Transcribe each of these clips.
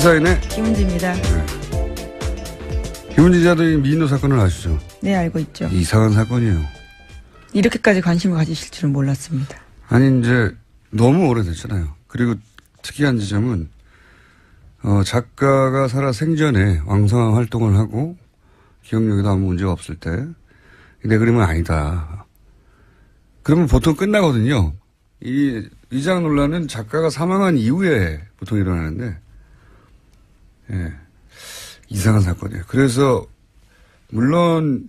시사인의 김은지입니다. 네. 김은지 기자도 이 미인도 사건을 아시죠? 네, 알고 있죠. 이상한 사건이에요. 이렇게까지 관심을 가지실 줄은 몰랐습니다. 아니 이제 너무 오래됐잖아요. 그리고 특이한 지점은 작가가 살아 생전에 왕성한 활동을 하고 기억력에도 아무 문제가 없을 때 내 그림은 아니다. 그러면 보통 끝나거든요. 이 위장 논란은 작가가 사망한 이후에 보통 일어나는데 예, 이상한 사건이에요. 그래서 물론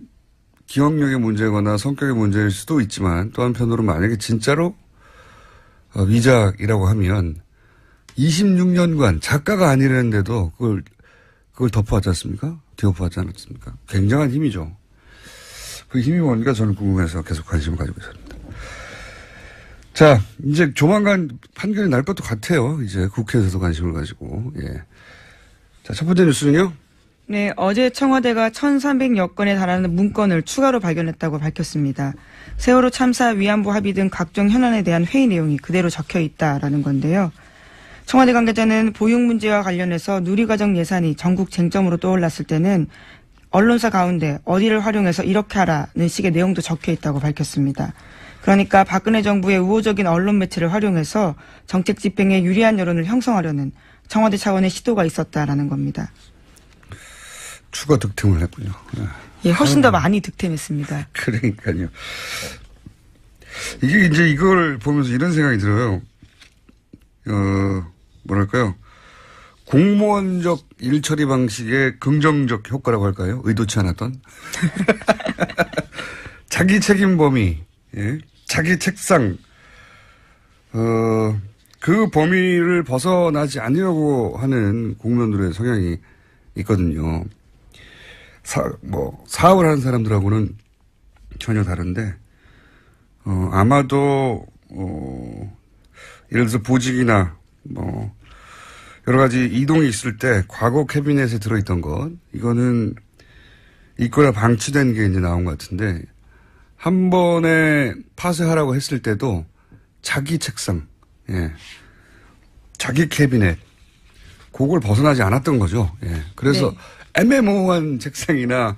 기억력의 문제거나 성격의 문제일 수도 있지만 또 한편으로 만약에 진짜로 위작이라고 하면 26년간 작가가 아니라는데도 그걸 덮어왔지 않습니까? 뒤엎어왔지 않았습니까? 굉장한 힘이죠. 그 힘이 뭔가 저는 궁금해서 계속 관심을 가지고 있습니다. 자, 이제 조만간 판결이 날 것도 같아요. 이제 국회에서도 관심을 가지고. 예. 자, 첫 번째 뉴스는요? 네, 어제 청와대가 1,300여 건에 달하는 문건을 추가로 발견했다고 밝혔습니다. 세월호 참사 위안부 합의 등 각종 현안에 대한 회의 내용이 그대로 적혀 있다라는 건데요. 청와대 관계자는 보육 문제와 관련해서 누리과정 예산이 전국 쟁점으로 떠올랐을 때는 언론사 가운데 어디를 활용해서 이렇게 하라는 식의 내용도 적혀 있다고 밝혔습니다. 그러니까 박근혜 정부의 우호적인 언론 매체를 활용해서 정책 집행에 유리한 여론을 형성하려는 청와대 차원의 시도가 있었다라는 겁니다. 추가 득템을 했군요. 예, 훨씬 더 많이 득템했습니다. 그러니까요. 이게 이제 이걸 보면서 이런 생각이 들어요. 뭐랄까요. 공무원적 일처리 방식의 긍정적 효과라고 할까요? 의도치 않았던. 자기 책임 범위, 예? 자기 책상, 그 범위를 벗어나지 않으려고 하는 공무원들의 성향이 있거든요. 사업을 하는 사람들하고는 전혀 다른데, 아마도, 예를 들어서 보직이나, 여러 가지 이동이 있을 때 과거 캐비넷에 들어있던 것, 이거는 있거나 방치된 게 이제 나온 것 같은데, 한 번에 파쇄하라고 했을 때도 자기 책상, 예. 자기 캐비넷, 그걸 벗어나지 않았던 거죠. 예. 그래서 네. 애매모호한 책상이나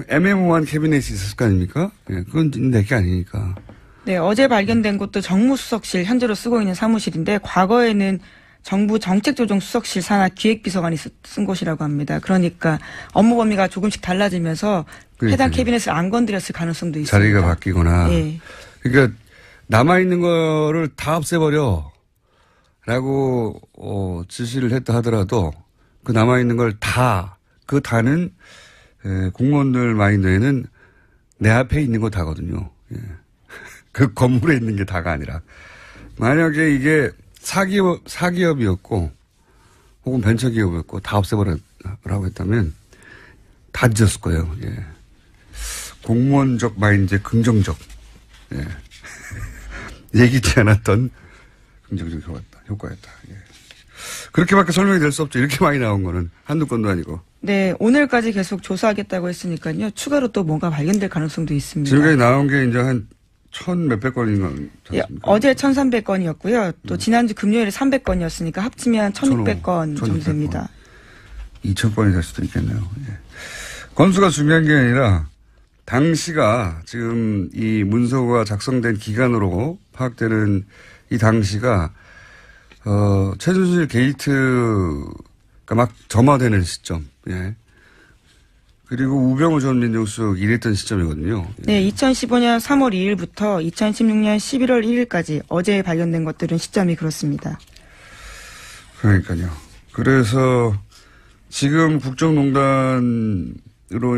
애매모호한 캐비넷이 있었을 거 아닙니까? 예. 그건 내게 아니니까. 네, 어제 발견된 곳도 정무수석실 현재로 쓰고 있는 사무실인데 과거에는 정부 정책조정수석실 산하 기획비서관이 쓴 곳이라고 합니다. 그러니까 업무 범위가 조금씩 달라지면서 해당 캐비넷을 안 건드렸을 가능성도 있습니다. 자리가 바뀌거나. 네. 그러니까 남아있는 거를 다 없애버려 라고 지시를 했다 하더라도 그 남아있는 걸 다, 그 다는 공무원들 마인드에는 내 앞에 있는 거 다거든요. 예. 그 건물에 있는 게 다가 아니라. 만약에 이게 사기업이었고 혹은 벤처기업이었고 다 없애버리라고 했다면 다 뒤졌을 거예요. 예. 공무원적 마인드의 긍정적. 예. 얘기지 않았던 긍정적 효과였다. 예. 그렇게밖에 설명이 될 수 없죠. 이렇게 많이 나온 거는 한두 건도 아니고. 네, 오늘까지 계속 조사하겠다고 했으니까요. 추가로 또 뭔가 발견될 가능성도 있습니다. 지금까지 나온 게 이제 한 1,000몇백 건인 것 예, 어제 1,300건이었고요. 또 지난주 금요일에 300건이었으니까 합치면 1,600건 정도 됩니다. 2,000건이 될 수도 있겠네요. 예. 건수가 중요한 게 아니라 당시가 지금 이 문서가 작성된 기간으로 파악되는 이 당시가 최순실 게이트가 막 점화되는 시점. 예. 그리고 우병우 전 민정수석 일했던 시점이거든요. 네, 2015년 3월 2일부터 2016년 11월 1일까지 어제 발견된 것들은 시점이 그렇습니다. 그러니까요. 그래서 지금 국정농단으로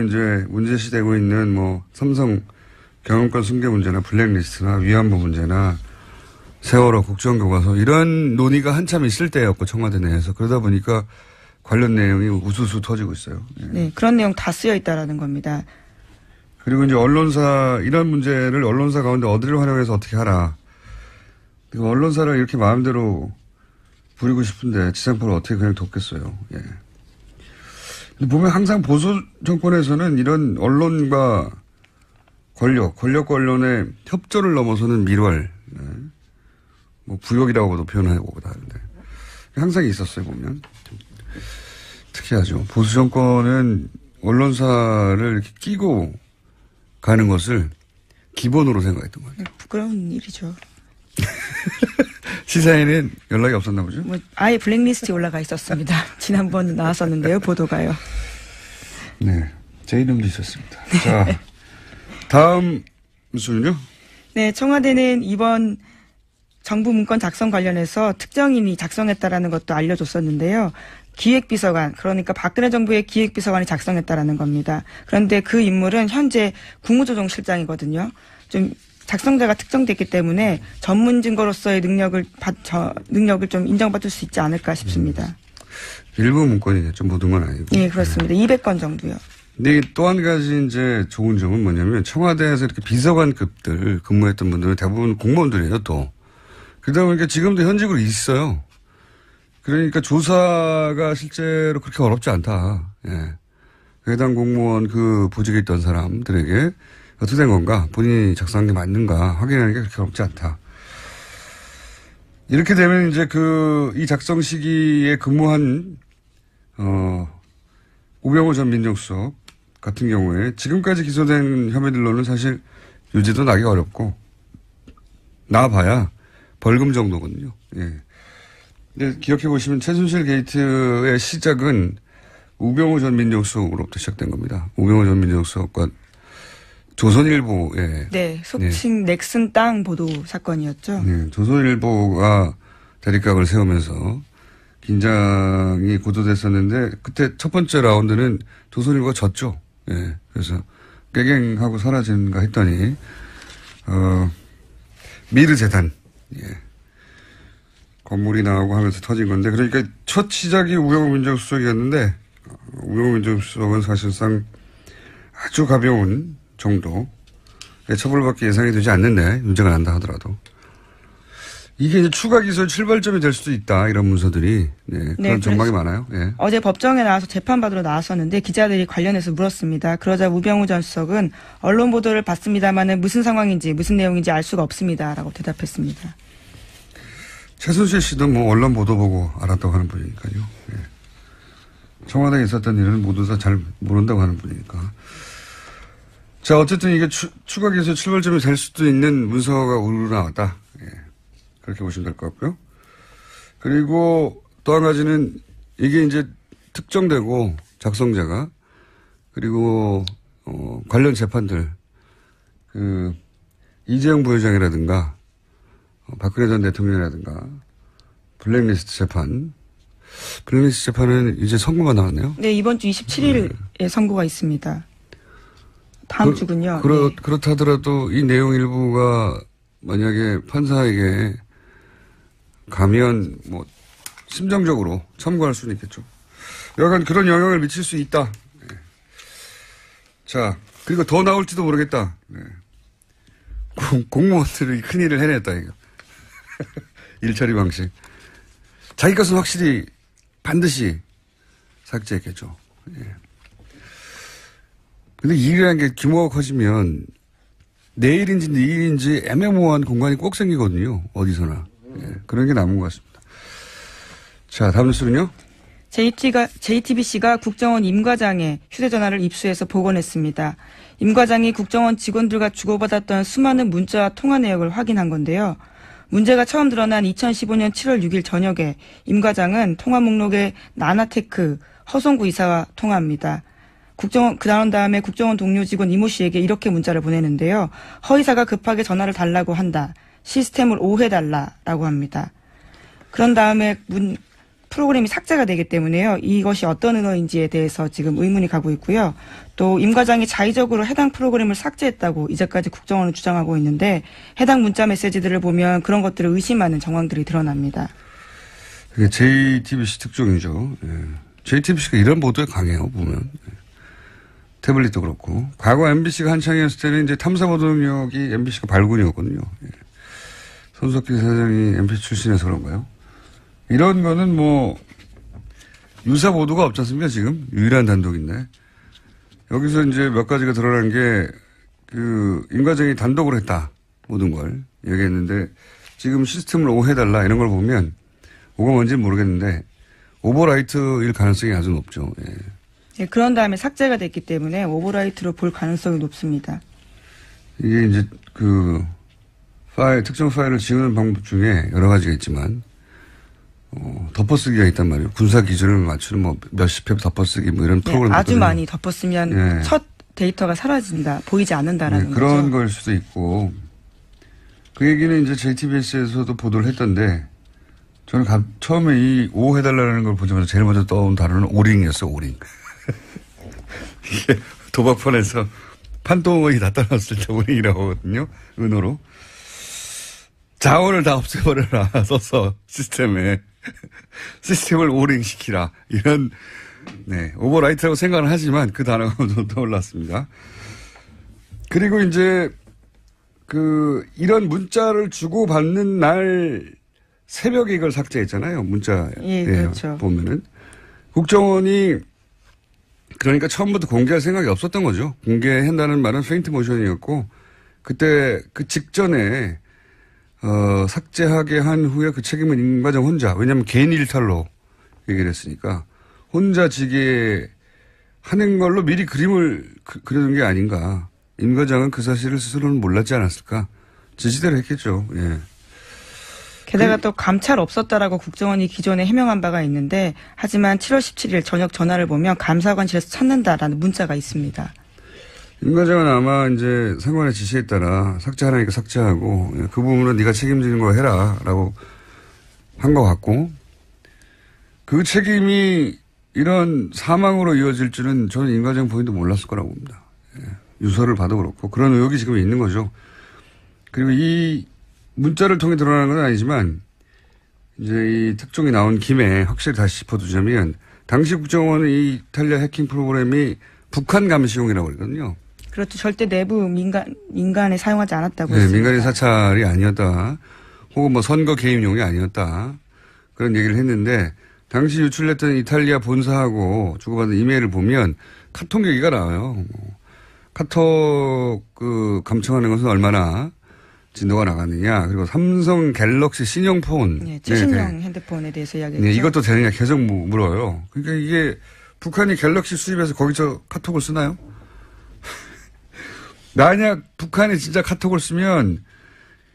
이제 문제시되고 있는 삼성 경영권 승계 문제나 블랙리스트나 위안부 문제나 세월호 국정교과서 이런 논의가 한참 있을 때였고 청와대 내에서 그러다 보니까 관련 내용이 우수수 터지고 있어요. 예. 네, 그런 내용 다 쓰여 있다라는 겁니다. 그리고 이제 이런 문제를 언론사 가운데 어디를 활용해서 어떻게 하라. 그리고 언론사를 이렇게 마음대로 부리고 싶은데 지상파를 어떻게 그냥 돕겠어요. 예. 근데 보면 항상 보수 정권에서는 이런 언론과 권력과 언론의 협조를 넘어서는 밀월, 부역이라고도 표현하고 하는데 항상 있었어요, 보면. 특이하죠. 보수 정권은 언론사를 이렇게 끼고 가는 것을 기본으로 생각했던 거예요. 부끄러운 일이죠. 시사에는 연락이 없었나 보죠? 아예 블랙리스트에 올라가 있었습니다. 지난번 나왔었는데요, 보도가요. 네. 제 이름도 있었습니다. 네. 자, 다음 뉴스는요? 네, 청와대는 이번 정부 문건 작성 관련해서 특정인이 작성했다라는 것도 알려줬었는데요. 기획비서관, 그러니까 박근혜 정부의 기획비서관이 작성했다라는 겁니다. 그런데 그 인물은 현재 국무조정실장이거든요. 좀 작성자가 특정됐기 때문에 전문 증거로서의 능력을 좀 인정받을 수 있지 않을까 싶습니다. 일부 문건이겠죠. 모든 건 아니고. 네, 그렇습니다. 200건 정도요. 근데 또 한 가지 이제 좋은 점은 뭐냐면 청와대에서 이렇게 비서관급들 근무했던 분들은 대부분 공무원들이에요, 또. 그러다 보니까 지금도 현직으로 있어요. 그러니까 조사가 실제로 그렇게 어렵지 않다. 예. 해당 공무원 그 보직에 있던 사람들에게 어떻게 된 건가, 본인이 작성한 게 맞는가 확인하는 게 그렇게 어렵지 않다. 이렇게 되면 이제 이 작성 시기에 근무한, 우병우 전 민정수석 같은 경우에 지금까지 기소된 혐의들로는 사실 유죄도 나기 어렵고, 나와봐야 벌금 정도거든요. 예. 근데 기억해 보시면 최순실 게이트의 시작은 우병우 전 민정수석으로부터 시작된 겁니다. 우병우 전 민정수석과 조선일보에. 네, 속칭 넥슨 땅 보도 사건이었죠. 네, 조선일보가 대립각을 세우면서 긴장이 고조됐었는데 그때 첫 번째 라운드는 조선일보가 졌죠. 예, 그래서 깨갱하고 사라진가 했더니 미르재단, 예, 건물이 나오고 하면서 터진 건데, 그러니까 첫 시작이 우병우 민정수석이었는데 우병우 민정수석은 사실상 아주 가벼운 정도 처벌밖에 예상이 되지 않는데 유죄가 난다 하더라도 이게 이제 추가 기소의 출발점이 될 수도 있다, 이런 문서들이. 네, 그런 전망이 많아요. 네. 어제 법정에 나와서 재판받으러 나왔었는데 기자들이 관련해서 물었습니다. 그러자 우병우 전 수석은 언론 보도를 봤습니다마는 무슨 상황인지 무슨 내용인지 알 수가 없습니다라고 대답했습니다. 최순실 씨도 뭐 언론 보도 보고 알았다고 하는 분이니까요. 네. 청와대에 있었던 일은 모두 다 잘 모른다고 하는 분이니까. 자, 어쨌든 이게 추가 기소 출발점이 될 수도 있는 문서가 우르르 나왔다. 예. 그렇게 보시면 될 것 같고요. 그리고 또 한 가지는 이게 이제 특정되고 작성자가, 그리고 관련 재판들, 이재용 부회장이라든가 박근혜 전 대통령이라든가 블랙리스트 재판. 블랙리스트 재판은 이제 선고가 나왔네요. 네, 이번 주 27일에 선고가 있습니다. 다음 주군요. 네. 그렇다 하더라도 이 내용 일부가 만약에 판사에게 가면 뭐 심정적으로 참고할 수는 있겠죠. 약간 그런 영향을 미칠 수 있다. 네. 자, 그리고 더 나올지도 모르겠다. 네. 공무원들이 큰일을 해냈다, 이거. 일처리 방식. 자기 것은 확실히 반드시 삭제했겠죠. 예. 근데 일이라는 게 규모가 커지면 내일인지 내일인지 애매모호한 공간이 꼭 생기거든요. 어디서나. 예. 그런 게 남은 것 같습니다. 자, 다음 뉴스는요. JTBC가 국정원 임 과장의 휴대전화를 입수해서 복원했습니다. 임 과장이 국정원 직원들과 주고받았던 수많은 문자와 통화 내역을 확인한 건데요. 문제가 처음 드러난 2015년 7월 6일 저녁에 임 과장은 통화 목록에 나나테크 허성구 이사와 통화합니다. 그런 다음에 국정원 동료 직원 이모 씨에게 이렇게 문자를 보내는데요. 허 이사가 급하게 전화를 달라고 한다. 시스템을 오해달라라고 합니다. 그런 다음에 프로그램이 삭제가 되기 때문에요. 이것이 어떤 은어인지에 대해서 지금 의문이 가고 있고요. 또 임 과장이 자의적으로 해당 프로그램을 삭제했다고 이제까지 국정원은 주장하고 있는데 해당 문자 메시지들을 보면 그런 것들을 의심하는 정황들이 드러납니다. 이게 JTBC 특종이죠. 예. JTBC가 이런 보도에 강해요, 보면. 태블릿도 그렇고. 과거 MBC가 한창이었을 때는 이제 탐사보도 능력이 MBC가 발군이었거든요. 예. 손석희 사장이 MBC 출신에서 그런가요? 이런 거는 뭐 유사 보도가 없지 않습니까? 지금 유일한 단독인데 여기서 이제 몇 가지가 드러난 게 임 과장이 단독으로 했다, 모든 걸 얘기했는데 지금 시스템을 오해달라 이런 걸 보면 뭐가 뭔지는 모르겠는데 오버라이트일 가능성이 아주 높죠. 예. 네, 그런 다음에 삭제가 됐기 때문에 오버라이트로 볼 가능성이 높습니다. 이게 이제 그 특정 파일을 지우는 방법 중에 여러 가지가 있지만, 덮어쓰기가 있단 말이에요. 군사 기준을 맞추는 뭐 몇십 회 덮어쓰기 뭐 이런 프로그램. 아주 많이 덮었으면 첫 데이터가 사라진다, 보이지 않는다라는 거죠. 그런 걸 수도 있고, 그 얘기는 이제 JTBS에서도 보도를 했던데, 저는 처음에 이 O 해달라는 걸 보자마자 제일 먼저 떠온 단어는 오링이었어, 오링. 이게 도박판에서 판동이 나타났을 때 오링이라고 하거든요. 은어로. 자원을 다 없애버려라. 써서 시스템을 오링시키라. 이런, 네, 오버라이트라고 생각을 하지만 그 단어가 떠올랐습니다. 그리고 이제 이런 문자를 주고받는 날 새벽에 이걸 삭제했잖아요. 문자에 그렇죠. 보면은. 국정원이 그러니까 처음부터 공개할 생각이 없었던 거죠. 공개한다는 말은 페인트 모션이었고, 그때 그 직전에 삭제하게 한 후에 그 책임은 임과장 혼자, 왜냐하면 개인 일탈로 얘기를 했으니까 혼자 지게 하는 걸로 미리 그림을 그려둔 게 아닌가. 임과장은 그 사실을 스스로는 몰랐지 않았을까. 지시대로 했겠죠. 예. 게다가 또 감찰 없었다라고 국정원이 기존에 해명한 바가 있는데, 하지만 7월 17일 저녁 전화를 보면 감사관실에서 찾는다라는 문자가 있습니다. 임 과장은 아마 이제 상관의 지시에 따라 삭제하라니까 삭제하고, 그 부분은 네가 책임지는 거 해라라고 한 것 같고, 그 책임이 이런 사망으로 이어질 줄은 저는 임 과장 본인도 몰랐을 거라고 봅니다. 유서를 봐도 그렇고 그런 의혹이 지금 있는 거죠. 그리고 이 문자를 통해 드러나는 건 아니지만 이제 이 특종이 나온 김에 확실히 다시 짚어두자면, 당시 국정원은 이 이탈리아 해킹 프로그램이 북한 감시용이라고 그러거든요. 그렇죠. 절대 내부 민간에 사용하지 않았다고 네, 했습니다. 민간인 사찰이 아니었다. 혹은 뭐 선거 개입용이 아니었다. 그런 얘기를 했는데, 당시 유출됐던 이탈리아 본사하고 주고받은 이메일을 보면 카톡 얘기가 나와요. 카톡 감청하는 것은 얼마나 진도가 나갔느냐. 그리고 삼성 갤럭시 신형폰. 네, 최신형 핸드폰에 대해서 이야기했죠. 네, 이것도 되느냐 계속 물어요. 그러니까 이게 북한이 갤럭시 수입해서 거기서 카톡을 쓰나요? 만약 북한이 진짜 카톡을 쓰면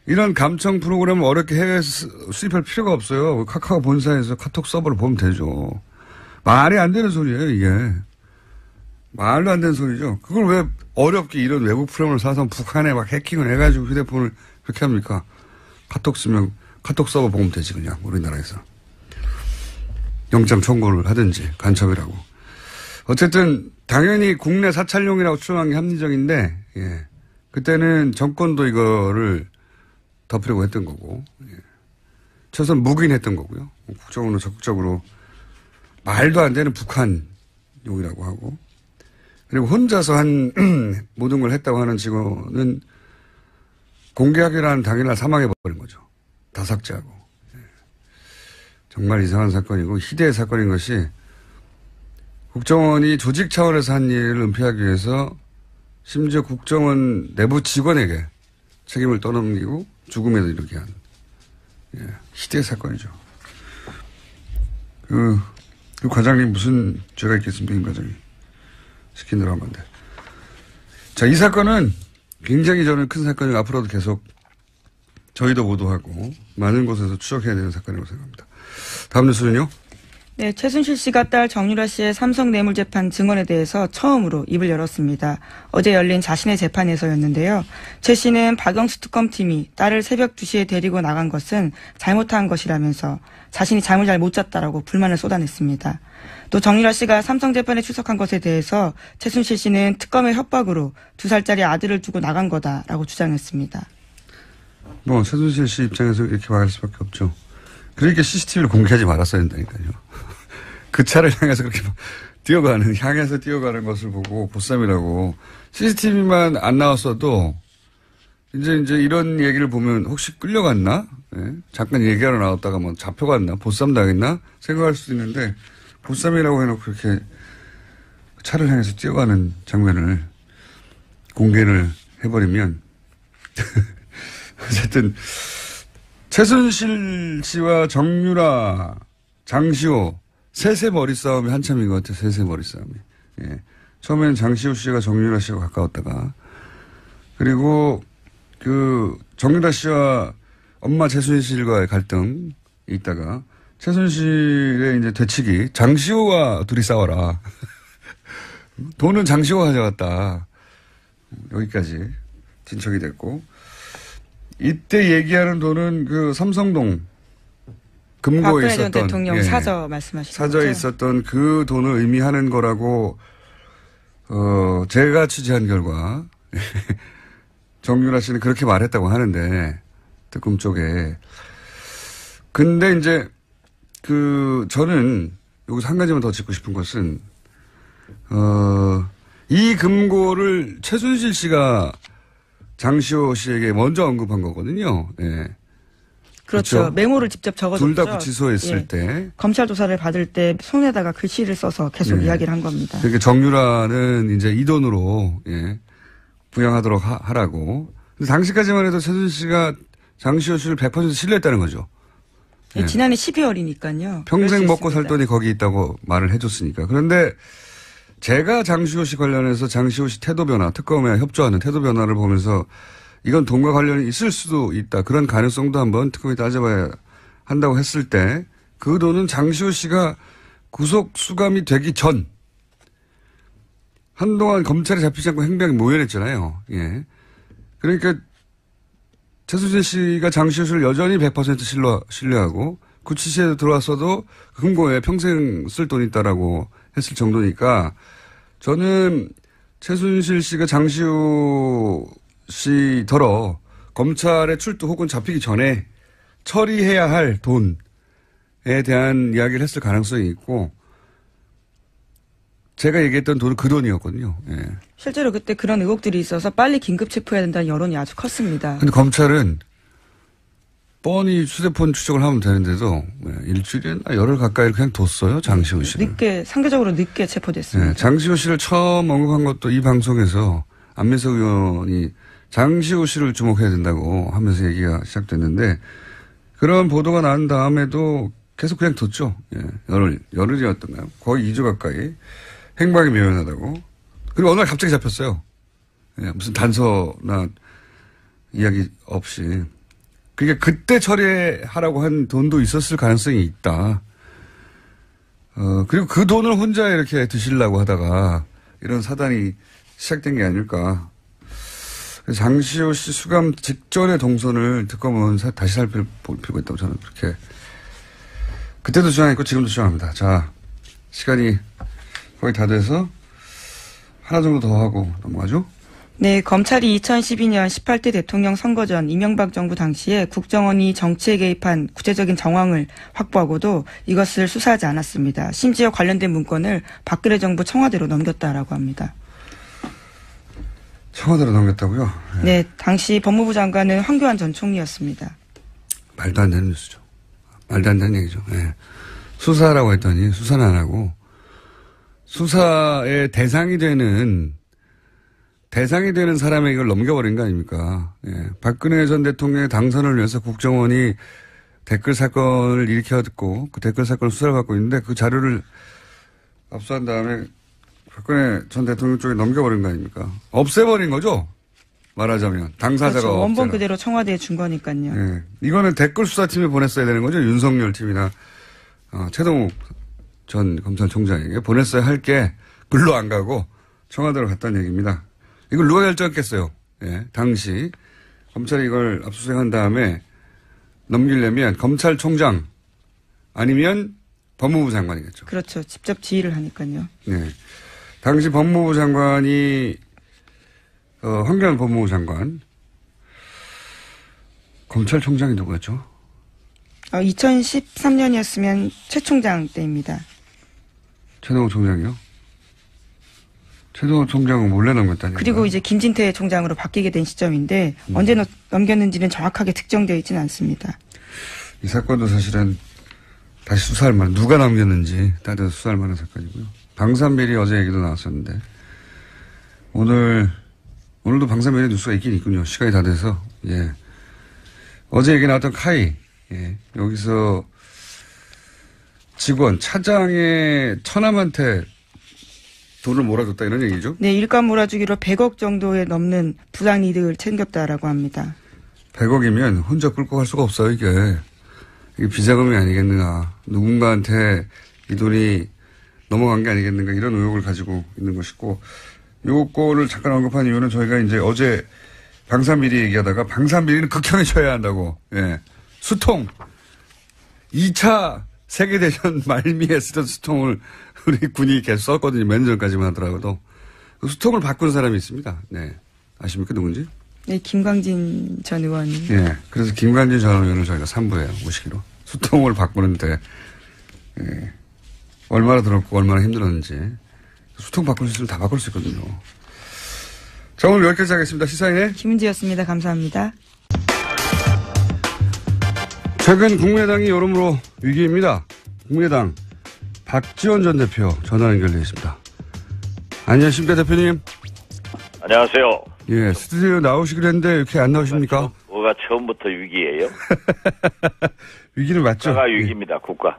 이런 감청 프로그램을 어렵게 해외에서 수입할 필요가 없어요. 카카오 본사에서 카톡 서버를 보면 되죠. 말이 안 되는 소리예요, 이게. 말도 안 되는 소리죠. 그걸 왜 어렵게 이런 외부 프로그램을 사서 북한에 막 해킹을 해가지고 휴대폰을 그렇게 합니까? 카톡 쓰면 카톡 서버 보면 되지, 그냥, 우리나라에서. 영장 청구를 하든지, 간첩이라고. 어쨌든, 당연히 국내 사찰용이라고 추정한 게 합리적인데, 예. 그때는 정권도 이거를 덮으려고 했던 거고, 예. 최소한 묵인했던 거고요. 국정원은 적극적으로 말도 안 되는 북한용이라고 하고, 그리고 혼자서 한 모든 걸 했다고 하는 직원은 공개하기로 한 당일날 사망해버린 거죠. 다 삭제하고. 정말 이상한 사건이고 희대의 사건인 것이, 국정원이 조직 차원에서 한 일을 은폐하기 위해서 심지어 국정원 내부 직원에게 책임을 떠넘기고 죽음에도 이르게 한 희대의 사건이죠. 그 과장님 무슨 죄가 있겠습니까, 임 과장님. 시킨 대로 하면 돼. 자, 이 사건은 굉장히 저는 큰 사건이고 앞으로도 계속 저희도 보도하고 많은 곳에서 추적해야 되는 사건이라고 생각합니다. 다음 뉴스는요? 네, 최순실 씨가 딸 정유라 씨의 삼성 뇌물재판 증언에 대해서 처음으로 입을 열었습니다. 어제 열린 자신의 재판에서였는데요. 최 씨는 박영수 특검팀이 딸을 새벽 2시에 데리고 나간 것은 잘못한 것이라면서 자신이 잠을 잘 못 잤다라고 불만을 쏟아냈습니다. 또 정유라 씨가 삼성 재판에 출석한 것에 대해서 최순실 씨는 특검의 협박으로 2살짜리 아들을 두고 나간 거다라고 주장했습니다. 뭐 최순실 씨 입장에서 이렇게 말할 수밖에 없죠. 그러니까 CCTV를 공개하지 말았어야 된다니까요. 그 차를 향해서 그렇게 향해서 뛰어가는 것을 보고 보쌈이라고. CCTV만 안 나왔어도 이제 이런 얘기를 보면 혹시 끌려갔나? 네? 잠깐 얘기하러 나왔다가 뭐 잡혀갔나? 보쌈 당했나? 생각할 수도 있는데, 보쌈이라고 해놓고 그렇게 차를 향해서 뛰어가는 장면을 공개를 해버리면 어쨌든 최순실 씨와 정유라, 장시호 셋의 머리 싸움이 한참인 것 같아요. 셋의 머리 싸움이. 예. 처음엔 장시호 씨가 정유라 씨와 가까웠다가 그리고 정유라 씨와 엄마 최순실과의 갈등이 있다가 최순실의 이제 되치기 장시호와 둘이 싸워라. 돈은 장시호가 가져갔다. 여기까지 진척이 됐고 이때 얘기하는 돈은 삼성동 금고에 있었던 대통령 사저 말씀하시는 사저에 거죠? 있었던 그 돈을 의미하는 거라고 제가 취재한 결과 정유라 씨는 그렇게 말했다고 하는데 특검 쪽에 근데 이제 저는 여기서 한 가지만 더 짚고 싶은 것은 이 금고를 최순실 씨가 장시호 씨에게 먼저 언급한 거거든요. 예. 그렇죠. 메모를 직접 적어줬죠. 둘 다 구치소했을 때. 검찰 조사를 받을 때 손에다가 글씨를 써서 계속 이야기를 한 겁니다. 그러니까 정유라는 이제 이 돈으로 부양하도록 하라고. 근데 당시까지만 해도 최순실 씨가 장시호 씨를 100% 신뢰했다는 거죠. 지난해 12월이니까요. 평생 먹고 살 돈이 거기 있다고 말을 해줬으니까. 그런데 제가 장시호 씨 관련해서 장시호 씨 태도 변화, 특검에 협조하는 태도 변화를 보면서 이건 돈과 관련이 있을 수도 있다. 그런 가능성도 한번 특검이 따져봐야 한다고 했을 때 그 돈은 장시호 씨가 구속 수감이 되기 전 한동안 검찰에 잡히지 않고 행방이 모연했잖아요. 예. 그러니까 최순실 씨가 장시호 씨를 여전히 100% 신뢰하고 구치소에 들어왔어도 금고에 평생 쓸 돈이 있다라고 했을 정도니까 저는 최순실 씨가 장시호 씨더러 검찰에 출두 혹은 잡히기 전에 처리해야 할 돈에 대한 이야기를 했을 가능성이 있고 제가 얘기했던 돈은 그 돈이었거든요. 예. 실제로 그때 그런 의혹들이 있어서 빨리 긴급 체포해야 된다는 여론이 아주 컸습니다. 그런데 검찰은 뻔히 휴대폰 추적을 하면 되는데도 일주일이나 열흘 가까이 그냥 뒀어요. 장시호 씨를. 상대적으로 늦게 체포됐습니다. 네, 장시호 씨를 처음 언급한 것도 이 방송에서 안민석 의원이 장시호 씨를 주목해야 된다고 하면서 얘기가 시작됐는데 그런 보도가 난 다음에도 계속 그냥 뒀죠. 예, 열흘이었던가요? 거의 2주 가까이 행방이 묘연하다고. 그리고 어느 날 갑자기 잡혔어요. 예, 무슨 단서나 이야기 없이. 그러니까 그때 처리하라고 한 돈도 있었을 가능성이 있다. 그리고 그 돈을 혼자 이렇게 드시려고 하다가 이런 사단이 시작된 게 아닐까. 장시호 씨 수감 직전의 동선을 특검은 다시 살펴볼 필요가 있다고 저는 그렇게 그때도 주장했고 지금도 주장합니다. 자, 시간이 거의 다 돼서 하나 정도 더 하고 넘어가죠. 네, 검찰이 2012년 18대 대통령 선거 전 이명박 정부 당시에 국정원이 정치에 개입한 구체적인 정황을 확보하고도 이것을 수사하지 않았습니다. 심지어 관련된 문건을 박근혜 정부 청와대로 넘겼다라고 합니다. 청와대로 넘겼다고요? 네, 당시 법무부 장관은 황교안 전 총리였습니다. 말도 안 되는 뉴스죠. 말도 안 되는 얘기죠. 네. 수사하라고 했더니 수사는 안 하고 수사의 대상이 되는 사람에게 이걸 넘겨버린 거 아닙니까? 예. 박근혜 전 대통령의 당선을 위해서 국정원이 댓글 사건을 일으켰고 그 댓글 사건 수사를 받고 있는데 그 자료를 압수한 다음에 박근혜 전 대통령 쪽에 넘겨버린 거 아닙니까? 없애버린 거죠? 말하자면. 당사자가. 그렇죠. 원본 그대로 청와대에 준 거니까요. 예. 이거는 댓글 수사팀에 보냈어야 되는 거죠? 윤석열 팀이나 최동욱 전 검찰총장에게 보냈어야 할 게 글로 안 가고 청와대로 갔다는 얘기입니다. 이걸 누가 결정했겠어요? 예, 당시 검찰이 이걸 압수수색한 다음에 넘기려면 검찰총장 아니면 법무부 장관이겠죠. 그렇죠. 직접 지휘를 하니까요. 네, 당시 법무부 장관이 황교안 법무부 장관, 검찰총장이 누구였죠? 2013년이었으면 최 총장 때입니다. 최동욱 총장이요? 최동욱 총장은 몰래 넘겼다니까. 그리고 이제 김진태 총장으로 바뀌게 된 시점인데 언제 넘겼는지는 정확하게 특정되어 있지는 않습니다. 이 사건도 사실은 다시 수사할 만한 누가 넘겼는지 따져서 수사할 만한 사건이고요. 방산비리 어제 얘기도 나왔었는데 오늘도 방산비리 뉴스가 있긴 있군요. 시간이 다 돼서 예. 어제 얘기 나왔던 카이 여기서 직원, 차장의 처남한테 돈을 몰아줬다 이런 얘기죠? 네, 일감 몰아주기로 100억 정도에 넘는 부당 이득을 챙겼다라고 합니다. 100억이면 혼자 끌고 갈 수가 없어요, 이게. 이게 비자금이 아니겠는가. 누군가한테 이 돈이 넘어간 게 아니겠는가. 이런 의혹을 가지고 있는 것이고. 요거를 잠깐 언급한 이유는 저희가 이제 어제 방산비리 얘기하다가 방산비리는 극형에 처해야 한다고. 예. 수통. 2차 세계대전 말미에 쓰던 수통을 우리 군이 계속 썼거든요. 몇 년 전까지만 하더라도. 그 수통을 바꾼 사람이 있습니다. 네. 아십니까? 누군지? 네, 김광진 전 의원이. 예. 그래서 김광진 전 의원을 저희가 3부에 모시기로. 수통을 바꾸는데, 예. 얼마나 들었고 얼마나 힘들었는지. 수통 바꿀 수 있으면 다 바꿀 수 있거든요. 자, 오늘 여기까지 하겠습니다. 시사인의 김은지였습니다. 감사합니다. 최근 국민의당이 여러모로 위기입니다. 국민의당 박지원 전 대표 전화 연결되어 있습니다. 안녕하십니까, 대표님. 안녕하세요. 예, 스튜디오 나오시기로 했는데 이렇게 안 나오십니까? 뭐가 처음부터 위기예요? 위기는 맞죠? 국가가 위기입니다. 예. 국가.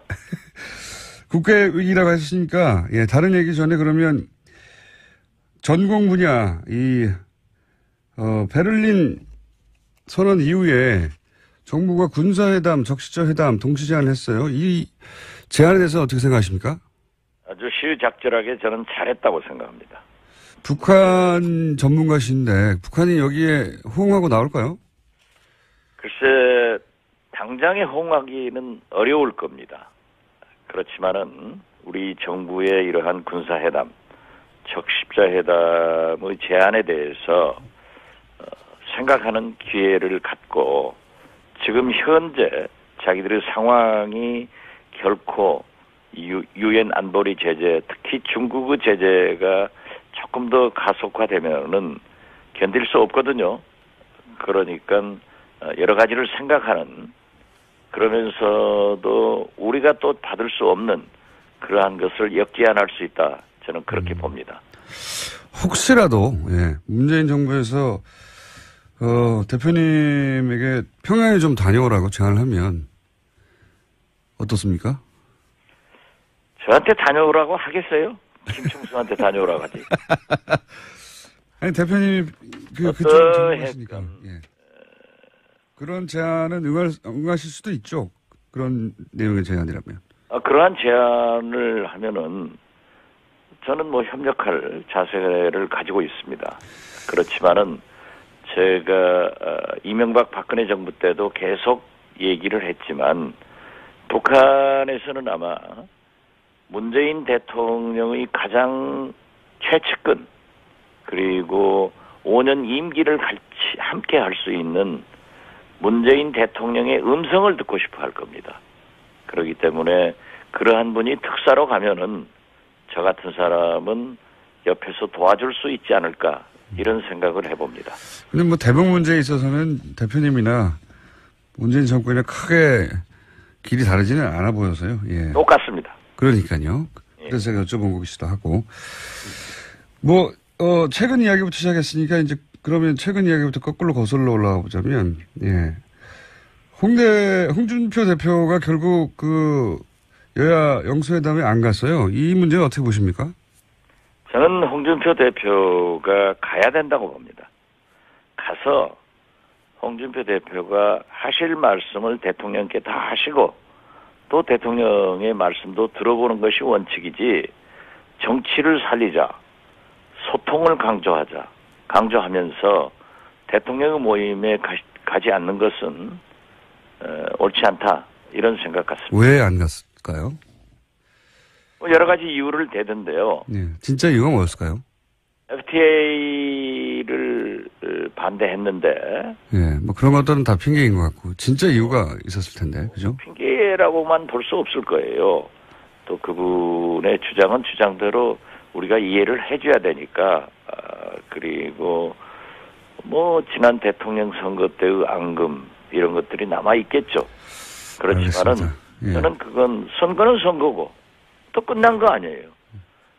국회 위기라고 하셨으니까, 예, 다른 얘기 전에 그러면 전공 분야, 베를린 선언 이후에 정부가 군사회담, 적시적 회담 동시 제안을 했어요. 이 제안에 대해서 어떻게 생각하십니까? 아주 시의적절하게 저는 잘했다고 생각합니다. 북한 전문가신데 북한이 여기에 호응하고 나올까요? 글쎄, 당장에 호응하기는 어려울 겁니다. 그렇지만은 우리 정부의 이러한 군사회담, 적십자회담의 제안에 대해서 생각하는 기회를 갖고 지금 현재 자기들의 상황이 결코 유엔 안보리 제재, 특히 중국의 제재가 조금 더 가속화되면은 견딜 수 없거든요. 그러니까 여러 가지를 생각하는, 그러면서도 우리가 또 받을 수 없는 그러한 것을 역제안할 수 있다. 저는 그렇게 봅니다. 혹시라도 문재인 정부에서 대표님에게 평양에 좀 다녀오라고 제안을 하면 어떻습니까? 저한테 다녀오라고 하겠어요? 김충수한테 다녀오라고 하지. 아니, 대표님이 그쪽을 전문가시니까. 예. 그런 제안은 응하실 수도 있죠. 그런 내용의 제안이라면. 그러한 제안을 하면은 저는 뭐 협력할 자세를 가지고 있습니다. 그렇지만은 제가 이명박 박근혜 정부 때도 계속 얘기를 했지만 북한에서는 아마 문재인 대통령의 가장 최측근 그리고 5년 임기를 같이 함께 할 수 있는 문재인 대통령의 음성을 듣고 싶어 할 겁니다. 그렇기 때문에 그러한 분이 특사로 가면은 저 같은 사람은 옆에서 도와줄 수 있지 않을까 이런 생각을 해봅니다. 근데 뭐 대북 문제에 있어서는 대표님이나 문재인 정권이나 크게 길이 다르지는 않아 보여서요. 예. 똑같습니다. 그러니까요. 그래서 제가 여쭤본 것이기도 하고. 최근 이야기부터 시작했으니까 이제 그러면 최근 이야기부터 거꾸로 거슬러 올라가 보자면, 예. 홍준표 대표가 결국 여야 영수회담에 안 갔어요. 이 문제는 어떻게 보십니까? 저는 홍준표 대표가 가야 된다고 봅니다. 가서 홍준표 대표가 하실 말씀을 대통령께 다 하시고 또 대통령의 말씀도 들어보는 것이 원칙이지 정치를 살리자, 소통을 강조하면서 대통령의 모임에 가지 않는 것은 옳지 않다 이런 생각 같습니다. 왜 안 갔을까요? 여러 가지 이유를 대던데요. 네, 진짜 이유가 뭐였을까요? FTA를 반대했는데. 예, 뭐 그런 것들은 다 핑계인 것 같고 진짜 이유가 있었을 텐데, 그죠? 핑계라고만 볼 수 없을 거예요. 또 그분의 주장은 주장대로 우리가 이해를 해줘야 되니까. 그리고 뭐 지난 대통령 선거 때의 앙금 이런 것들이 남아 있겠죠. 그렇지만은 예. 저는 그건 선거는 선거고 또 끝난 거 아니에요.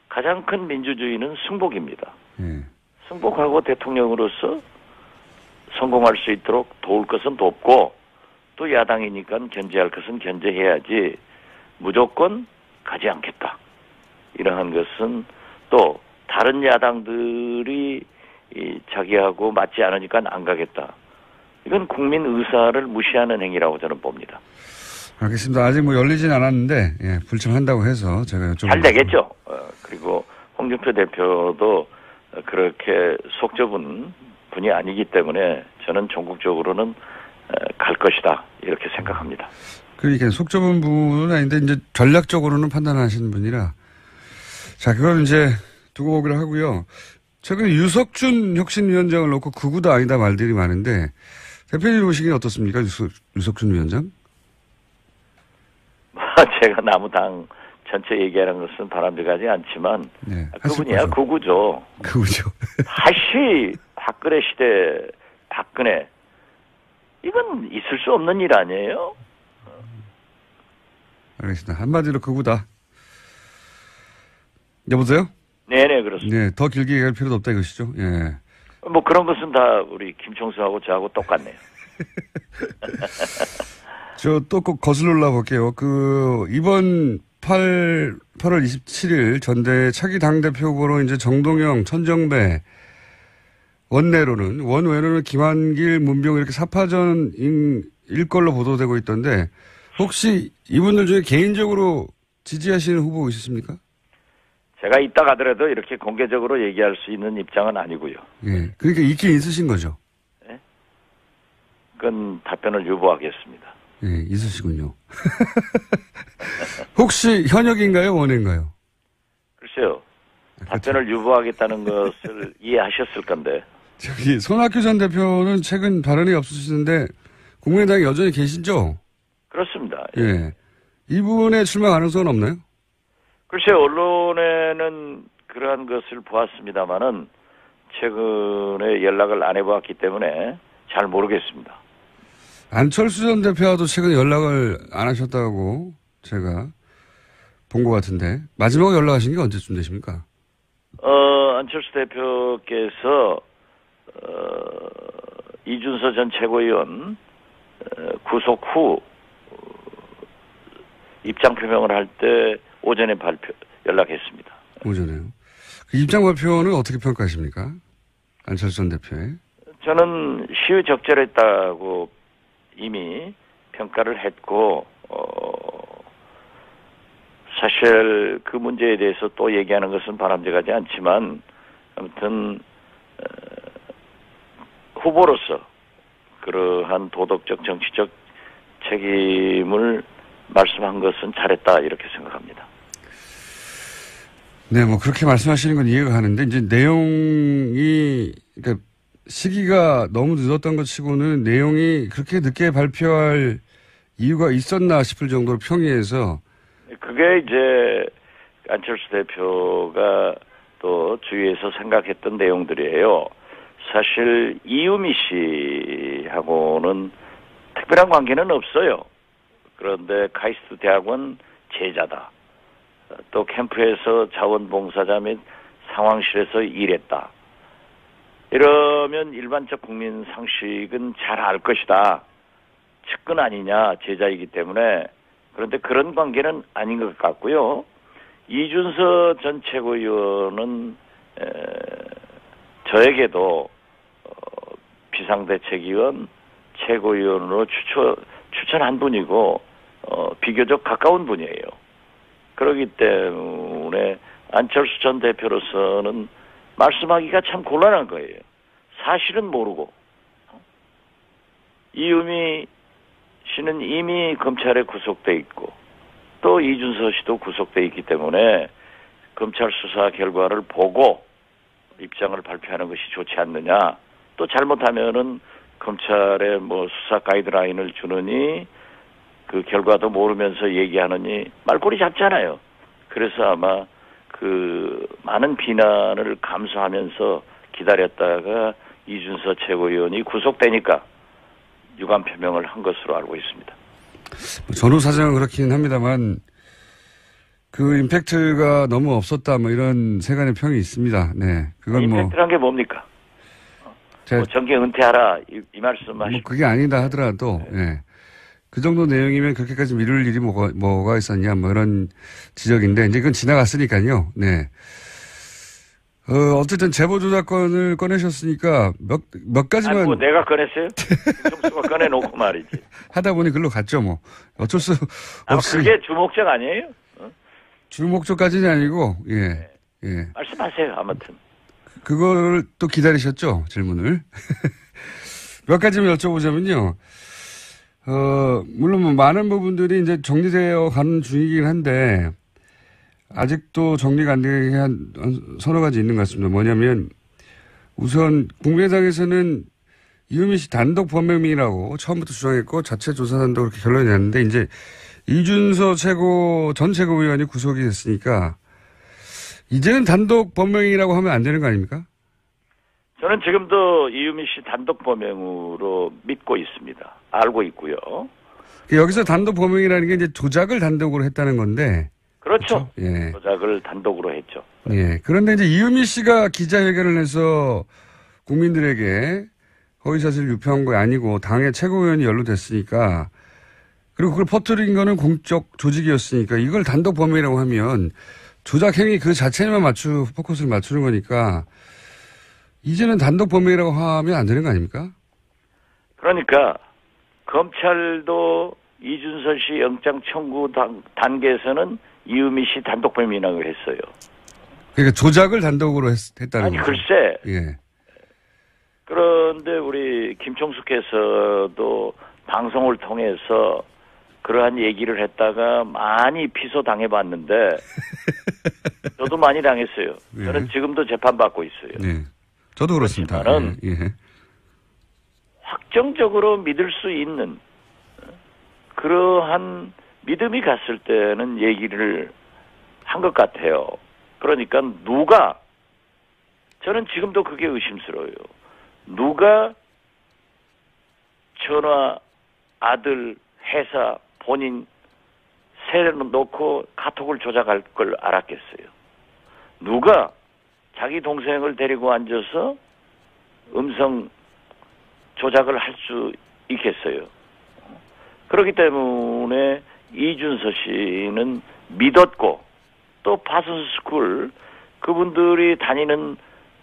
가장 큰 민주주의는 승복입니다. 예. 승복하고 대통령으로서 성공할 수 있도록 도울 것은 돕고 또 야당이니까 견제할 것은 견제해야지 무조건 가지 않겠다. 이러한 것은 또 다른 야당들이 자기하고 맞지 않으니까 안 가겠다. 이건 국민 의사를 무시하는 행위라고 저는 봅니다. 알겠습니다. 아직 뭐 열리진 않았는데 예, 불참한다고 해서 제가 좀 잘 되겠죠. 그리고 홍준표 대표도 그렇게 속 좁은 분이 아니기 때문에 저는 전국적으로는 갈 것이다 이렇게 생각합니다. 그러니까 속 좁은 분은 아닌데 이제 전략적으로는 판단하시는 분이라 자 그건 이제 두고 보기로 하고요. 최근에 유석준 혁신위원장을 놓고 극우다 아니다 말들이 많은데 대표님 보시기엔 어떻습니까? 유석준 위원장? 제가 나무당 전체 얘기하는 것은 바람직하지 않지만 네, 그분이야 극우죠. 극우죠. 다시 박근혜 시대 박근혜 이건 있을 수 없는 일 아니에요? 알겠습니다. 한마디로 극우다. 여보세요? 네네 그렇습니다. 네, 더 길게 얘기할 필요도 없다 이것이죠. 예. 뭐 그런 것은 다 우리 김총수하고 저하고 똑같네요. 저 또 꼭 거슬러 올라볼게요. 이번 8월 27일 전대 차기 당대표 후보로 이제 정동영, 천정배, 원외로는 김한길, 문병 이렇게 4파전일 걸로 보도되고 있던데 혹시 이분들 중에 개인적으로 지지하시는 후보 있으십니까? 제가 이따 가더라도 이렇게 공개적으로 얘기할 수 있는 입장은 아니고요. 예. 그러니까 있긴 있으신 거죠? 네? 그건 답변을 유보하겠습니다. 예, 있으시군요. 혹시 현역인가요? 원외인가요? 글쎄요. 답변을 유보하겠다는 것을 이해하셨을 건데. 저기 손학규 전 대표는 최근 발언이 없으시는데 국민의당에 여전히 계시죠? 그렇습니다. 예. 이분의 출마 가능성은 없나요? 글쎄요. 언론에는 그러한 것을 보았습니다마는 최근에 연락을 안 해보았기 때문에 잘 모르겠습니다. 안철수 전 대표와도 최근 연락을 안 하셨다고 제가 본 것 같은데 마지막으로 연락하신 게 언제쯤 되십니까? 안철수 대표께서 이준서 전 최고위원 구속 후 입장 표명을 할 때 오전에 연락했습니다. 오전에요. 그 입장 발표는 어떻게 평가하십니까? 안철수 전 대표의. 저는 시의적절했다고 이미 평가를 했고 사실 그 문제에 대해서 또 얘기하는 것은 바람직하지 않지만 아무튼 후보로서 그러한 도덕적 정치적 책임을 말씀한 것은 잘했다 이렇게 생각합니다. 네, 뭐 그렇게 말씀하시는 건 이해가 가는데 이제 내용이 그러니까 시기가 너무 늦었던 것 치고는 내용이 그렇게 늦게 발표할 이유가 있었나 싶을 정도로 평이해서 그게 이제 안철수 대표가 또 주위에서 생각했던 내용들이에요. 사실 이유미 씨하고는 특별한 관계는 없어요. 그런데 카이스트 대학원 제자다. 또 캠프에서 자원봉사자 및 상황실에서 일했다. 이러면 일반적 국민 상식은 잘 알 것이다. 측근 아니냐 제자이기 때문에. 그런데 그런 관계는 아닌 것 같고요. 이준서 전 최고위원은 저에게도 비상대책위원 최고위원으로 추천한 분이고 비교적 가까운 분이에요. 그렇기 때문에 안철수 전 대표로서는 말씀하기가 참 곤란한 거예요. 사실은 모르고. 이유미 씨는 이미 검찰에 구속돼 있고 또 이준서 씨도 구속돼 있기 때문에 검찰 수사 결과를 보고 입장을 발표하는 것이 좋지 않느냐. 또 잘못하면은 검찰에 뭐 수사 가이드라인을 주느니 그 결과도 모르면서 얘기하느니 말꼬리 잡잖아요. 그래서 아마 그 많은 비난을 감수하면서 기다렸다가 이준서 최고위원이 구속되니까 유감 표명을 한 것으로 알고 있습니다. 전후 사정은 그렇긴 합니다만 그 임팩트가 너무 없었다 뭐 이런 세간의 평이 있습니다. 네, 그건 임팩트란 게 뭡니까? 뭐 정계 은퇴하라 이 말씀하시고 뭐 그게 아니다 하더라도 네. 그 정도 내용이면 그렇게까지 미룰 일이 뭐가 있었냐, 뭐 이런 지적인데, 이제 그건 지나갔으니까요. 네. 어쨌든 제보조작권을 꺼내셨으니까 몇 가지만. 아니, 뭐 내가 꺼냈어요? 김총수가 꺼내놓고 말이지. 하다 보니 글로 갔죠, 뭐. 어쩔 수 없이. 그게 주목적 아니에요? 주목적까지는 아니고, 예. 네. 예. 말씀하세요, 아무튼. 그걸 또 기다리셨죠, 질문을. 몇 가지만 여쭤보자면요. 물론 뭐 많은 부분들이 이제 정리되어 가는 중이긴 한데, 아직도 정리가 안 되게 한 서너 가지 있는 것 같습니다. 뭐냐면, 우선, 국민의당에서는 이유미 씨 단독 범행이라고 처음부터 주장했고, 자체 조사한다고 그렇게 결론이 났는데, 이제, 이준서 전 최고위원이 구속이 됐으니까, 이제는 단독 범행이라고 하면 안 되는 거 아닙니까? 저는 지금도 이유미 씨 단독 범행으로 믿고 있습니다. 알고 있고요. 여기서 단독 범행이라는 게 이제 조작을 단독으로 했다는 건데. 그렇죠. 예. 조작을 단독으로 했죠. 예. 그런데 이제 이유미 씨가 기자회견을 해서 국민들에게 허위사실 유포한 거 아니고 당의 최고위원이 연루됐으니까 그리고 그걸 퍼뜨린 거는 공적 조직이었으니까 이걸 단독 범행이라고 하면 조작 행위 그 자체에만 포커스를 맞추는 거니까 이제는 단독 범행이라고 하면 안 되는 거 아닙니까? 그러니까 검찰도 이준서 씨 영장 청구 단계에서는 이유미 씨 단독 범행이라고 했어요. 그러니까 조작을 단독으로 했다는 아니 거죠. 글쎄. 예. 그런데 우리 김총수께서도 방송을 통해서 그러한 얘기를 했다가 많이 피소 당해봤는데 저도 많이 당했어요. 예. 저는 지금도 재판받고 있어요. 네. 저도 그렇습니다. 그렇지만은 예. 확정적으로 믿을 수 있는 그러한 믿음이 갔을 때는 얘기를 한 것 같아요. 그러니까 저는 지금도 그게 의심스러워요. 누가 전화, 아들, 회사, 본인 세례를 놓고 카톡을 조작할 걸 알았겠어요. 누가 자기 동생을 데리고 앉아서 음성 조작을 할 수 있겠어요. 그렇기 때문에 이준서 씨는 믿었고 또 파슨스쿨 그분들이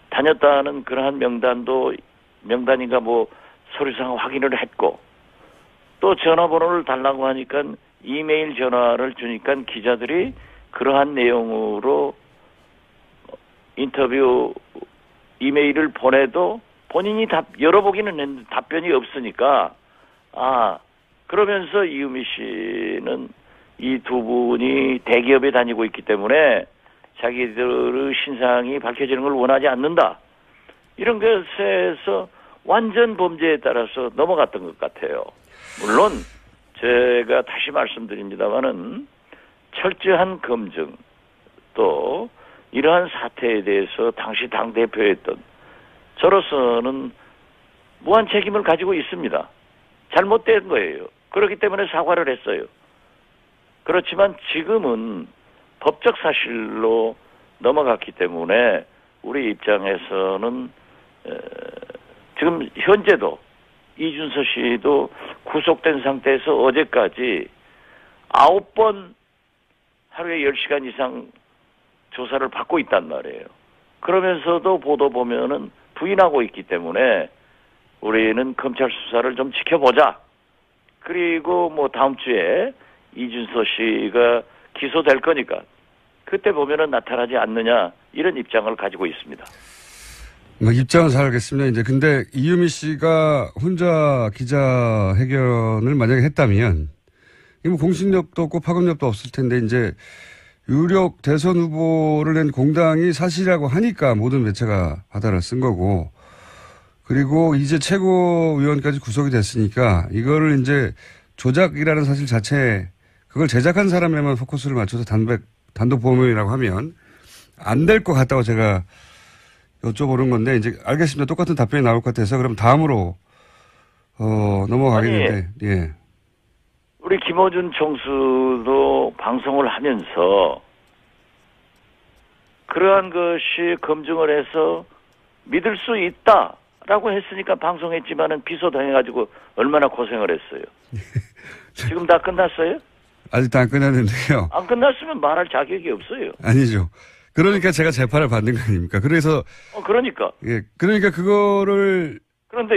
다녔다는 그러한 명단인가 뭐 서류상 확인을 했고 또 전화번호를 달라고 하니까 이메일 전화를 주니까 기자들이 그러한 내용으로 인터뷰 이메일을 보내도 본인이 열어보기는 했는데 답변이 없으니까 그러면서 이유미 씨는 이 두 분이 대기업에 다니고 있기 때문에 자기들의 신상이 밝혀지는 걸 원하지 않는다. 이런 것에서 완전 범죄에 따라서 넘어갔던 것 같아요. 물론 제가 다시 말씀드립니다마는 철저한 검증 또 이러한 사태에 대해서 당시 당대표였던 저로서는 무한 책임을 가지고 있습니다. 잘못된 거예요. 그렇기 때문에 사과를 했어요. 그렇지만 지금은 법적 사실로 넘어갔기 때문에 우리 입장에서는 지금 현재도 이준서 씨도 구속된 상태에서 어제까지 9번 하루에 10시간 이상 조사를 받고 있단 말이에요. 그러면서도 보도 보면은 부인하고 있기 때문에 우리는 검찰 수사를 좀 지켜보자. 그리고 뭐 다음 주에 이준서 씨가 기소될 거니까 그때 보면은 나타나지 않느냐 이런 입장을 가지고 있습니다. 뭐 입장은 잘 알겠습니다. 이제 근데 이유미 씨가 혼자 기자회견을 만약에 했다면 이 뭐 공신력도 없고 파급력도 없을 텐데 이제 유력 대선 후보를 낸 공당이 사실이라고 하니까 모든 매체가 바다를 쓴 거고 그리고 이제 최고위원까지 구속이 됐으니까 이거를 이제 조작이라는 사실 자체 그걸 제작한 사람에만 포커스를 맞춰서 단독 범행이라고 하면 안 될 것 같다고 제가 여쭤보는 건데 이제 알겠습니다. 똑같은 답변이 나올 것 같아서 그럼 다음으로 넘어가겠는데 예. 우리 김어준 총수도 방송을 하면서 그러한 것이 검증을 해서 믿을 수 라고 했으니까 방송했지만은 비서당해가지고 얼마나 고생을 했어요. 지금 다 끝났어요? 아직도 안 끝났는데요. 안 끝났으면 말할 자격이 없어요. 아니죠. 그러니까 제가 재판을 받는 거 아닙니까? 그래서. 그러니까. 예. 그러니까 그거를. 그런데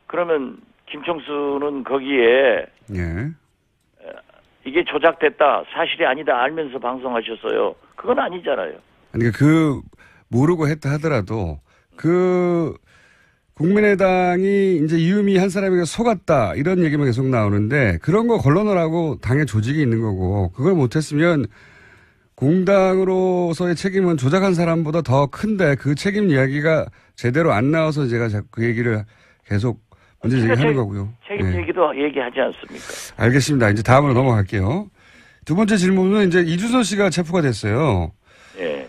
그러면 김총수는 거기에. 예. 이게 조작됐다, 사실이 아니다 알면서 방송하셨어요. 그건 아니잖아요. 그러니까 모르고 했다 하더라도 국민의당이 이제 이유미 한 사람에게 속았다 이런 얘기만 계속 나오는데 그런 거 걸러내라고 당의 조직이 있는 거고 그걸 못했으면 공당으로서의 책임은 조작한 사람보다 더 큰데 그 책임 이야기가 제대로 안 나와서 제가 그 얘기를 계속 문제 제기하는 거고요. 책임 얘기도 얘기하지 않습니까? 알겠습니다. 이제 다음으로 넘어갈게요. 두 번째 질문은 이제 이준서 씨가 체포가 됐어요. 예.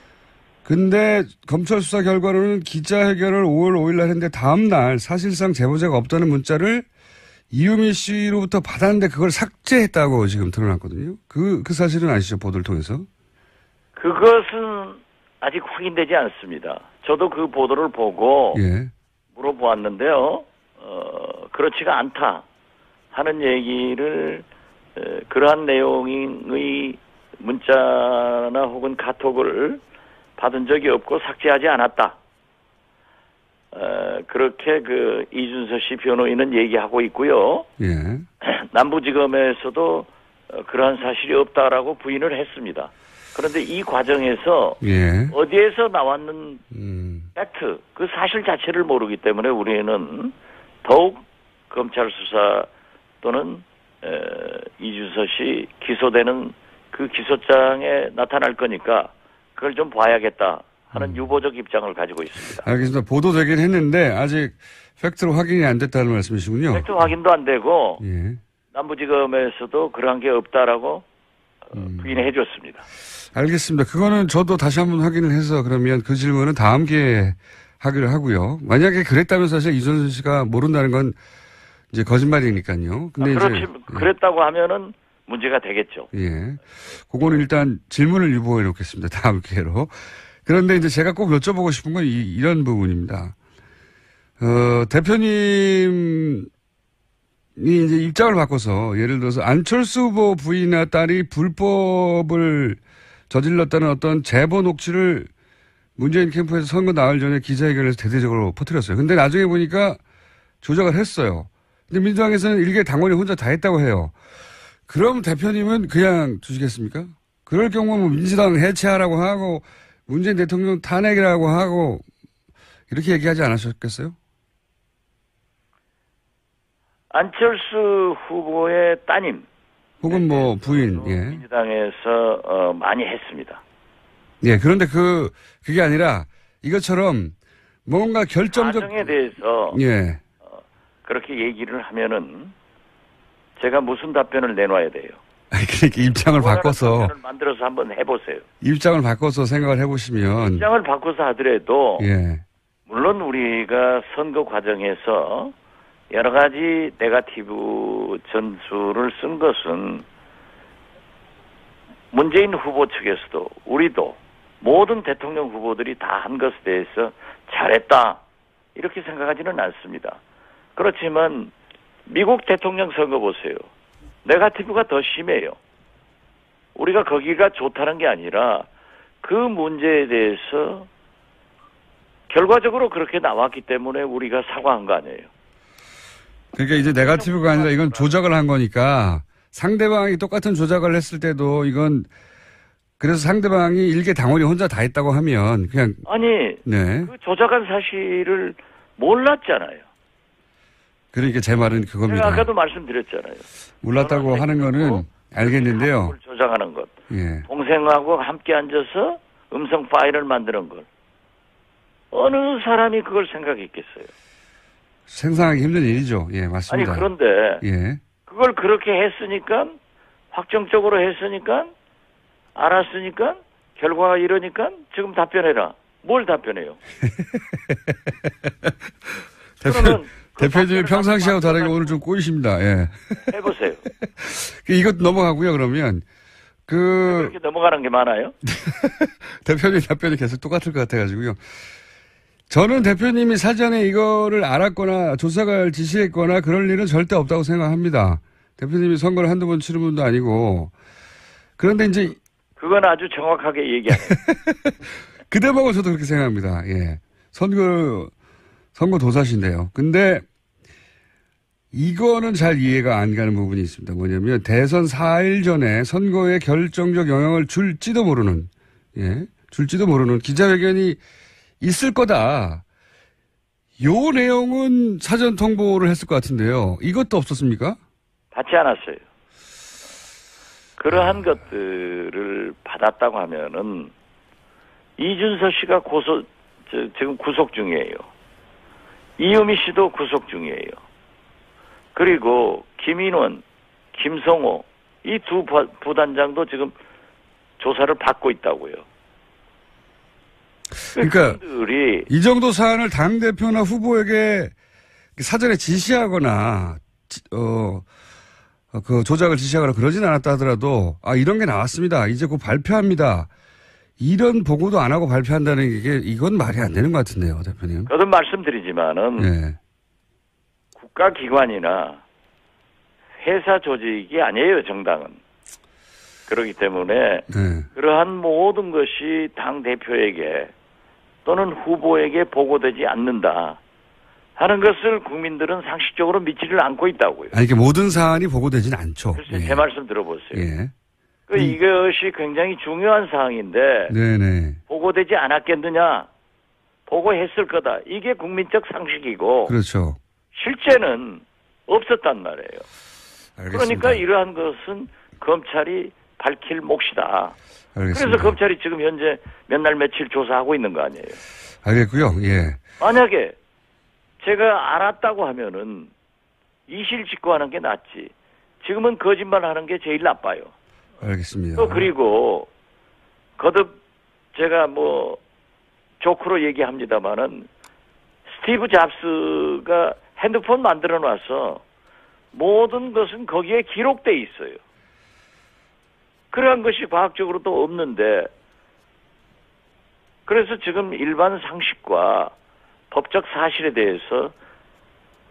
근데 검찰 수사 결과로는 기자회견을 5월 5일 날 했는데 다음 날 사실상 제보자가 없다는 문자를 이유미 씨로부터 받았는데 그걸 삭제했다고 지금 드러났거든요. 그 사실은 아시죠? 보도를 통해서. 그것은 아직 확인되지 않습니다. 저도 그 보도를 보고 예. 물어보았는데요. 그렇지가 않다 하는 얘기를 그러한 내용의 문자나 혹은 카톡을 받은 적이 없고 삭제하지 않았다. 그렇게 이준서 씨 변호인은 얘기하고 있고요. 예. 남부지검에서도 그러한 사실이 없다라고 부인을 했습니다. 그런데 이 과정에서 예. 어디에서 나왔는 팩트, 그 사실 자체를 모르기 때문에 우리는 더욱 검찰 수사 또는 이준서 씨 기소되는 그 기소장에 나타날 거니까 그걸 좀 봐야겠다 하는 유보적 입장을 가지고 있습니다. 알겠습니다. 보도되긴 했는데 아직 팩트로 확인이 안 됐다는 말씀이시군요. 팩트 확인도 안 되고 예. 남부지검에서도 그러한 게 없다라고 부인해 줬습니다. 알겠습니다. 그거는 저도 다시 한번 확인을 해서 그러면 그 질문은 다음 기회에 하기로 하고요. 만약에 그랬다면 사실 이준서 씨가 모른다는 건 이제 거짓말이니까요. 근데 그렇지, 그랬다고 하면은 문제가 되겠죠. 예. 그거는 일단 질문을 유보해 놓겠습니다. 다음 기회로. 그런데 이제 제가 꼭 여쭤보고 싶은 건 이런 부분입니다. 대표님이 이제 입장을 바꿔서 예를 들어서 안철수 후보 부인이나 딸이 불법을 저질렀다는 어떤 제보 녹취를 문재인 캠프에서 선거 나흘 전에 기자회견에서 대대적으로 퍼뜨렸어요. 근데 나중에 보니까 조작을 했어요. 근데 민주당에서는 일개 당원이 혼자 다 했다고 해요. 그럼 대표님은 그냥 두시겠습니까? 그럴 경우는 민주당 해체하라고 하고 문재인 대통령 탄핵이라고 하고 이렇게 얘기하지 않으셨겠어요? 안철수 후보의 따님 혹은 뭐 부인, 예. 민주당에서 많이 했습니다. 예, 그런데 그게 아니라 이것처럼 뭔가 결정적 과정에 대해서 예. 그렇게 얘기를 하면은 제가 무슨 답변을 내놔야 돼요? 아니, 그러니까 입장을 바꿔서 답변을 만들어서 한번 해보세요. 입장을 바꿔서 생각을 해보시면 입장을 바꿔서 하더라도 예. 물론 우리가 선거 과정에서 여러 가지 네거티브 전술을 쓴 것은 문재인 후보 측에서도 우리도 모든 대통령 후보들이 다 한 것에 대해서 잘했다 이렇게 생각하지는 않습니다. 그렇지만 미국 대통령 선거 보세요. 네거티브가 더 심해요. 우리가 거기가 좋다는 게 아니라 그 문제에 대해서 결과적으로 그렇게 나왔기 때문에 우리가 사과한 거 아니에요. 그러니까 이제 네거티브가 아니라 이건 조작을 한 거니까 상대방이 똑같은 조작을 했을 때도 이건 그래서 상대방이 일개 당원이 혼자 다 했다고 하면 그냥 아니 네. 그 조작한 사실을 몰랐잖아요. 그러니까 제 말은 그겁니다. 제가 아까도 말씀드렸잖아요. 몰랐다고 하는 거는 알겠는데요. 조작하는 것. 예. 동생하고 함께 앉아서 음성 파일을 만드는 걸. 어느 사람이 그걸 생각했겠어요. 생산하기 힘든 일이죠. 예, 맞습니다. 아니 그런데 예. 그걸 그렇게 했으니까 확정적으로 했으니까 알았으니까 결과가 이러니까 지금 답변해라. 뭘 답변해요? 대표님이 평상시하고 다르게 오늘 좀 꼬이십니다. 예. 해보세요. 이것 넘어가고요. 그러면 그렇게 넘어가는 게 많아요? 대표님 답변이 계속 똑같을 것 같아가지고요. 저는 대표님이 사전에 이거를 알았거나 조사가 지시했거나 그럴 일은 절대 없다고 생각합니다. 대표님이 선거를 한두 번 치른 분도 아니고. 그런데 이제. 그건 아주 정확하게 얘기하네요. 그 대목은 저도 그렇게 생각합니다. 예. 선거 도사신데요. 근데 이거는 잘 이해가 안 가는 부분이 있습니다. 뭐냐면 대선 4일 전에 선거에 결정적 영향을 줄지도 모르는, 예. 줄지도 모르는 기자회견이 있을 거다. 요 내용은 사전 통보를 했을 것 같은데요. 이것도 없었습니까? 받지 않았어요. 그러한 것들을 받았다고 하면은 이준서 씨가 지금 구속 중이에요. 이유미 씨도 구속 중이에요. 그리고 김인원, 김성호 이 두 부단장도 지금 조사를 받고 있다고요. 그러니까 이 정도 사안을 당대표나 후보에게 사전에 지시하거나 그 조작을 지시하거나 그러진 않았다 하더라도 이런 게 나왔습니다. 이제 곧 발표합니다. 이런 보고도 안 하고 발표한다는 게 이건 말이 안 되는 것 같은데요, 대표님. 저도 말씀드리지만은 네. 국가기관이나 회사 조직이 아니에요, 정당은. 그렇기 때문에 네. 그러한 모든 것이 당 대표에게 또는 후보에게 보고되지 않는다 하는 것을 국민들은 상식적으로 믿지를 않고 있다고요. 이게 모든 사안이 보고되지는 않죠. 글쎄, 예. 제 말씀 들어보세요. 예. 이것이 굉장히 중요한 사항인데 네네. 보고되지 않았겠느냐? 보고했을 거다. 이게 국민적 상식이고 그렇죠. 실제는 없었단 말이에요. 알겠습니다. 그러니까 이러한 것은 검찰이 밝힐 몫이다. 알겠습니다. 그래서 검찰이 지금 현재 몇 날 며칠 조사하고 있는 거 아니에요. 알겠고요. 예. 만약에 제가 알았다고 하면은 이실직고하는 게 낫지. 지금은 거짓말하는 게 제일 나빠요. 알겠습니다. 또 그리고 거듭 제가 조크로 얘기합니다마는 스티브 잡스가 핸드폰 만들어 놔서 모든 것은 거기에 기록돼 있어요. 그러한 것이 과학적으로도 없는데 그래서 지금 일반 상식과 법적 사실에 대해서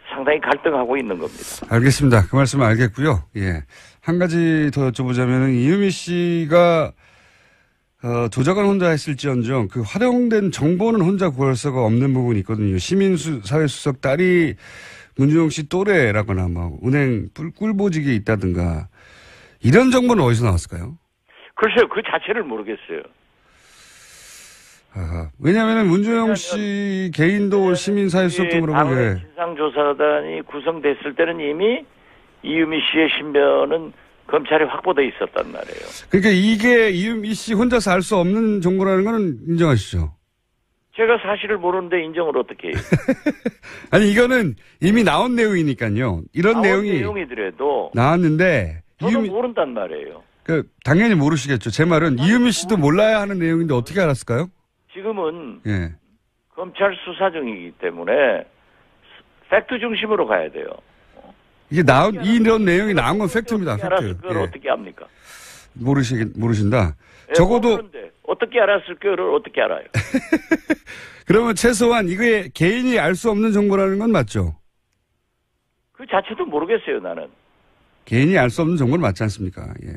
상당히 갈등하고 있는 겁니다. 알겠습니다. 그 말씀은 알겠고요. 예. 한 가지 더 여쭤보자면 이유미 씨가 조작을 혼자 했을지언정 그 활용된 정보는 혼자 구할 수가 없는 부분이 있거든요. 시민사회수석 딸이 문준용 씨 또래라거나 은행 꿀보직에 있다든가 이런 정보는 어디서 나왔을까요? 글쎄요. 그 자체를 모르겠어요. 왜냐하면 문준용 씨 개인도 시민사회수석 등으로 당의 진상조사단이 구성됐을 때는 이미 이유미 씨의 신변은 검찰에 확보돼 있었단 말이에요. 그러니까 이게 이유미 씨 혼자서 알 수 없는 정보라는 건 인정하시죠? 제가 사실을 모르는데 인정을 어떻게 해요? 아니 이거는 이미 나온 내용이니까요. 이런 내용이더라도 나왔는데 저도 모른단 말이에요. 당연히 모르시겠죠. 제 말은 이유미 씨도 몰라야 하는 내용인데 어떻게 알았을까요? 지금은 예. 검찰 수사 중이기 때문에 팩트 중심으로 가야 돼요. 이게 이런 내용이 나온 건 팩트입니다. 팩트. 그걸 어떻게 합니까? 모르신다. 예, 적어도 어떻게 알았을 거를 어떻게 알아요? 그러면 최소한 이게 개인이 알 수 없는 정보라는 건 맞죠? 그 자체도 모르겠어요, 나는. 개인이 알 수 없는 정보는 맞지 않습니까? 예.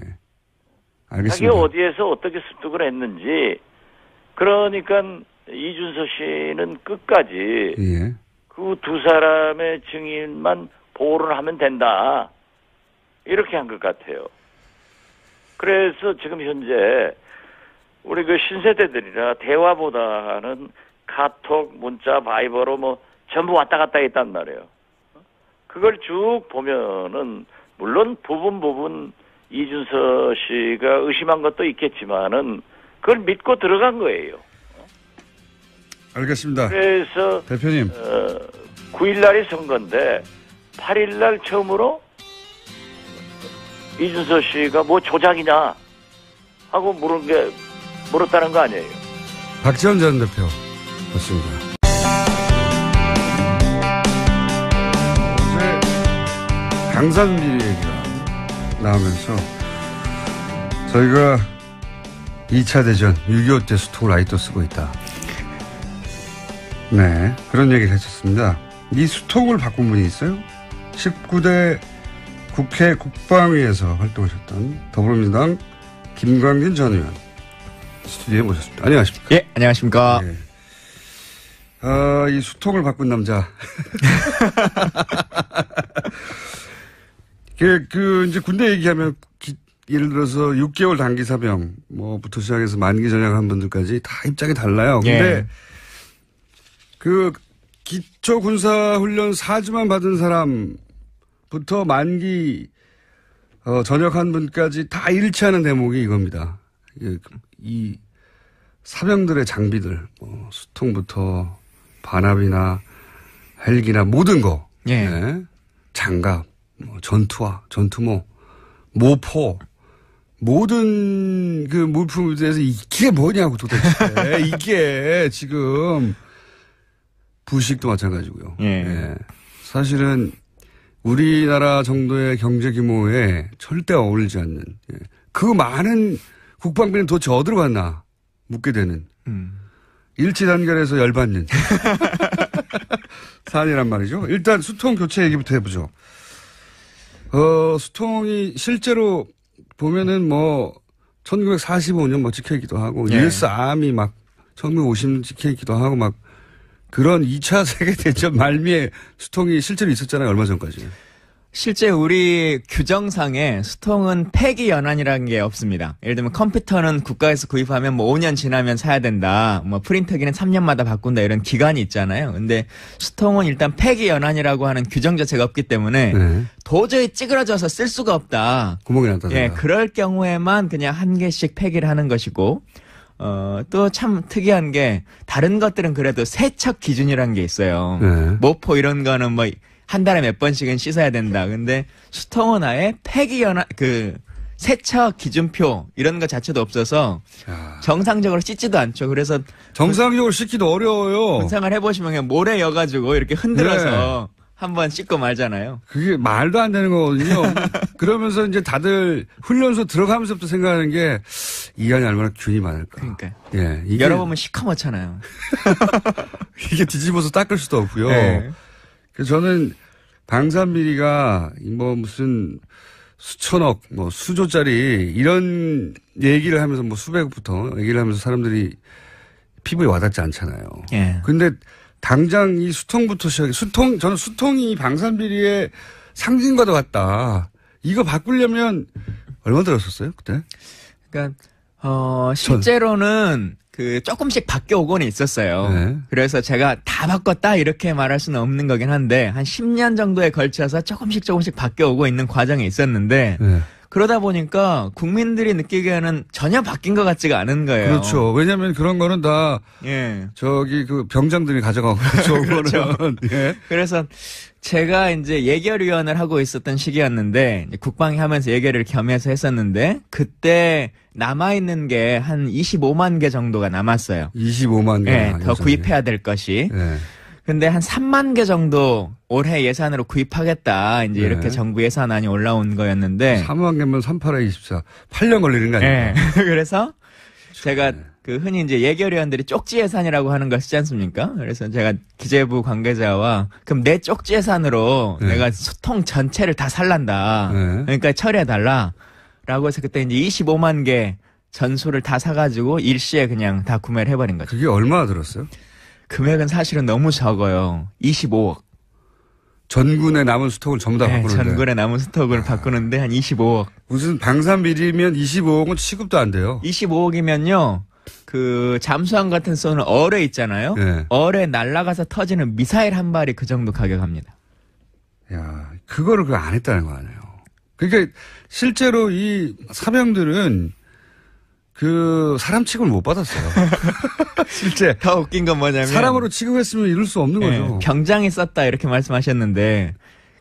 알겠습니다. 자기가 어디에서 어떻게 습득을 했는지 그러니까 이준서 씨는 끝까지 예. 그 두 사람의 증인만 보호를 하면 된다. 이렇게 한 것 같아요. 그래서 지금 현재 우리 그 신세대들이라 대화보다는 카톡, 문자, 바이버로 전부 왔다 갔다 했단 말이에요. 그걸 쭉 보면은 물론 부분 이준서 씨가 의심한 것도 있겠지만은 그걸 믿고 들어간 거예요. 알겠습니다. 그래서 대표님 9일 날이 선거인데 8일 날 처음으로 이준서 씨가 조작이냐 하고 물었다는 거 아니에요. 박지원 전 대표 맞습니다. 어제 강산비 얘기가 나오면서 저희가 2차 대전 6.25 때 수통을 아직도 쓰고 있다. 네, 그런 얘기를 했었습니다. 이 수통을 바꾼 분이 있어요. 19대 국회 국방위에서 활동하셨던 더불어민주당 김광진 전 의원 스튜디오에 모셨습니다. 안녕하십니까? 예, 안녕하십니까? 네. 이 수통을 바꾼 남자. 이제 군대 얘기하면 예를 들어서 6개월 단기 사병 뭐부터 시작해서 만기 전역한 분들까지 다 입장이 달라요. 근데 예. 그 기초 군사 훈련 4주만 받은 사람부터 만기 전역한 분까지 다 일치하는 대목이 이겁니다. 이 사병들의 장비들, 수통부터 반합이나 헬기나 모든 거, 예. 네. 장갑, 전투화, 전투모, 모포, 모든 그 물품에 대해서 이게 뭐냐고 도대체. 이게 지금 부식도 마찬가지고요. 예. 예. 사실은 우리나라 정도의 경제 규모에 절대 어울리지 않는 그 많은 국방비는 도대체 어디로 갔나 묻게 되는 일치단결해서 열받는 사안이란 말이죠. 일단 수통 교체 얘기부터 해보죠. 수통이 실제로 보면은 1945년 찍혀있기도 하고, 예. US 아미 1950년 찍혀있기도 하고 그런 2차 세계대전 말미에 수통이 실제로 있었잖아요. 얼마 전까지. 실제 우리 규정상에 수통은 폐기 연한이라는 게 없습니다. 예를 들면 컴퓨터는 국가에서 구입하면 5년 지나면 사야 된다. 프린터기는 3년마다 바꾼다. 이런 기간이 있잖아요. 근데 수통은 일단 폐기 연한이라고 하는 규정 자체가 없기 때문에 네. 도저히 찌그러져서 쓸 수가 없다. 구멍이 났다. 예, 그럴 경우에만 그냥 한 개씩 폐기를 하는 것이고, 또 참 특이한 게 다른 것들은 그래도 세척 기준이라는 게 있어요. 네. 모포 이런 거는 한 달에 몇 번씩은 씻어야 된다. 근데 수통은 아예 세척 기준표 이런 거 자체도 없어서 정상적으로 씻지도 않죠. 그래서 정상적으로 씻기도 어려워요. 군생활 해보시면 그냥 모래 여가지고 이렇게 흔들어서 한번 씻고 말잖아요. 그게 말도 안 되는 거거든요. 그러면서 이제 다들 훈련소 들어가면서부터 생각하는 게 이 안에 얼마나 균이 많을까. 그러니까. 예, 이게 열어보면 시커멓잖아요. 이게 뒤집어서 닦을 수도 없고요. 네. 그래서 저는 방산비리가 무슨 수천억, 수조짜리 이런 얘기를 하면서 수백억부터 얘기를 하면서 사람들이 피부에 와닿지 않잖아요. 예. 근데 당장 이 수통부터 시작해 저는 수통이 방산비리의 상징과도 같다. 이거 바꾸려면 얼마 들었었어요 그때? 그러니까 실제로는 조금씩 바뀌어오고는 있었어요. 네. 그래서 제가 다 바꿨다 이렇게 말할 수는 없는 거긴 한데 한 10년 정도에 걸쳐서 조금씩 바뀌어오고 있는 과정이 있었는데 네. 그러다 보니까 국민들이 느끼기에는 전혀 바뀐 것 같지가 않은 거예요. 그렇죠. 왜냐하면 그런 거는 다 예. 병장들이 가져가고 좋은 그렇죠. 거는. 예. 그래서 제가 이제 예결위원을 하고 있었던 시기였는데 국방위 하면서 예결을 겸해서 했었는데 그때 남아있는 게 한 25만 개 정도가 남았어요. 25만 개. 예, 더 구입해야 될 것이. 예. 근데 한 3만 개 정도 올해 예산으로 구입하겠다. 이제 네. 이렇게 정부 예산안이 올라온 거였는데. 3만 개면 38에 24. 8년 걸리는 거 아니에요? 예. 그래서 제가 흔히 이제 예결위원들이 쪽지 예산이라고 하는 걸 쓰지 않습니까? 그래서 제가 기재부 관계자와 그럼 내 쪽지 예산으로 네. 내가 수통 전체를 다 살란다. 네. 그러니까 처리해달라. 라고 해서 그때 이제 25만 개 전수를 다 사가지고 일시에 그냥 다 구매를 해버린 거죠. 그게 얼마나 들었어요? 금액은 사실은 너무 적어요. 25억. 전군의 남은 스톡을 전부 다 바꾸는데. 전군의 남은 스톡을 바꾸는데 한 25억. 무슨 방산비리면 25억은 취급도 안 돼요. 25억이면요. 잠수함 같은 쏘는 어뢰 있잖아요. 네. 어뢰 날아가서 터지는 미사일 한 발이 그 정도 가격합니다. 야, 그거를 안 했다는 거 아니에요. 그러니까 실제로 이 사병들은 사람 취급을 못 받았어요. 실제. 더 웃긴 건 뭐냐면. 사람으로 취급했으면 이럴 수 없는 거죠. 병장이 썼다 이렇게 말씀하셨는데,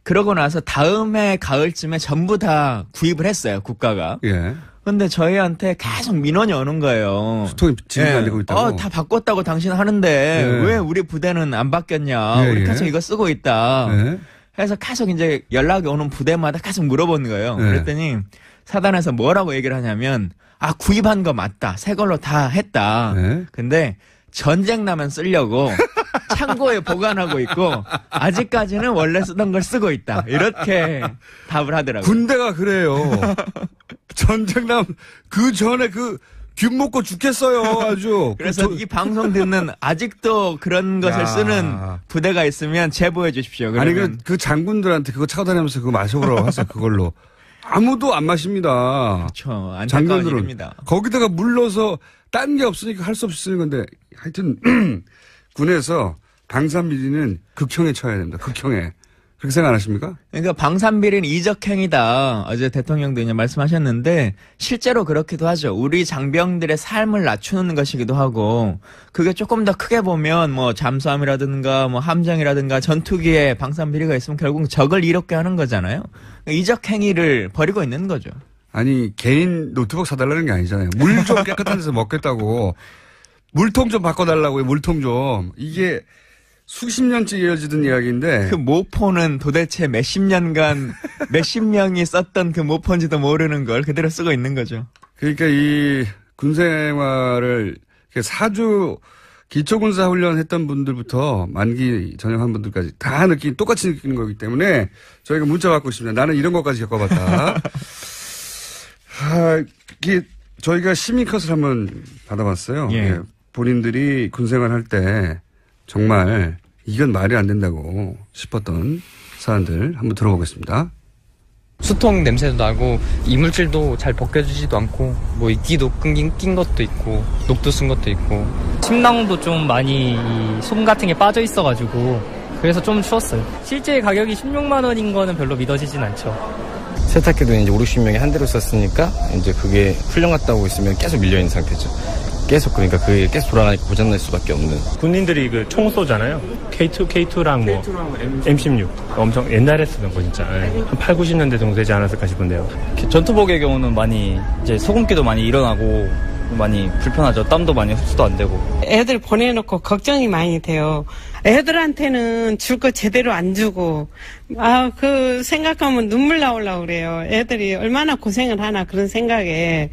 그러고 나서 다음해 가을쯤에 전부 다 구입을 했어요, 국가가. 예. 근데 저희한테 계속 민원이 오는 거예요. 수통이 진행이 안 되고 있다고. 다 바꿨다고 당신 하는데, 왜 우리 부대는 안 바뀌었냐. 우리 계속 이거 쓰고 있다. 해서 계속 이제 연락이 오는 부대마다 계속 물어보는 거예요. 그랬더니 사단에서 뭐라고 얘기를 하냐면, 구입한 거 맞다. 새 걸로 다 했다. 근데 전쟁 나면 쓰려고 창고에 보관하고 있고 아직까지는 원래 쓰던 걸 쓰고 있다. 이렇게 답을 하더라고요. 군대가 그래요. 전쟁남 그 전에 균 먹고 죽겠어요. 아주. 그래서 이 방송 듣는 아직도 그런 것을 쓰는 부대가 있으면 제보해 주십시오. 그러면. 아니 그 장군들한테 그거 차고 다니면서 그거 마셔보라고 하세요. 그걸로. 아무도 안 마십니다. 그렇죠. 안타까운 장군들은 일입니다. 거기다가 물러서 딴 게 없으니까 할 수 없이 쓰는 건데 하여튼 군에서 방산비리는 극형에 처해야 됩니다. 극형에. 그렇게 생각 안 하십니까? 그러니까 방산비리는 이적행위다. 어제 대통령도 이제 말씀하셨는데 실제로 그렇기도 하죠. 우리 장병들의 삶을 낮추는 것이기도 하고 그게 조금 더 크게 보면 뭐 잠수함이라든가 뭐 함정이라든가 전투기에 방산비리가 있으면 결국 적을 이롭게 하는 거잖아요. 이적행위를 벌이고 있는 거죠. 아니 개인 노트북 사달라는 게 아니잖아요. 물 좀 깨끗한 데서 먹겠다고. 물통 좀 바꿔달라고요. 물통 좀. 이게 수십 년째 이어지던 이야기인데. 그 모포는 도대체 몇십 년간 몇십 명이 썼던 그 모포인지도 모르는 걸 그대로 쓰고 있는 거죠. 그러니까 이 군생활을 4주 기초군사훈련 했던 분들부터 만기 전역한 분들까지 다 똑같이 느끼는 거기 때문에 저희가 문자 받고 있습니다. 나는 이런 것까지 겪어봤다. 저희가 시민컷을 한번 받아봤어요. 예. 예. 본인들이 군생활 할 때 정말 이건 말이 안 된다고 싶었던 사안들 한번 들어보겠습니다. 수통 냄새도 나고 이물질도 잘 벗겨지지도 않고 뭐 이끼도 낀 것도 있고 녹도 쓴 것도 있고 침낭도 좀 많이 솜 같은 게 빠져 있어가지고 그래서 좀 추웠어요. 실제 가격이 16만 원인 거는 별로 믿어지진 않죠. 세탁기도 이제 5, 60명이 한 대로 썼으니까 이제 그게 훈련 갔다 오고 있으면 계속 밀려있는 상태죠. 계속 그러니까 그게 계속 돌아가니까 고장날 수밖에 없는. 군인들이 그 총 쏘잖아요. K2랑 뭐 M16 엄청 옛날에 쓰던 거 진짜 한 8, 90년대 정도 되지 않았을까 싶은데요. 전투복의 경우는 많이 이제 소금기도 많이 일어나고 많이 불편하죠. 땀도 많이 흡수도 안 되고. 애들 보내놓고 걱정이 많이 돼요. 애들한테는 줄 거 제대로 안 주고 그 생각하면 눈물 나오려고 그래요. 애들이 얼마나 고생을 하나 그런 생각에.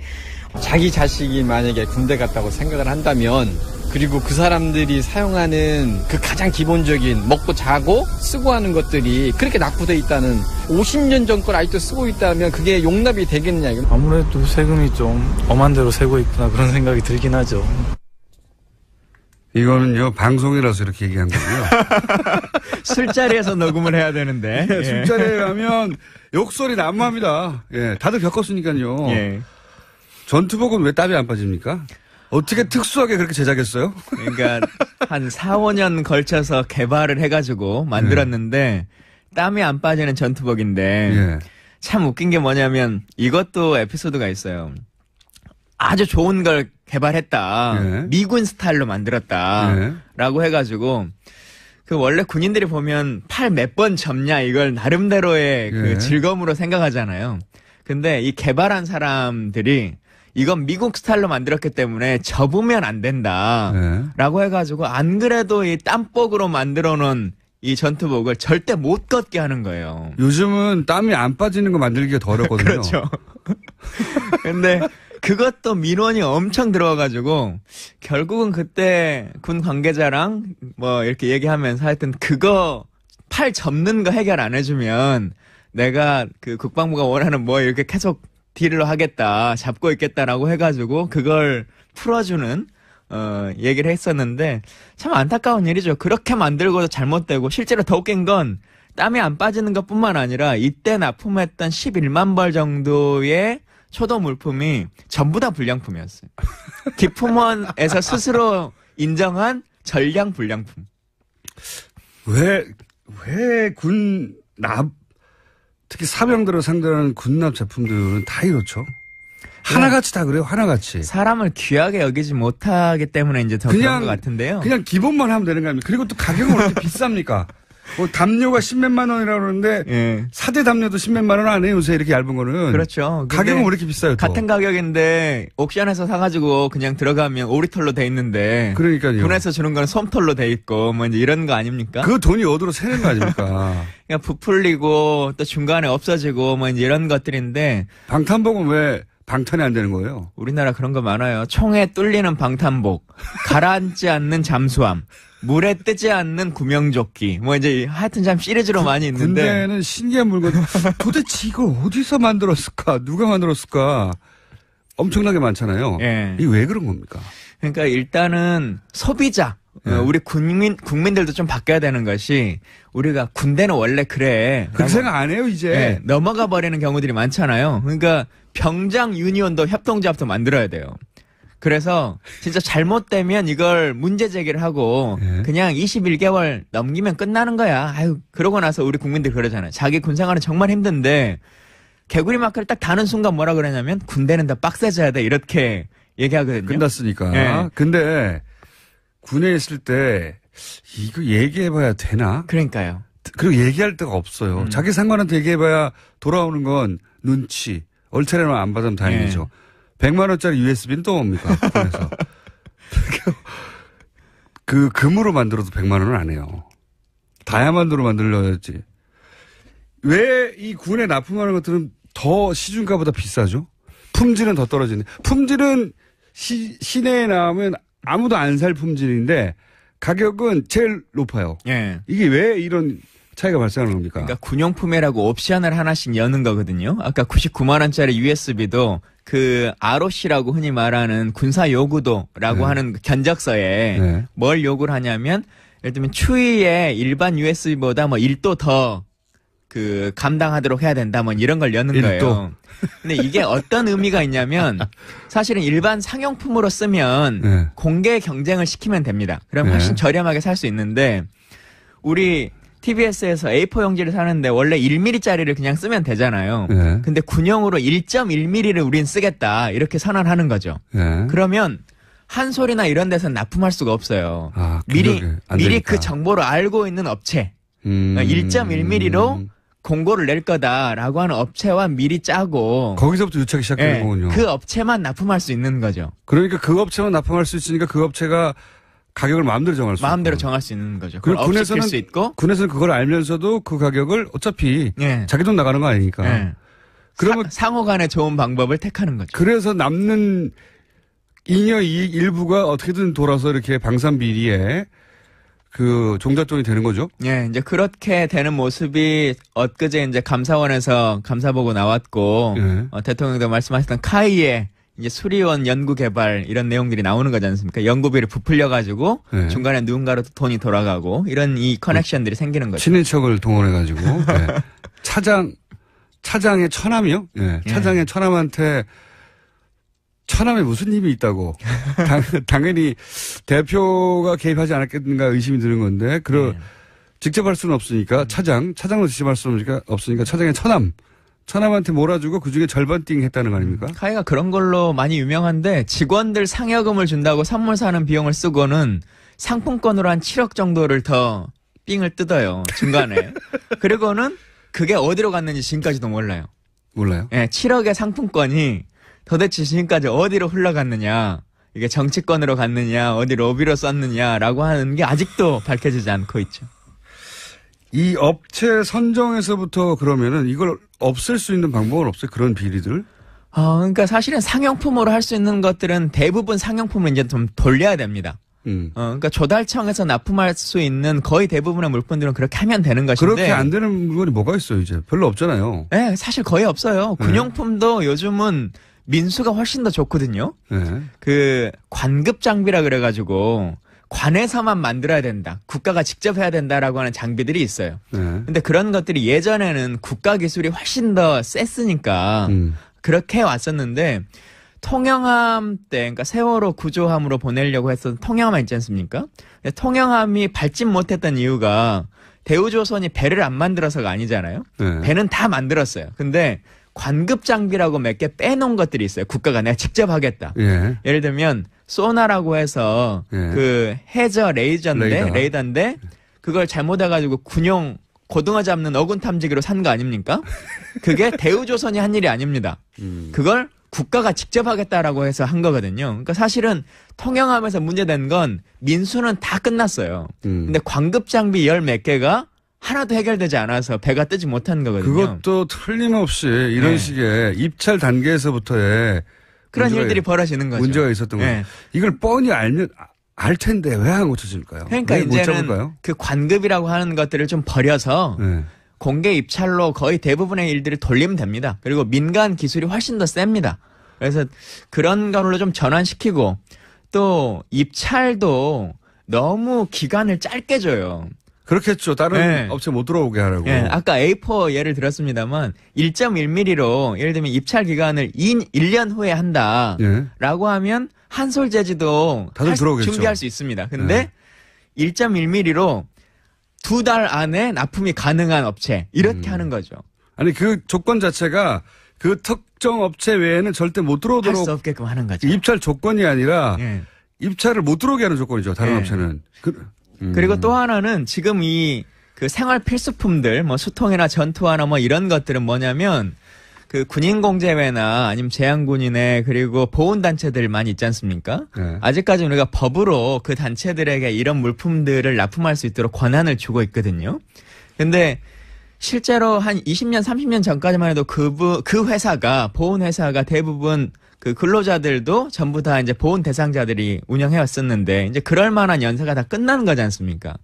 자기 자식이 만약에 군대 갔다고 생각을 한다면 그리고 그 사람들이 사용하는 그 가장 기본적인 먹고 자고 쓰고 하는 것들이 그렇게 낙후돼 있다는 50년 전 걸 아직도 쓰고 있다면 그게 용납이 되겠느냐. 아무래도 세금이 좀 엄한 대로 새고 있구나 그런 생각이 들긴 하죠. 이거는요 방송이라서 이렇게 얘기한 거고요. 술자리에서 녹음을 해야 되는데. 예, 술자리에 가면 욕설이 난무합니다. 예, 다들 겪었으니까요. 예. 전투복은 왜 땀이 안 빠집니까? 어떻게 특수하게 그렇게 제작했어요? 그러니까 한 4, 5년 걸쳐서 개발을 해가지고 만들었는데 땀이 안 빠지는 전투복인데 참 웃긴 게 뭐냐면 이것도 에피소드가 있어요. 아주 좋은 걸 개발했다. 미군 스타일로 만들었다. 라고 해가지고 그 원래 군인들이 보면 팔 몇 번 접냐 이걸 나름대로의 그 즐거움으로 생각하잖아요. 근데 이 개발한 사람들이 이건 미국 스타일로 만들었기 때문에 접으면 안 된다. 라고 해가지고 안 그래도 이 땀복으로 만들어 놓은 이 전투복을 절대 못 걷게 하는 거예요. 요즘은 땀이 안 빠지는 거 만들기가 더 어렵거든요. 그렇죠. 근데 그것도 민원이 엄청 들어와가지고 결국은 그때 군 관계자랑 뭐 이렇게 얘기하면서 하여튼 그거 팔 접는 거 해결 안 해주면 내가 그 국방부가 원하는 뭐 이렇게 계속 딜로 하겠다, 잡고 있겠다라고 해가지고 그걸 풀어주는 얘기를 했었는데 참 안타까운 일이죠. 그렇게 만들고도 잘못되고 실제로 더 웃긴 건 땀이 안 빠지는 것뿐만 아니라 이때 납품했던 11만 벌 정도의 초도 물품이 전부 다 불량품이었어요. 기품원에서 스스로 인정한 전량 불량품. 왜 특히 사병들을 상대하는 군납 제품들은 다 이렇죠. 하나같이 다 그래요. 하나같이. 사람을 귀하게 여기지 못하기 때문에 이제 더 그런 것 같은데요. 그냥 기본만 하면 되는 거 아닙니까? 그리고 또 가격은 왜 이렇게 비쌉니까? 뭐 담요가 10몇만 원이라고 그러는데 사대 담요도 10몇만 원 안 해요. 요새 이렇게 얇은 거는. 그렇죠. 가격은 왜 이렇게 비싸요? 또? 같은 가격인데 옥션에서 사가지고 그냥 들어가면 오리털로 돼 있는데 그러니까요. 군에서 주는 건 솜털로 돼 있고 뭐 이제 이런 거 아닙니까? 그 돈이 어디로 새는 거 아닙니까? 그냥 부풀리고 또 중간에 없어지고 뭐 이제 이런 것들인데 방탄복은 왜 방탄이 안 되는 거예요? 우리나라 그런 거 많아요. 총에 뚫리는 방탄복, 가라앉지 않는 잠수함. 물에 뜨지 않는 구명조끼. 뭐 이제 하여튼 참 시리즈로 많이 있는데. 군대는 신기한 물건. 도대체 이걸 어디서 만들었을까? 누가 만들었을까? 엄청나게 많잖아요. 예. 이게 왜 그런 겁니까? 그러니까 일단은 소비자. 우리 국민들도 좀 바뀌어야 되는 것이 우리가 군대는 원래 그래. 그렇게 생각 안 해요, 이제. 네, 넘어가 버리는 경우들이 많잖아요. 그러니까 병장 유니온도 협동조합도 만들어야 돼요. 그래서 진짜 잘못되면 이걸 문제 제기를 하고 그냥 21개월 넘기면 끝나는 거야. 아유, 그러고 나서 우리 국민들 그러잖아요. 자기 군생활은 정말 힘든데 개구리 마크를 딱 다는 순간 뭐라 그러냐면 군대는 더 빡세져야 돼. 이렇게 얘기하거든요. 끝났으니까. 네. 근데 군에 있을 때 이거 얘기해봐야 되나? 그러니까요. 그리고 얘기할 데가 없어요. 자기 상관한테 얘기해봐야 돌아오는 건 눈치. 얼차례만 안 받으면 다행이죠. 100만 원짜리 USB는 또 뭡니까? 군에서. 그 금으로 만들어도 100만 원은 안 해요. 다이아몬드로 만들어야지. 왜 이 군에 납품하는 것들은 더 시중가보다 비싸죠? 품질은 더 떨어지네. 품질은 시내에 나오면 아무도 안 살 품질인데 가격은 제일 높아요. 예. 이게 왜 이런 차이가 발생하는 겁니까? 그러니까 군용품이라고 옵션을 하나씩 여는 거거든요. 아까 99만 원짜리 USB도 그 ROC라고 흔히 말하는 군사 요구도라고 하는 견적서에 뭘 요구를 하냐면 예를 들면 추위에 일반 USB보다 뭐 1도 더 그 감당하도록 해야 된다 뭐 이런 걸 여는 1도. 거예요. 근데 이게 어떤 의미가 있냐면 사실은 일반 상용품으로 쓰면 공개 경쟁을 시키면 됩니다. 그럼 훨씬 저렴하게 살 수 있는데 우리 TBS에서 A4 용지를 사는데 원래 1mm짜리를 그냥 쓰면 되잖아요. 근데 군용으로 1.1mm를 우린 쓰겠다 이렇게 선언하는 거죠. 그러면 한솔이나 이런 데서는 납품할 수가 없어요. 미리 그 정보를 알고 있는 업체 1.1mm로 공고를 낼 거다라고 하는 업체와 미리 짜고 거기서부터 유착이 시작되는 거군요. 그 업체만 납품할 수 있는 거죠. 그러니까 그 업체만 납품할 수 있으니까 그 업체가 가격을 마음대로 정할 수 마음대로 있고. 정할 수 있는 거죠. 그리고 군에서는 수 있고 군에서는 그걸 알면서도 그 가격을 어차피 자기 돈 나가는 거 아니니까. 그러면 상호 간의 좋은 방법을 택하는 거죠. 그래서 남는 잉여 이익 일부가 어떻게든 돌아서 이렇게 방산 비리에 그 종잣돈이 되는 거죠? 예, 이제 그렇게 되는 모습이 엊그제 이제 감사원에서 감사보고 나왔고, 대통령도 말씀하셨던 카이의 이제 수리원 연구 개발 이런 내용들이 나오는 거지 않습니까? 연구비를 부풀려가지고 중간에 누군가로 돈이 돌아가고 이런 이 커넥션들이 생기는 거죠. 친인척을 동원해가지고 차장의 처남이요? 차장의 처남한테 처남에 무슨 힘이 있다고. 당연히 대표가 개입하지 않았겠는가 의심이 드는 건데, 직접 할 수는 없으니까, 차장으로 지시할 수는 없으니까, 차장의 처남한테 몰아주고 그 중에 절반 띵 했다는 거 아닙니까? 카이가 그런 걸로 많이 유명한데, 직원들 상여금을 준다고 선물 사는 비용을 쓰고는 상품권으로 한 7억 정도를 더 삥을 뜯어요, 중간에. 그리고는 그게 어디로 갔는지 지금까지도 몰라요. 몰라요? 예, 7억의 상품권이 도대체 지금까지 어디로 흘러갔느냐, 이게 정치권으로 갔느냐, 어디 로비로 썼느냐라고 하는 게 아직도 밝혀지지 않고 있죠. 이 업체 선정에서부터 그러면은 이걸 없앨 수 있는 방법은 없어요? 그런 비리들? 그러니까 사실은 상용품으로 할 수 있는 것들은 대부분 상용품을 이제 좀 돌려야 됩니다. 그러니까 조달청에서 납품할 수 있는 거의 대부분의 물품들은 그렇게 하면 되는 것인데. 그렇게 안 되는 물건이 뭐가 있어요, 이제? 별로 없잖아요. 네, 사실 거의 없어요. 군용품도 요즘은 민수가 훨씬 더 좋거든요. 그 관급 장비라 그래가지고 관에서만 만들어야 된다. 국가가 직접 해야 된다라고 하는 장비들이 있어요. 근데 그런 것들이 예전에는 국가 기술이 훨씬 더 셌으니까 그렇게 왔었는데 통영함 때, 그러니까 세월호 구조함으로 보내려고 했었던 통영함 있지 않습니까? 근데 통영함이 밟지 못했던 이유가 대우조선이 배를 안 만들어서가 아니잖아요. 배는 다 만들었어요. 근데 관급 장비라고 몇 개 빼놓은 것들이 있어요. 국가가 내가 직접 하겠다. 예를 들면 소나라고 해서 그 해저 레이더인데 그걸 잘못해가지고 군용 고등어 잡는 어군 탐지기로 산 거 아닙니까? 그게 대우조선이 한 일이 아닙니다. 그걸 국가가 직접 하겠다라고 해서 한 거거든요. 그러니까 사실은 통영함에서 문제된 건 민수는 다 끝났어요. 근데 관급 장비 열 몇 개가 하나도 해결되지 않아서 배가 뜨지 못한 거거든요. 그것도 틀림없이 이런 식의 입찰 단계에서부터의 그런 일들이 벌어지는 거죠. 문제가 있었던 거예요. 이걸 뻔히 알 텐데 왜 안 고쳐질까요? 그러니까 이제는 그 관급이라고 하는 것들을 좀 버려서 네. 공개 입찰로 거의 대부분의 일들을 돌리면 됩니다. 그리고 민간 기술이 훨씬 더 셉니다. 그래서 그런 걸로 좀 전환시키고 또 입찰도 너무 기간을 짧게 줘요. 그렇겠죠. 다른 네. 업체 못 들어오게 하라고. 네, 아까 A4 예를 들었습니다만 1.1mm로 예를 들면 입찰 기간을 1년 후에 한다라고 하면 한솔재지도 다들 들어오겠죠. 준비할 수 있습니다. 근데 1.1mm로 2달 안에 납품이 가능한 업체 이렇게 하는 거죠. 아니 그 조건 자체가 그 특정 업체 외에는 절대 못 들어오도록 할 수 없게끔 하는 거죠. 입찰 조건이 아니라 입찰을 못 들어오게 하는 조건이죠. 다른 업체는. 그리고 또 하나는 지금 이 그 생활 필수품들 뭐 수통이나 전투화나 뭐 이런 것들은 뭐냐면 그 군인공제회나 아니면 제한군인회 그리고 보훈단체들 많이 있지 않습니까? 네. 아직까지 우리가 법으로 그 단체들에게 이런 물품들을 납품할 수 있도록 권한을 주고 있거든요. 근데 실제로 한 20년, 30년 전까지만 해도 그 회사가, 보훈회사가 대부분 그 근로자들도 전부 다 이제 보훈 대상자들이 운영해 왔었는데 이제 그럴 만한 연세가 다 끝나는 거지 않습니까?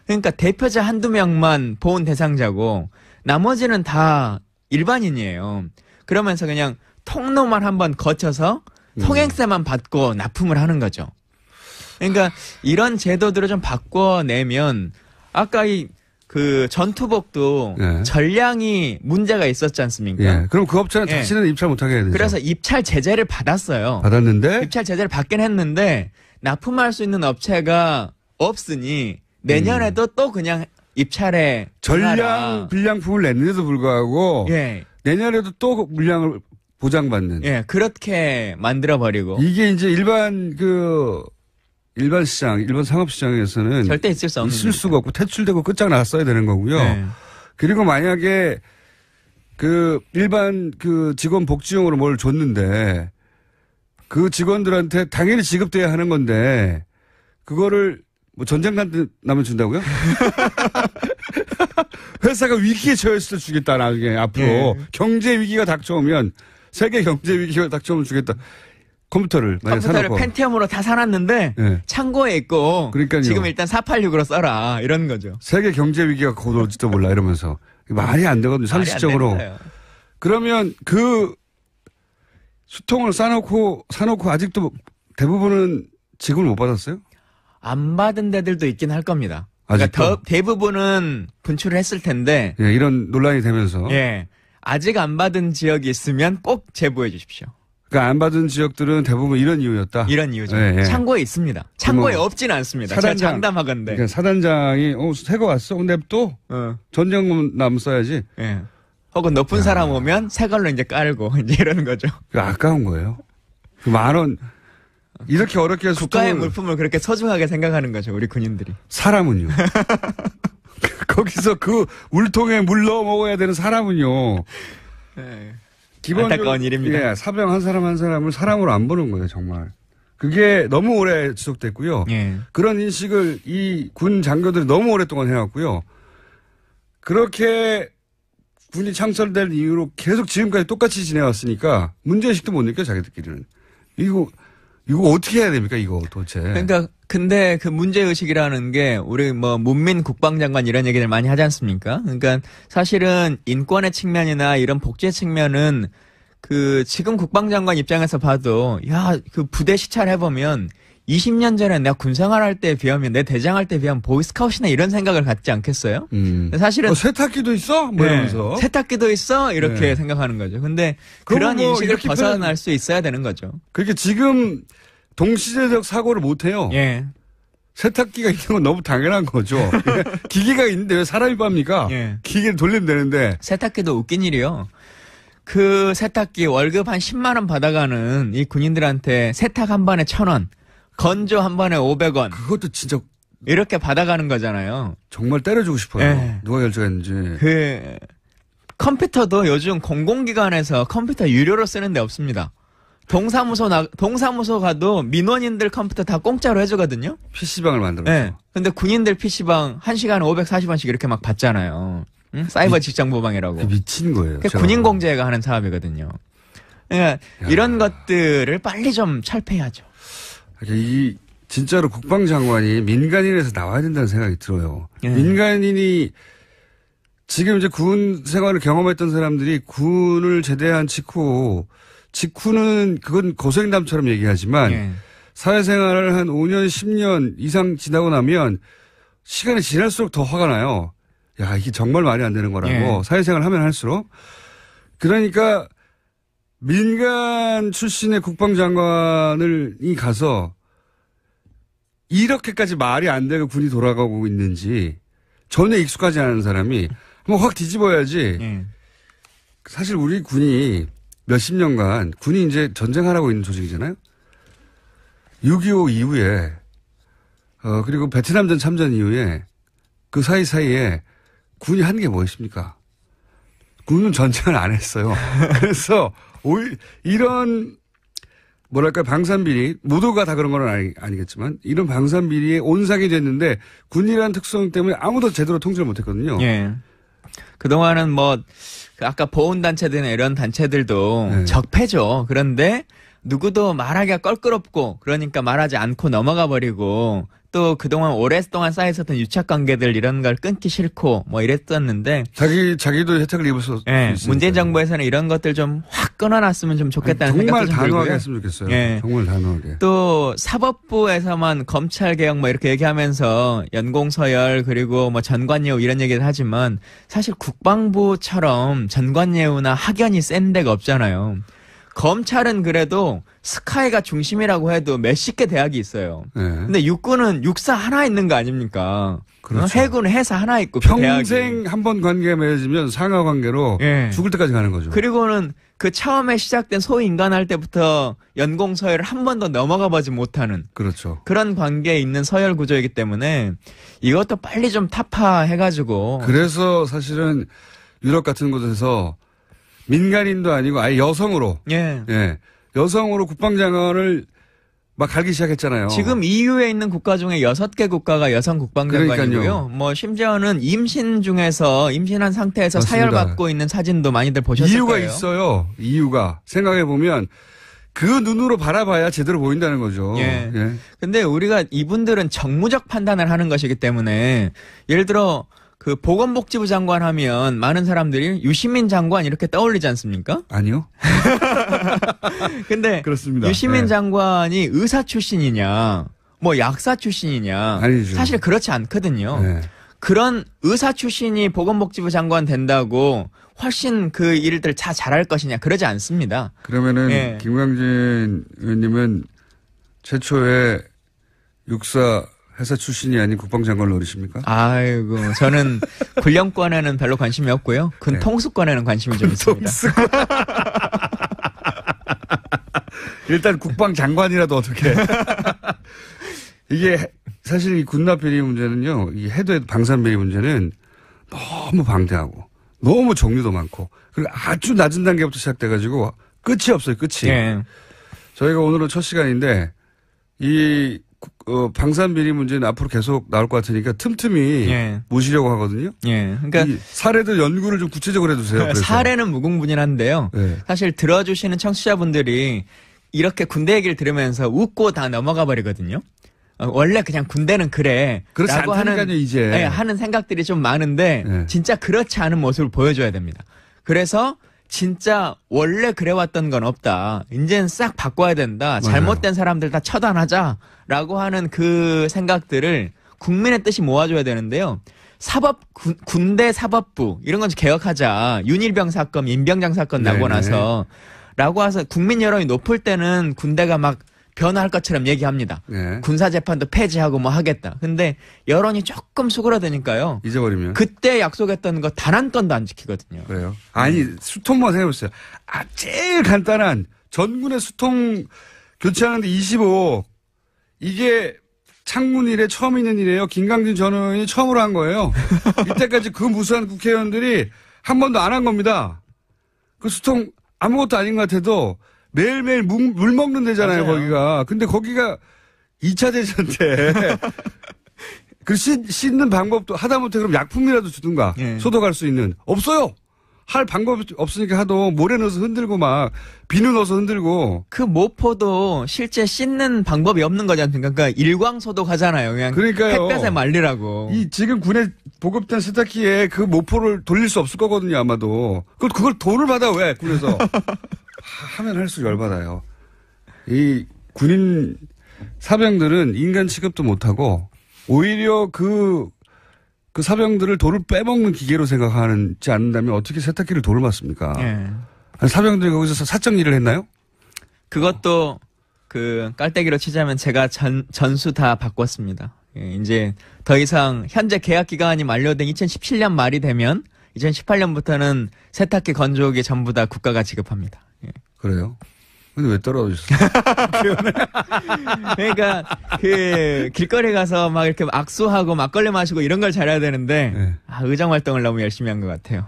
그러니까 대표자 한두 명만 보훈 대상자고 나머지는 다 일반인이에요. 그러면서 그냥 통로만 한번 거쳐서 통행세만 받고 납품을 하는 거죠. 그러니까 이런 제도들을 좀 바꿔내면 아까 그 전투복도 전량이 문제가 있었지 않습니까? 예. 그럼 그 업체는 다시는 입찰 못하게 해야 되죠. 그래서 입찰 제재를 받았어요. 받았는데? 입찰 제재를 받긴 했는데 납품할 수 있는 업체가 없으니 내년에도 또 그냥 입찰에 전량 불량품을 냈는데도 불구하고 내년에도 또 물량을 보장받는. 예, 그렇게 만들어버리고. 이게 이제 일반 시장, 일반 상업시장에서는 절대 있을 수 없는 있을 수가 없고 퇴출되고 끝장났어야 되는 거고요. 네. 그리고 만약에 그 일반 그 직원 복지용으로 뭘 줬는데 그 직원들한테 당연히 지급돼야 하는 건데 그거를 뭐 전쟁 나면 준다고요? 회사가 위기에 처했을 때 주겠다 나중에 앞으로 경제 위기가 닥쳐오면 세계 경제 위기가 닥쳐오면 주겠다. 컴퓨터를 사놓고. 펜티엄으로 다 사놨는데 창고에 있고 그러니까요. 지금 일단 486으로 써라 이런 거죠. 세계 경제 위기가 곧 올지도 몰라 이러면서 말이 안 되거든요. 상식적으로. 그러면 그 수통을 사놓고 아직도 대부분은 지급을 못 받았어요? 안 받은 데들도 있긴 할 겁니다. 그러니까 대부분은 분출을 했을 텐데. 예, 이런 논란이 되면서. 예. 아직 안 받은 지역이 있으면 꼭 제보해 주십시오. 그러니까 안 받은 지역들은 대부분 이런 이유였다. 이런 이유죠. 예, 예. 창고에 있습니다. 창고에 없지는 않습니다. 제가 장담하건대. 그러니까 사단장이 새거 왔어. 근데 또 전쟁 남 써야지. 예. 혹은 높은 사람 오면 새 걸로 이제 깔고 이제 이러는 거죠. 아까운 거예요. 그 10,000원 이렇게 어렵게 국가의 물품을 그렇게 소중하게 생각하는 거죠. 우리 군인들이. 사람은요. 거기서 그 물통에 물 넣어 먹어야 되는 사람은요. 네. 기본적으로 일입니다. 예, 사병 한 사람을 사람으로 안 보는 거예요, 정말. 그게 너무 오래 지속됐고요. 그런 인식을 이 군 장교들이 너무 오랫동안 해왔고요. 그렇게 군이 창설된 이후로 계속 지금까지 똑같이 지내왔으니까 문제의식도 못 느껴 자기들끼리는. 이거 어떻게 해야 됩니까, 이거 도대체. 그러니까, 근데 그 문제의식이라는 게 우리 뭐 문민 국방장관 이런 얘기들 많이 하지 않습니까? 그러니까 사실은 인권의 측면이나 이런 복지의 측면은 그 지금 국방장관 입장에서 봐도 그 부대 시찰해보면 20년 전에 내가 군생활할 때에 비하면 내 대장할 때에 비하면 보이스카웃이나 이런 생각을 갖지 않겠어요? 사실은 세탁기도 있어? 뭐 이러면서. 세탁기도 있어? 이렇게 생각하는 거죠. 근데 그런 인식을 벗어날 수 있어야 되는 거죠. 그렇게 지금 동시대적 사고를 못 해요. 예. 세탁기가 있는 건 너무 당연한 거죠. 기계가 있는데 왜 사람이 빱니까? 기계를 돌리면 되는데. 세탁기도 웃긴 일이요. 그 세탁기 월급 한 10만 원 받아가는 이 군인들한테 세탁 한 번에 1,000원. 건조 한 번에 500원. 그것도 진짜 이렇게 받아가는 거잖아요. 정말 때려주고 싶어요. 누가 결정했는지. 그 컴퓨터도 요즘 공공기관에서 컴퓨터 유료로 쓰는 데 없습니다. 동사무소 가도 민원인들 컴퓨터 다 공짜로 해주거든요. PC방을 만들었어. 네. 근데 군인들 PC방 1시간에 540원씩 이렇게 막 받잖아요. 응? 사이버 직장보방이라고. 미친 거예요. 군인공제가 하는 사업이거든요. 그러니까 이런 것들을 빨리 좀 철폐해야죠. 진짜로 국방장관이 민간인에서 나와야 된다는 생각이 들어요. 예. 민간인이 지금 이제 군 생활을 경험했던 사람들이 군을 제대한 직후는 그건 고생담처럼 얘기하지만 예. 사회생활을 한 5년, 10년 이상 지나고 나면 시간이 지날수록 더 화가 나요. 야, 이게 정말 말이 안 되는 거라고. 예. 사회생활 하면 할수록. 그러니까 민간 출신의 국방장관이 가서 이렇게까지 말이 안 되고 군이 돌아가고 있는지 전혀 익숙하지 않은 사람이 한번 확 뒤집어야지. 예. 사실 우리 군이 몇십 년간 군이 이제 전쟁하라고 있는 조직이잖아요. 6.25 이후에 그리고 베트남전 참전 이후에 그 사이사이에 군이 한 게 무엇입니까? 군은 전쟁을 안 했어요. 그래서 이런 뭐랄까 방산비리 모두가 다 그런 건 아니겠지만 이런 방산비리에 온상이 됐는데 군이라는 특성 때문에 아무도 제대로 통제를 못했거든요. 예. 그동안은 뭐 아까 보훈단체들이나 이런 단체들도 네. 적폐죠. 그런데 누구도 말하기가 껄끄럽고 그러니까 말하지 않고 넘어가 버리고 또 그동안 오랫동안 쌓여있었던 유착관계들 이런 걸 끊기 싫고 뭐 이랬었는데 자기도 혜택을 입을 수 예, 있으니까. 문재인 정부에서는 이런 것들 좀 확 끊어놨으면 좀 좋겠다는 정말 생각도 좀 단호하게 들고요. 했으면 좋겠어요. 예. 정말 단호하게. 또 사법부에서만 검찰개혁 뭐 이렇게 얘기하면서 연공서열 그리고 뭐 전관예우 이런 얘기를 하지만 사실 국방부처럼 전관예우나 학연이 센 데가 없잖아요. 검찰은 그래도 스카이가 중심이라고 해도 몇십 개 대학이 있어요. 네. 근데 육군은 육사 하나 있는 거 아닙니까? 그렇죠. 해군은 해사 하나 있고 평생 한 번 관계가 맺어지면 상하 관계로 예. 죽을 때까지 가는 거죠. 그리고는 그 처음에 시작된 소위 인간할 때부터 연공서열을 한 번도 넘어가 보지 못하는 그렇죠. 그런 관계에 있는 서열 구조이기 때문에 이것도 빨리 좀 타파해가지고 그래서 사실은 유럽 같은 곳에서 민간인도 아니고 아예 여성으로 예. 여성으로 국방장관을 막 갈기 시작했잖아요. 지금 EU에 있는 국가 중에 6개 국가가 여성 국방장관이고요. 그러니까요. 뭐 심지어는 임신한 상태에서 맞습니다. 사열받고 있는 사진도 많이들 보셨을 이유가 거예요. 있어요. 이유가 생각해 보면 그 눈으로 바라봐야 제대로 보인다는 거죠. 예. 근데 우리가 이분들은 정무적 판단을 하는 것이기 때문에 예를 들어 그 보건복지부 장관 하면 많은 사람들이 유시민 장관 이렇게 떠올리지 않습니까? 아니요. 근데 그렇습니다. 유시민 네. 장관이 의사 출신이냐, 뭐 약사 출신이냐, 아니죠. 사실 그렇지 않거든요. 네. 그런 의사 출신이 보건복지부 장관 된다고 훨씬 그 일들 다 잘할 것이냐, 그러지 않습니다. 그러면은 예. 김광진 의원님은 최초의 육사 회사 출신이 아닌 국방장관을 노리십니까? 아이고, 저는 군령권에는 별로 관심이 없고요. 군 네. 통수권에는 관심이 좀 있습니다. 일단 국방장관이라도 어떻게. 이게 사실 이 군납비리 문제는요. 이 해도 방산비리 문제는 너무 방대하고 너무 종류도 많고 그리고 아주 낮은 단계부터 시작돼가지고 끝이 없어요. 끝이. 예. 저희가 오늘은 첫 시간인데 이 방산비리 문제는 앞으로 계속 나올 것 같으니까 틈틈이 예. 모시려고 하거든요. 예. 그러니까 이 사례들 연구를 좀 구체적으로 해주세요. 그래서. 사례는 무궁무진한데요. 네. 사실 들어주시는 청취자분들이 이렇게 군대 얘기를 들으면서 웃고 다 넘어가 버리거든요. 원래 그냥 군대는 그래. 그렇지 라고 않다니까요, 이제. 네, 하는 생각들이 좀 많은데 네. 진짜 그렇지 않은 모습을 보여줘야 됩니다. 그래서 진짜 원래 그래왔던 건 없다. 이제는 싹 바꿔야 된다. 잘못된 사람들 다 처단하자라고 하는 그 생각들을 국민의 뜻이 모아줘야 되는데요. 군대 사법부 이런 건 개혁하자. 윤일병 사건, 임병장 사건 나고 네네. 나서 라고 해서 국민 여론이 높을 때는 군대가 막 변화할 것처럼 얘기합니다. 네. 군사재판도 폐지하고 뭐 하겠다. 근데 여론이 조금 수그러드니까요. 잊어버리면. 그때 약속했던 거 단 한 건도 안 지키거든요. 그래요. 아니, 수통만 생각해보세요. 제일 간단한 전군의 수통 교체하는데 25억. 이게 창문 일에 처음 있는 일이에요. 김강진 전 의원이 처음으로 한 거예요. 이때까지 그 무수한 국회의원들이 한 번도 안 한 겁니다. 그 수통 아무것도 아닌 것 같아도 매일매일 물 먹는 데잖아요, 맞아요. 거기가. 근데 거기가 2차 대전 때. 그 씻는 방법도 하다못해 그럼 약품이라도 주든가. 예. 소독할 수 있는. 없어요. 할 방법이 없으니까 하도 모래 넣어서 흔들고 막 비누 넣어서 흔들고. 그 모포도 실제 씻는 방법이 없는 거지 않습니까? 그러니까 일광소독 하잖아요. 그냥 그러니까요. 햇볕에 말리라고. 이 지금 군에 보급된 세탁기에 그 모포를 돌릴 수 없을 거거든요, 아마도. 그걸 돈을 받아 왜 군에서. 하면 할수록 열받아요. 이 군인 사병들은 인간 취급도 못하고 오히려 그 사병들을 돌을 빼먹는 기계로 생각하지 않는다면 어떻게 세탁기를 돌을 맞습니까? 예. 아니, 사병들이 거기서 사적 일을 했나요? 그것도 그 깔때기로 치자면 제가 전수 다 바꿨습니다. 예, 이제 더 이상 현재 계약 기간이 만료된 2017년 말이 되면 2018년부터는 세탁기 건조기 전부 다 국가가 지급합니다. 예. 그래요? 근데 왜 떨어졌어요? 그러니까 그 길거리 가서 막 이렇게 악수하고 막걸리 마시고 이런 걸 잘해야 되는데 네. 의정 활동을 너무 열심히 한 것 같아요.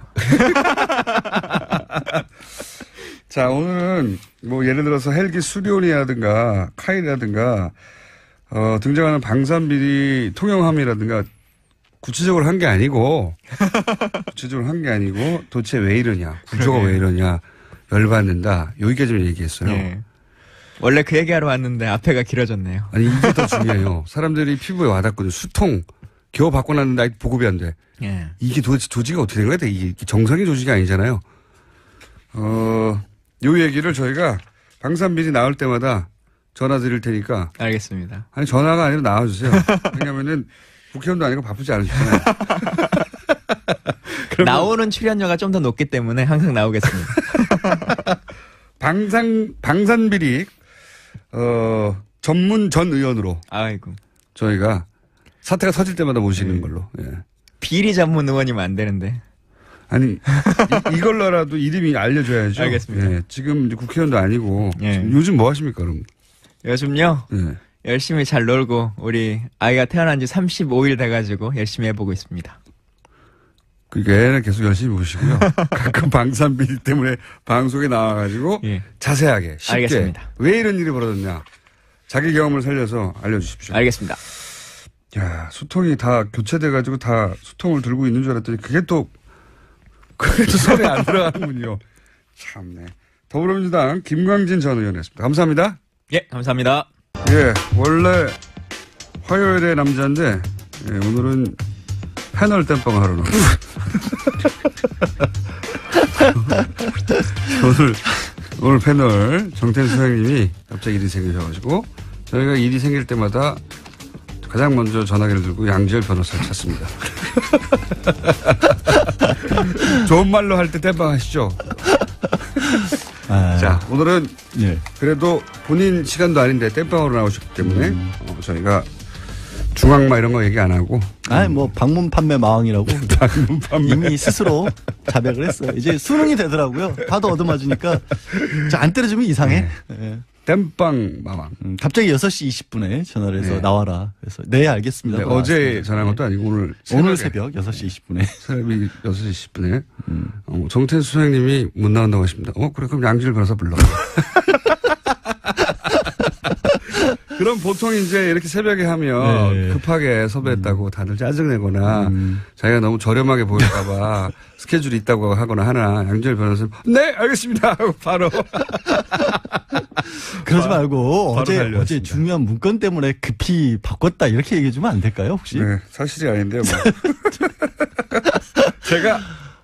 자, 오늘은 뭐 예를 들어서 헬기 수리온이라든가 카이라든가 등장하는 방산비리 통영함이라든가 구체적으로 한 게 아니고 도대체 왜 이러냐, 구조가 왜 이러냐, 열받는다. 여기까지 좀 얘기했어요. 네. 원래 그 얘기하러 왔는데 앞에가 길어졌네요. 아니 이게 더 중요해요. 사람들이 피부에 와닿거든요. 수통 겨우 바꿔놨는데 아직 보급이 안 돼. 네. 이게 도대체 조직이 어떻게 된 거야? 이게 정상의 조직이 아니잖아요. 요 얘기를 저희가 방산비리 나올 때마다 전화 드릴 테니까. 알겠습니다. 아니 전화가 아니라 나와주세요. 왜냐면은 국회의원도 아니고 바쁘지 않으시잖아요. 나오는 출연료가 좀 더 높기 때문에 항상 나오겠습니다. 방산비리 전문 전 의원으로 아이고 저희가 사태가 터질 때마다 모시는 걸로. 예. 비리 전문 의원이면 안 되는데. 아니 이걸로라도 이름이 알려줘야죠. 알겠습니다. 예. 지금 이제 국회의원도 아니고 예. 요즘 뭐 하십니까 그럼? 요즘요? 예. 열심히 잘 놀고 우리 아이가 태어난 지 35일 돼가지고 열심히 해보고 있습니다. 그러니까 애는 계속 열심히 보시고요. 가끔 방산비리 때문에 방송에 나와가지고 예. 자세하게 쉽게 알겠습니다. 왜 이런 일이 벌어졌냐 자기 경험을 살려서 알려주십시오. 알겠습니다. 야 수통이 다 교체돼가지고 다 수통을 들고 있는 줄 알았더니 그게 또 손에 안 들어가는군요. 참네. 더불어민주당 김광진 전 의원이었습니다. 감사합니다. 예, 감사합니다. 예, 원래 화요일의 남자인데 예, 오늘은 패널 땜빵 하러 나왔어요. 오늘 패널 정태수 소장님이 갑자기 일이 생기셔가지고 저희가 일이 생길 때마다 가장 먼저 전화기를 들고 양지열 변호사를 찾습니다. 좋은 말로 할 때 땜빵 하시죠. 자, 오늘은 예. 그래도 본인 시간도 아닌데 땜빵으로 나오셨기 때문에 저희가 중앙마 이런 거 얘기 안 하고. 아니, 뭐, 방문 판매 마왕이라고. 방문 판매. 이미 스스로 자백을 했어요. 이제 수능이 되더라고요. 다도 얻어맞으니까. 안 때려주면 이상해. 네. 네. 땜빵 마왕. 갑자기 6시 20분에 전화를 해서 나와라. 그래서 네, 알겠습니다. 네, 어제 전화한 것도 아니고 오늘 새벽 6시 20분에. 새벽 6시 20분에. 정태수 소장님이 못 나온다고 하십니다. 그래, 그럼 양지열 변호사 불러. 그럼 보통 이제 이렇게 새벽에 하면 급하게 섭외했다고 다들 짜증내거나 자기가 너무 저렴하게 보일까봐 스케줄이 있다고 하거나 하나 양지열 변호사는 네 알겠습니다 하고 바로 그러지 말고 어제 중요한 문건 때문에 급히 바꿨다 이렇게 얘기해 주면 안 될까요 혹시? 네, 사실이 아닌데요 뭐. 제가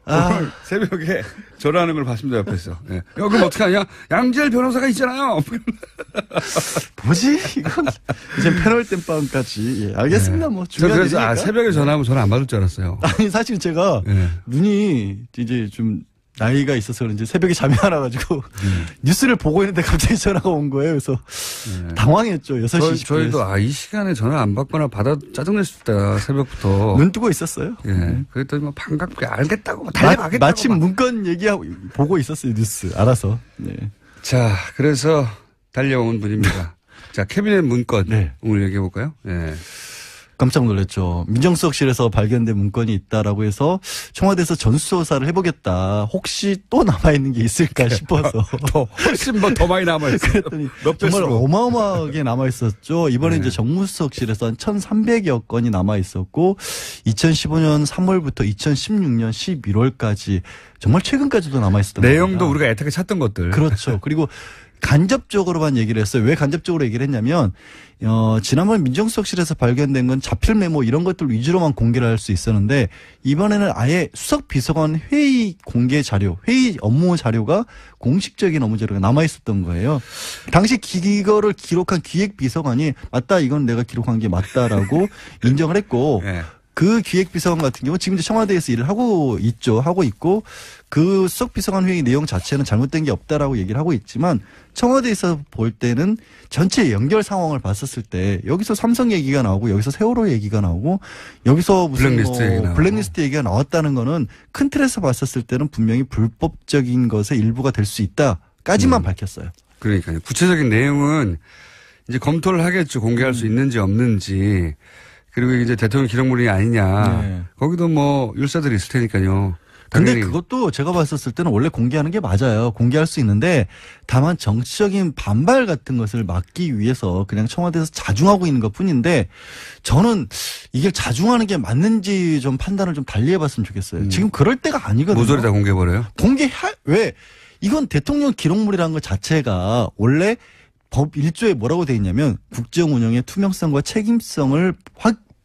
오늘 새벽에 전화하는 걸 봤습니다 옆에서. 네. 그럼 어떻게 하냐? 양지열 변호사가 있잖아요. 뭐지? 이건 이제 패널 땜빵까지. 예, 알겠습니다. 뭐 중요한 그래서 새벽에 전화하면 전화 안 받을 줄 알았어요. 아니 사실 제가 눈이 이제 좀 나이가 있어서 그런지 새벽에 잠이 안 와가지고 뉴스를 보고 있는데 갑자기 전화가 온 거예요. 그래서 당황했죠. 6시 20분에. 저희도 이 시간에 전화 안 받거나 받아 짜증낼 수 있다. 새벽부터. 눈 뜨고 있었어요. 예. 그랬더니 뭐 반갑게 알겠다고 달려가겠다고. 마침 문건 얘기하고 보고 있었어요. 뉴스. 알아서. 네. 자, 그래서 달려온 분입니다. 자, 캐비넷 문건 오늘 얘기해 볼까요? 네. 깜짝 놀랐죠. 민정수석실에서 발견된 문건이 있다라고 해서 청와대에서 전수조사를 해보겠다. 혹시 또 남아있는 게 있을까 싶어서. 더 훨씬 더 많이 남아있어요. 그랬더니 정말 어마어마하게 남아있었죠. 이번에 이제 정무수석실에서 한 1,300여 건이 남아있었고 2015년 3월부터 2016년 11월까지 정말 최근까지도 남아있었던 겁니다. 내용도 우리가 애타게 찾던 것들. 그렇죠. 그리고 간접적으로만 얘기를 했어요. 왜 간접적으로 얘기를 했냐면 지난번 민정수석실에서 발견된 건 자필 메모 이런 것들 위주로만 공개를 할 수 있었는데 이번에는 아예 수석 비서관 회의 공개 자료, 회의 업무 자료가 공식적인 업무 자료가 남아 있었던 거예요. 당시 이거를 기록한 기획비서관이 맞다, 이건 내가 기록한 게 맞다라고 인정을 했고 네. 그 기획비서관 같은 경우 지금 이제 청와대에서 일을 하고 있죠. 하고 있고 그 수석비서관 회의 내용 자체는 잘못된 게 없다라고 얘기를 하고 있지만 청와대에서 볼 때는 전체 연결 상황을 봤었을 때 여기서 삼성 얘기가 나오고 여기서 세월호 얘기가 나오고 여기서 무슨 블랙리스트 얘기가 나왔다는 거는 큰 틀에서 봤었을 때는 분명히 불법적인 것의 일부가 될 수 있다까지만 밝혔어요. 그러니까요. 구체적인 내용은 이제 검토를 하겠죠. 공개할 수 있는지 없는지. 그리고 이제 대통령 기록물이 아니냐. 네. 거기도 뭐 율사들이 있을 테니까요. 근데 그것도 제가 봤었을 때는 원래 공개하는 게 맞아요. 공개할 수 있는데 다만 정치적인 반발 같은 것을 막기 위해서 그냥 청와대에서 자중하고 있는 것 뿐인데 저는 이게 자중하는 게 맞는지 좀 판단을 좀 달리 해봤으면 좋겠어요. 지금 그럴 때가 아니거든요. 모조리 다 공개해버려요? 왜? 이건 대통령 기록물이라는 것 자체가 원래 법 1조에 뭐라고 되어 있냐면 국정 운영의 투명성과 책임성을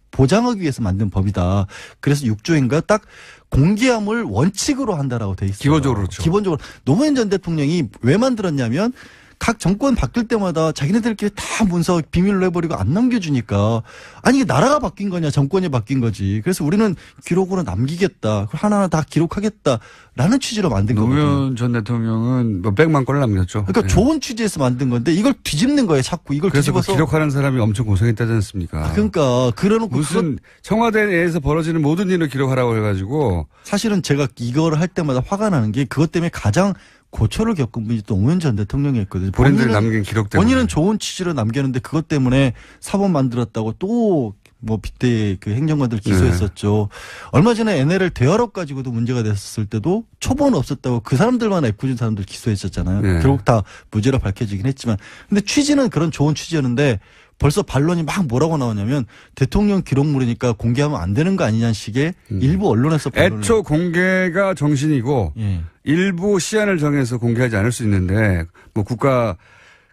보장하기 위해서 만든 법이다. 그래서 6조인가 딱 공개함을 원칙으로 한다라고 되어 있어요. 기본적으로 그렇죠. 기본적으로 노무현 전 대통령이 왜 만들었냐면 각 정권 바뀔 때마다 자기네들끼리 다 문서 비밀로 해버리고 안 넘겨주니까 아니 이게 나라가 바뀐 거냐 정권이 바뀐 거지. 그래서 우리는 기록으로 남기겠다. 하나하나 다 기록하겠다라는 취지로 만든 거거든요. 노무현 전 대통령은 뭐 100만 건을 남겼죠. 그러니까 네. 좋은 취지에서 만든 건데 이걸 뒤집는 거예요. 자꾸 이걸 그래서 뒤집어서. 기록하는 사람이 엄청 고생했다지 않습니까? 그러니까 그래놓고 무슨 청와대 내에서 벌어지는 모든 일을 기록하라고 해가지고 사실은 제가 이거를 할 때마다 화가 나는 게 그것 때문에 가장 고초를 겪은 분이 또 노무현 전 대통령이었거든요. 본인들 남긴 기록 때문에. 본인은 좋은 취지로 남겼는데 그것 때문에 사법 만들었다고 또 뭐 빗대 그 행정관들 기소했었죠. 네. 얼마 전에 NLL 대화록 가지고도 문제가 됐었을 때도 초본 없었다고 그 사람들만 애꿎은 사람들 기소했었잖아요. 네. 결국 다 무죄로 밝혀지긴 했지만. 근데 취지는 그런 좋은 취지였는데 벌써 반론이 막 뭐라고 나오냐면 대통령 기록물이니까 공개하면 안 되는 거 아니냐는 식의 일부 언론에서 반론을. 애초 공개가 정신이고 일부 시한을 정해서 공개하지 않을 수 있는데 뭐 국가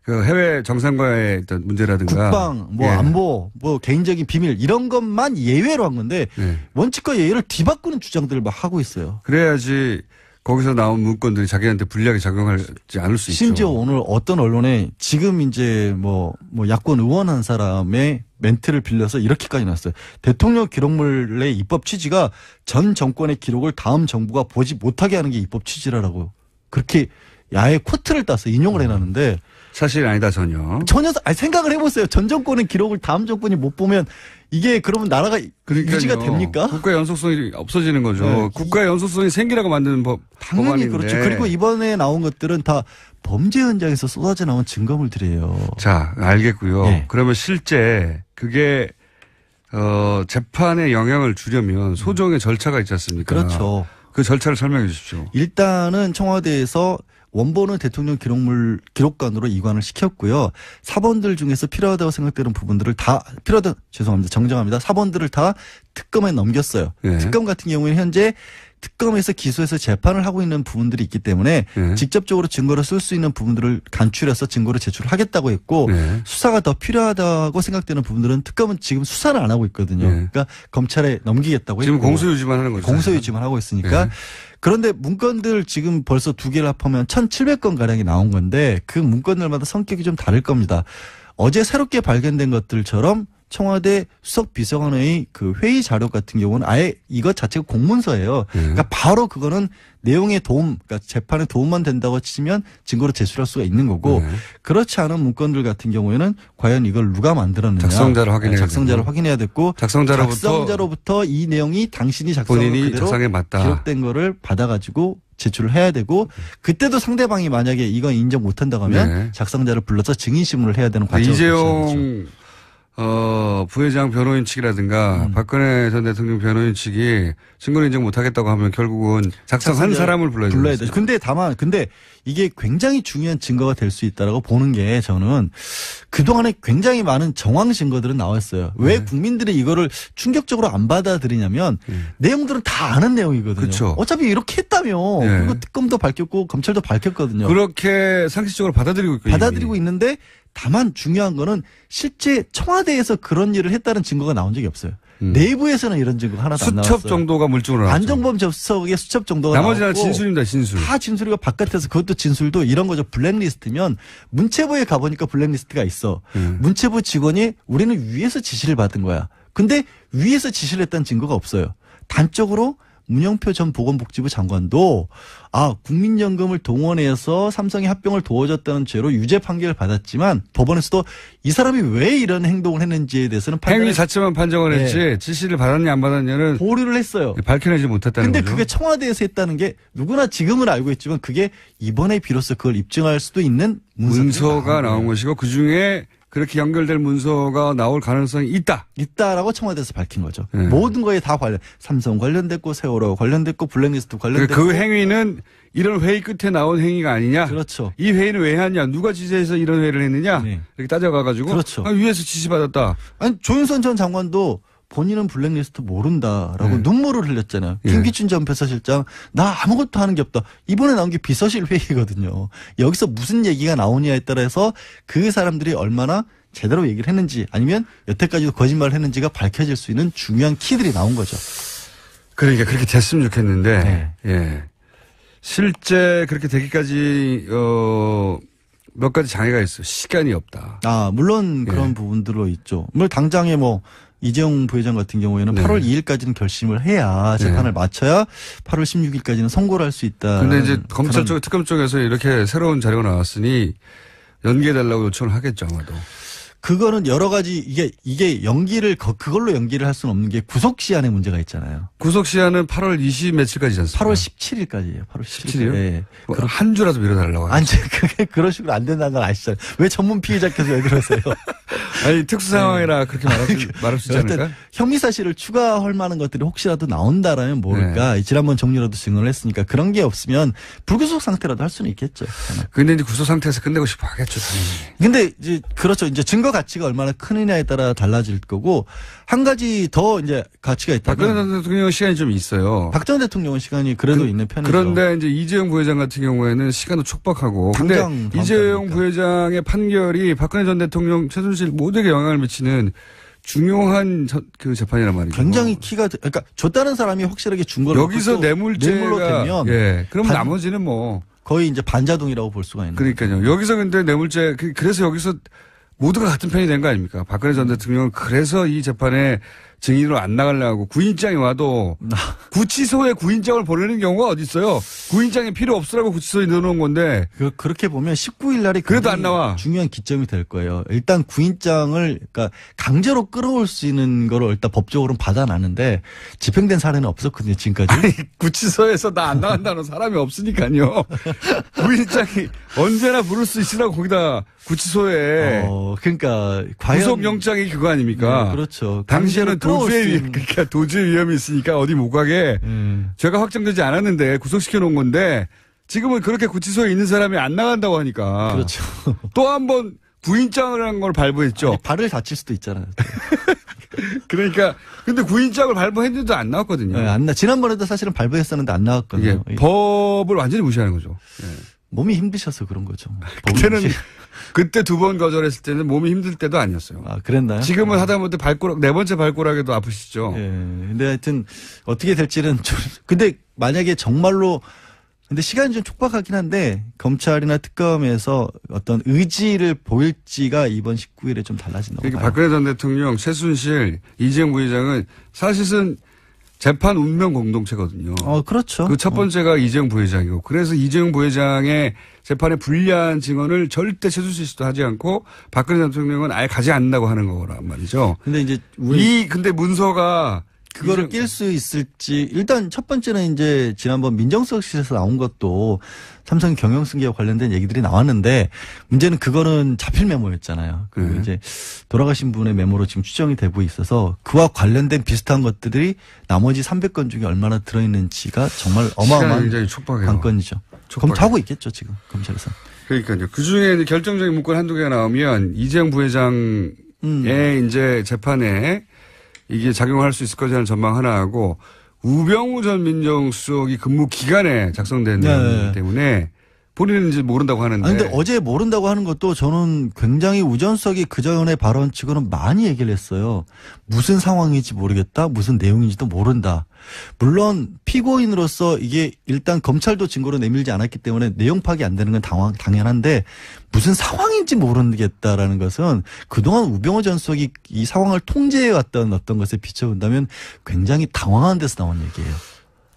그 해외 정상과의 어떤 문제라든가 국방, 뭐 안보, 뭐 개인적인 비밀 이런 것만 예외로 한 건데 원칙과 예의를 뒤바꾸는 주장들을 막 하고 있어요. 그래야지 거기서 나온 문건들이 자기한테 불리하게 작용하지 않을 수 있죠. 심지어 오늘 어떤 언론에 지금 이제 뭐 야권 의원 한 사람의 멘트를 빌려서 이렇게까지 났어요. 대통령 기록물의 입법 취지가 전 정권의 기록을 다음 정부가 보지 못하게 하는 게 입법 취지라고 그렇게 야의 코트를 따서 인용을 해놨는데 사실 아니다 전혀. 아니 생각을 해보세요. 전 정권의 기록을 다음 정권이 못 보면 이게 그러면 나라가 유지가 됩니까? 국가 연속성이 없어지는 거죠. 네. 국가 연속성이 생기라고 만드는 당연히 법안인데. 그렇죠. 그리고 이번에 나온 것들은 다 범죄 현장에서 쏟아져 나온 증거물들이에요. 자, 알겠고요. 네. 그러면 실제 그게 재판에 영향을 주려면 소정의 절차가 있지 않습니까? 그렇죠. 그 절차를 설명해 주십시오. 일단은 청와대에서 원본은 대통령 기록관으로 이관을 시켰고요. 사본들 중에서 필요하다고 생각되는 부분들을 정정합니다. 사본들을 다 특검에 넘겼어요. 네. 특검 같은 경우에는 현재 특검에서 기소해서 재판을 하고 있는 부분들이 있기 때문에 직접적으로 증거로 쓸 수 있는 부분들을 간추려서 증거로 제출을 하겠다고 했고 수사가 더 필요하다고 생각되는 부분들은 특검은 지금 수사를 안 하고 있거든요. 그러니까 검찰에 넘기겠다고 지금 했고. 공소유지만 하는 거죠. 공소유지만 하고 있으니까. 그런데 문건들 지금 벌써 2개를 합하면 1,700건 가량이 나온 건데 그 문건들마다 성격이 좀 다를 겁니다. 어제 새롭게 발견된 것들처럼 청와대 수석 비서관의 그 회의 자료 같은 경우는 아예 이것 자체가 공문서예요. 그러니까 바로 그거는 내용에 그러니까 재판에 도움만 된다고 치면 증거로 제출할 수가 있는 거고 그렇지 않은 문건들 같은 경우에는 과연 이걸 누가 만들었느냐. 작성자를 확인해야 됐고 작성자로부터 이 내용이 당신이 작성한 그대로 기록된 거를 받아가지고 제출을 해야 되고 그때도 상대방이 만약에 이건 인정 못한다고 하면 작성자를 불러서 증인신문을 해야 되는 과정을 이재용 부회장 변호인 측이라든가 박근혜 전 대통령 변호인 측이 증거를 인정 못하겠다고 하면 결국은 작성한 사람을 불러야 되죠. 근데 이게 굉장히 중요한 증거가 될 수 있다라고 보는 게 저는 그동안에 굉장히 많은 정황 증거들은 나왔어요. 왜 국민들이 이거를 충격적으로 안 받아들이냐면 내용들은 다 아는 내용이거든요. 그렇죠. 어차피 이렇게 했다며. 그리고 특검도 밝혔고 검찰도 밝혔거든요. 그렇게 상식적으로 받아들이고 있는데 다만 중요한 거는 실제 청와대에서 그런 일을 했다는 증거가 나온 적이 없어요. 내부에서는 이런 증거가 하나도 안 나왔어요. 수첩 정도가 물증으로 나왔죠. 안정범 접석의 수첩 정도가 나머지는 나왔고 진술입니다. 진술. 다 진술이고 바깥에서 그것도 진술도 이런 거죠. 블랙리스트면 문체부에 가보니까 블랙리스트가 있어. 문체부 직원이 우리는 위에서 지시를 받은 거야. 근데 위에서 지시를 했다는 증거가 없어요. 단적으로 문영표 전 보건복지부 장관도 국민연금을 동원해서 삼성의 합병을 도와줬다는 죄로 유죄 판결을 받았지만 법원에서도 이 사람이 왜 이런 행동을 했는지에 대해서는 행위 자체만 판정을 했지 지시를 받았냐 안 받았냐는 보류를 했어요. 밝혀내지 못했다는 근데 거죠. 그게 청와대에서 했다는 게 누구나 지금은 알고 있지만 그게 이번에 비로소 그걸 입증할 수도 있는 문서가 나온 것이고 그중에 그렇게 연결될 문서가 나올 가능성이 있다라고 청와대에서 밝힌 거죠. 모든 거에 다 삼성 관련됐고 세월호 관련됐고 블랙리스트 관련됐고 그 행위는 이런 회의 끝에 나온 행위가 아니냐. 그렇죠. 이 회의는 왜 했냐. 누가 지시해서 이런 회의를 했느냐. 이렇게 따져가가지고 그렇죠. 위에서 지시받았다. 아니 조윤선 전 장관도 본인은 블랙리스트 모른다라고 눈물을 흘렸잖아요. 김기춘 전 비서실장 나 아무것도 하는 게 없다. 이번에 나온 게 비서실 회의거든요. 여기서 무슨 얘기가 나오냐에 따라서 그 사람들이 얼마나 제대로 얘기를 했는지 아니면 여태까지도 거짓말을 했는지가 밝혀질 수 있는 중요한 키들이 나온 거죠. 그러니까 그렇게 됐으면 좋겠는데 실제 그렇게 되기까지 몇 가지 장애가 있어요. 시간이 없다. 물론 그런 부분들로 있죠. 물론 당장에 이재용 부회장 같은 경우에는 8월 2일까지는 결심을 해야 재판을 마쳐야 8월 16일까지는 선고를 할 수 있다. 근데 이제 검찰 쪽, 특검 쪽에서 이렇게 새로운 자료가 나왔으니 연기해달라고 요청을 하겠죠, 아마도. 그거는 여러 가지 이게 연기를 그걸로 연기를 할 수는 없는 게 구속 시한의 문제가 있잖아요. 구속 시한은 8월 20 며칠까지지 않습니까? 8월 17일까지예요. 8월 17일이요? 네. 한 주라도 미뤄달라고 하죠. 아니, 그게 그런 식으로 안 된다는 걸 아시잖아요. 왜 전문 피의자께서 왜 그러세요? 아니, 특수 상황이라 그렇게 말할 수 있지 않을까? 혐의 사실을 추가할 만한 것들이 혹시라도 나온다라면 모를까. 지난번 정리라도 증언을 했으니까 그런 게 없으면 불구속 상태라도 할 수는 있겠죠. 근데 이제 구속 상태에서 끝내고 싶어 하겠죠. 근데 이제 그렇죠. 이제 증거 가치가 얼마나 크느냐에 따라 달라질 거고 한 가지 더 이제 가치가 있다. 박근혜 전 대통령 시간이 좀 있어요. 박 전 대통령은 시간이 그래도 있는 편이죠. 그런데 이제 이재용 부회장 같은 경우에는 시간도 촉박하고. 근데 이재용 부회장의 판결이 박근혜 전 대통령 최순실 모두에게 영향을 미치는 중요한 그 재판이란 말이죠. 굉장히 그러니까 줬다는 사람이 확실하게 준 거를 여기서 뇌물로 되면 그럼 나머지는 거의 이제 반자동이라고 볼 수가 있는. 그러니까요. 여기서 근데 뇌물죄 그래서 여기서 모두가 같은 편이 된 거 아닙니까? 박근혜 전 대통령은 그래서 이 재판에 증인으로 안 나가려고 구인장이 와도 구치소에 구인장을 보내는 경우가 어디 있어요? 구인장이 필요 없으라고 구치소에 넣어놓은 건데. 그렇게 보면 19일 날이 그래도 안 나와. 중요한 기점이 될 거예요. 일단 구인장을 그러니까 강제로 끌어올 수 있는 거를 일단 법적으로는 받아놨는데 집행된 사례는 없었거든요. 지금까지. 아니, 구치소에서 나 안 나간다는 사람이 없으니까요. 구인장이 언제나 부를 수 있으라고 거기다 구치소에. 그러니까 과연 구속영장이 그거 아닙니까? 그렇죠. 당시에는 도주의 위험이 있으니까 어디 못 가게 죄가 확정되지 않았는데 구속시켜 놓은 건데 지금은 그렇게 구치소에 있는 사람이 안 나간다고 하니까. 그렇죠. 또 한 번 구인장을 한 걸 발부했죠. 아니, 발을 다칠 수도 있잖아요. 그러니까 근데 구인장을 발부했는데도 안 나왔거든요. 지난번에도 사실은 발부했었는데 안 나왔거든요. 법을 완전히 무시하는 거죠. 몸이 힘드셔서 그런 거죠. 그때는 그때 두 번 거절했을 때는 몸이 힘들 때도 아니었어요. 그랬나요? 지금은 하다못해 네 번째 발꼬락에도 아프시죠. 근데 하여튼 어떻게 될지는 근데 만약에 정말로 근데 시간이 좀 촉박하긴 한데 검찰이나 특검에서 어떤 의지를 보일지가 이번 19일에 좀 달라진다고 그러니까 봐요. 박근혜 전 대통령, 최순실, 이재용 부회장은 사실은 재판 운명 공동체거든요. 그렇죠. 그 첫 번째가 이재용 부회장이고 그래서 이재용 부회장의 재판에 불리한 증언을 절대 최순실 씨도 하지 않고 박근혜 대통령은 아예 가지 않는다고 하는 거란 말이죠. 근데 이제 근데 문서가 그거를 낄 수 있을지 일단 첫 번째는 이제 지난번 민정수석실에서 나온 것도 삼성 경영승계와 관련된 얘기들이 나왔는데 문제는 그거는 자필 메모였잖아요. 그리고 이제 돌아가신 분의 메모로 지금 추정이 되고 있어서 그와 관련된 비슷한 것들이 나머지 300건 중에 얼마나 들어있는지가 정말 어마어마한 관건이죠. 검토하고 있겠죠 지금 검찰에서. 그러니까요. 그 중에 결정적인 문건 한두 개가 나오면 이재용 부회장의 이제 재판에 이게 작용할 수 있을 것이라는 전망 하나 하고 우병우 전 민정수석이 근무 기간에 작성된 내용 때문에 본인은 이제 모른다고 하는데. 근데 어제 모른다고 하는 것도 저는 굉장히 우 전 수석이 그 전에 발언 치고는 많이 얘기를 했어요. 무슨 상황인지 모르겠다. 무슨 내용인지도 모른다. 물론 피고인으로서 이게 일단 검찰도 증거로 내밀지 않았기 때문에 내용 파악이 안 되는 건 당연한데 무슨 상황인지 모르겠다라는 것은 그동안 우병우 전 수석이 이 상황을 통제해왔던 어떤 것에 비춰본다면 굉장히 당황한 데서 나온 얘기예요.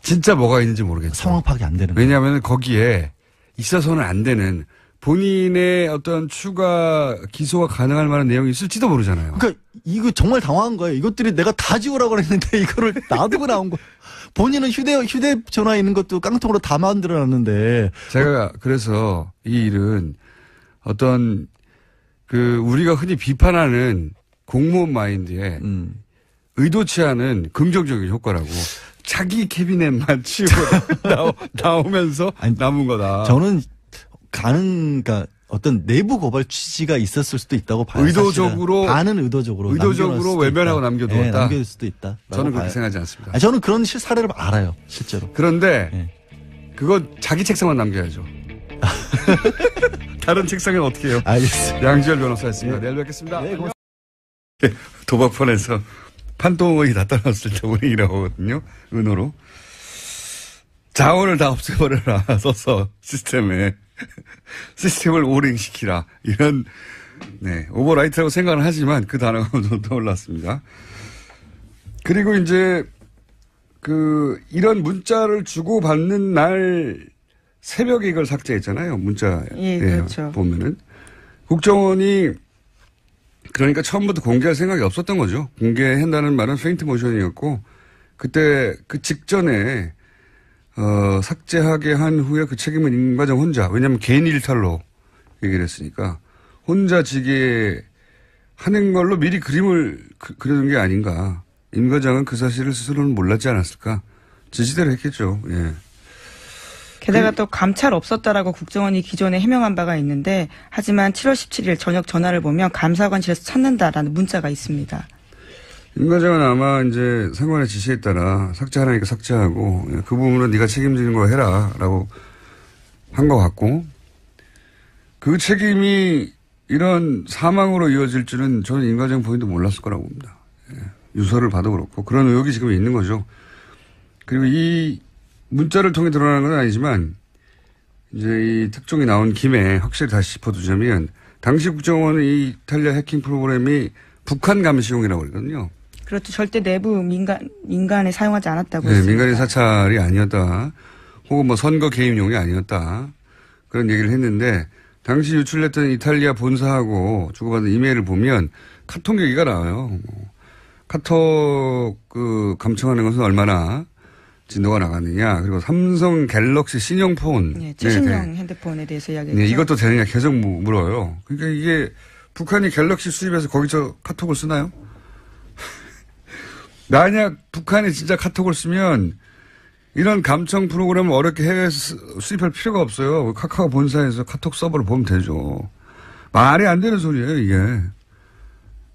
진짜 뭐가 있는지 모르겠죠. 상황 파악이 안 되는. 왜냐하면 거기에 있어서는 안 되는 본인의 어떤 추가 기소가 가능할 만한 내용이 있을지도 모르잖아요. 그러니까 이거 정말 당황한 거예요. 이것들이 내가 다 지우라고 했는데 이거를 놔두고 나온 거. 본인은 휴대전화에 있는 것도 깡통으로 다 만들어놨는데. 제가 그래서 이 일은 어떤 우리가 흔히 비판하는 공무원 마인드에 의도치 않은 긍정적인 효과라고. 자기 캐비넷만 치우고 나오면서 남은 거다. 저는 그러니까 어떤 내부 고발 취지가 있었을 수도 있다고 봐요. 의도적으로. 반은 의도적으로 외면하고 남겨두었다. 네, 남겨둘 수도 있다. 저는 그렇게 생각하지 않습니다. 저는 그런 사례를 알아요. 실제로. 그런데 그건 자기 책상만 남겨야죠. 다른 책상은 어떻게 해요? 알겠습니다. 양지열 변호사였습니다. 내일 뵙겠습니다. 네, 도박판에서 판동이 다 떨어졌을 때 운행이라고 하거든요. 은호로. 자원을 다 없애버려라. 써서 시스템을 오링시키라. 이런, 오버라이트라고 생각을 하지만 그 단어가 좀 떠올랐습니다. 그리고 이제, 이런 문자를 주고받는 날 새벽에 이걸 삭제했잖아요. 문자. 예, 그렇죠. 보면은. 국정원이 그러니까 처음부터 공개할 생각이 없었던 거죠. 공개한다는 말은 페인트 모션이었고 그때 그 직전에 삭제하게 한 후에 그 책임은 임과장 혼자. 왜냐하면 개인 일탈로 얘기를 했으니까 혼자 지게 하는 걸로 미리 그림을 그려둔 게 아닌가. 임과장은 그 사실을 스스로는 몰랐지 않았을까. 지시대로 했겠죠. 예. 게다가 또 감찰 없었다라고 국정원이 기존에 해명한 바가 있는데 하지만 7월 17일 저녁 전화를 보면 감사관실에서 찾는다라는 문자가 있습니다. 임 과장은 아마 이제 상관의 지시에 따라 삭제하라니까 삭제하고 그 부분은 네가 책임지는 거 해라라고 한 것 같고 그 책임이 이런 사망으로 이어질 줄은 저는 임 과장 본인도 몰랐을 거라고 봅니다. 유서를 봐도 그렇고 그런 의혹이 지금 있는 거죠. 그리고 이 문자를 통해 드러나는 건 아니지만 이제 이 특종이 나온 김에 확실히 다시 짚어두자면 당시 국정원은 이 이탈리아 해킹 프로그램이 북한 감시용이라고 그러거든요. 그렇죠. 절대 내부 민간에 사용하지 않았다고 했습니다. 민간인 사찰이 아니었다. 혹은 뭐 선거 개입용이 아니었다. 그런 얘기를 했는데 당시 유출됐던 이탈리아 본사하고 주고받은 이메일을 보면 카톡 얘기가 나와요. 카톡 감청하는 것은 얼마나 진도가 나갔느냐. 그리고 삼성 갤럭시 신형폰. 최신형 핸드폰에 대해서 이야기했죠. 이것도 되느냐 계속 물어요. 그러니까 이게 북한이 갤럭시 수입해서 거기서 카톡을 쓰나요? 만약 북한이 진짜 카톡을 쓰면 이런 감청 프로그램을 어렵게 해외에서 수입할 필요가 없어요. 카카오 본사에서 카톡 서버를 보면 되죠. 말이 안 되는 소리예요, 이게.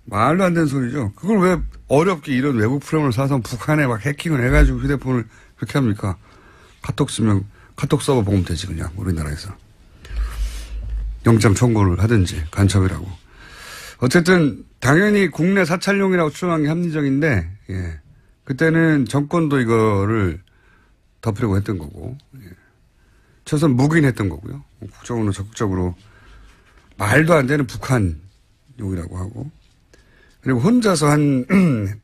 말도 안 되는 소리죠. 그걸 왜 어렵게 이런 외부 프로그램을 사서 북한에 막 해킹을 해가지고 휴대폰을 그렇게 합니까? 카톡 쓰면 카톡 서버 보면 되지, 그냥, 우리나라에서. 영장 청구를 하든지, 간첩이라고. 어쨌든, 당연히 국내 사찰용이라고 추정한 게 합리적인데, 예. 그때는 정권도 이거를 덮으려고 했던 거고, 예. 최소한 묵인했던 거고요. 국정원은 적극적으로 말도 안 되는 북한용이라고 하고, 그리고 혼자서 한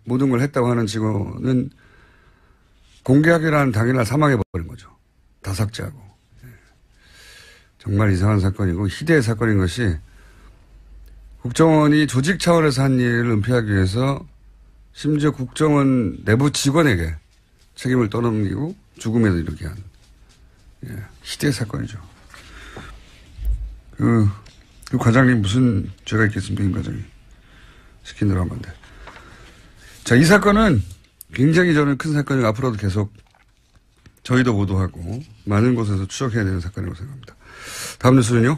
모든 걸 했다고 하는 직원은 공개하기로 한 당일날 사망해버린 거죠. 다 삭제하고. 정말 이상한 사건이고 희대의 사건인 것이 국정원이 조직 차원에서 한 일을 은폐하기 위해서 심지어 국정원 내부 직원에게 책임을 떠넘기고 죽음에도 이르게 한 희대의 사건이죠. 그 과장님 무슨 죄가 있겠습니까? 임 과장이 시킨 대로 하면 안 돼. 자, 이 사건은 굉장히 저는 큰 사건이고 앞으로도 계속 저희도 보도하고 많은 곳에서 추적해야 되는 사건이라고 생각합니다. 다음 뉴스는요?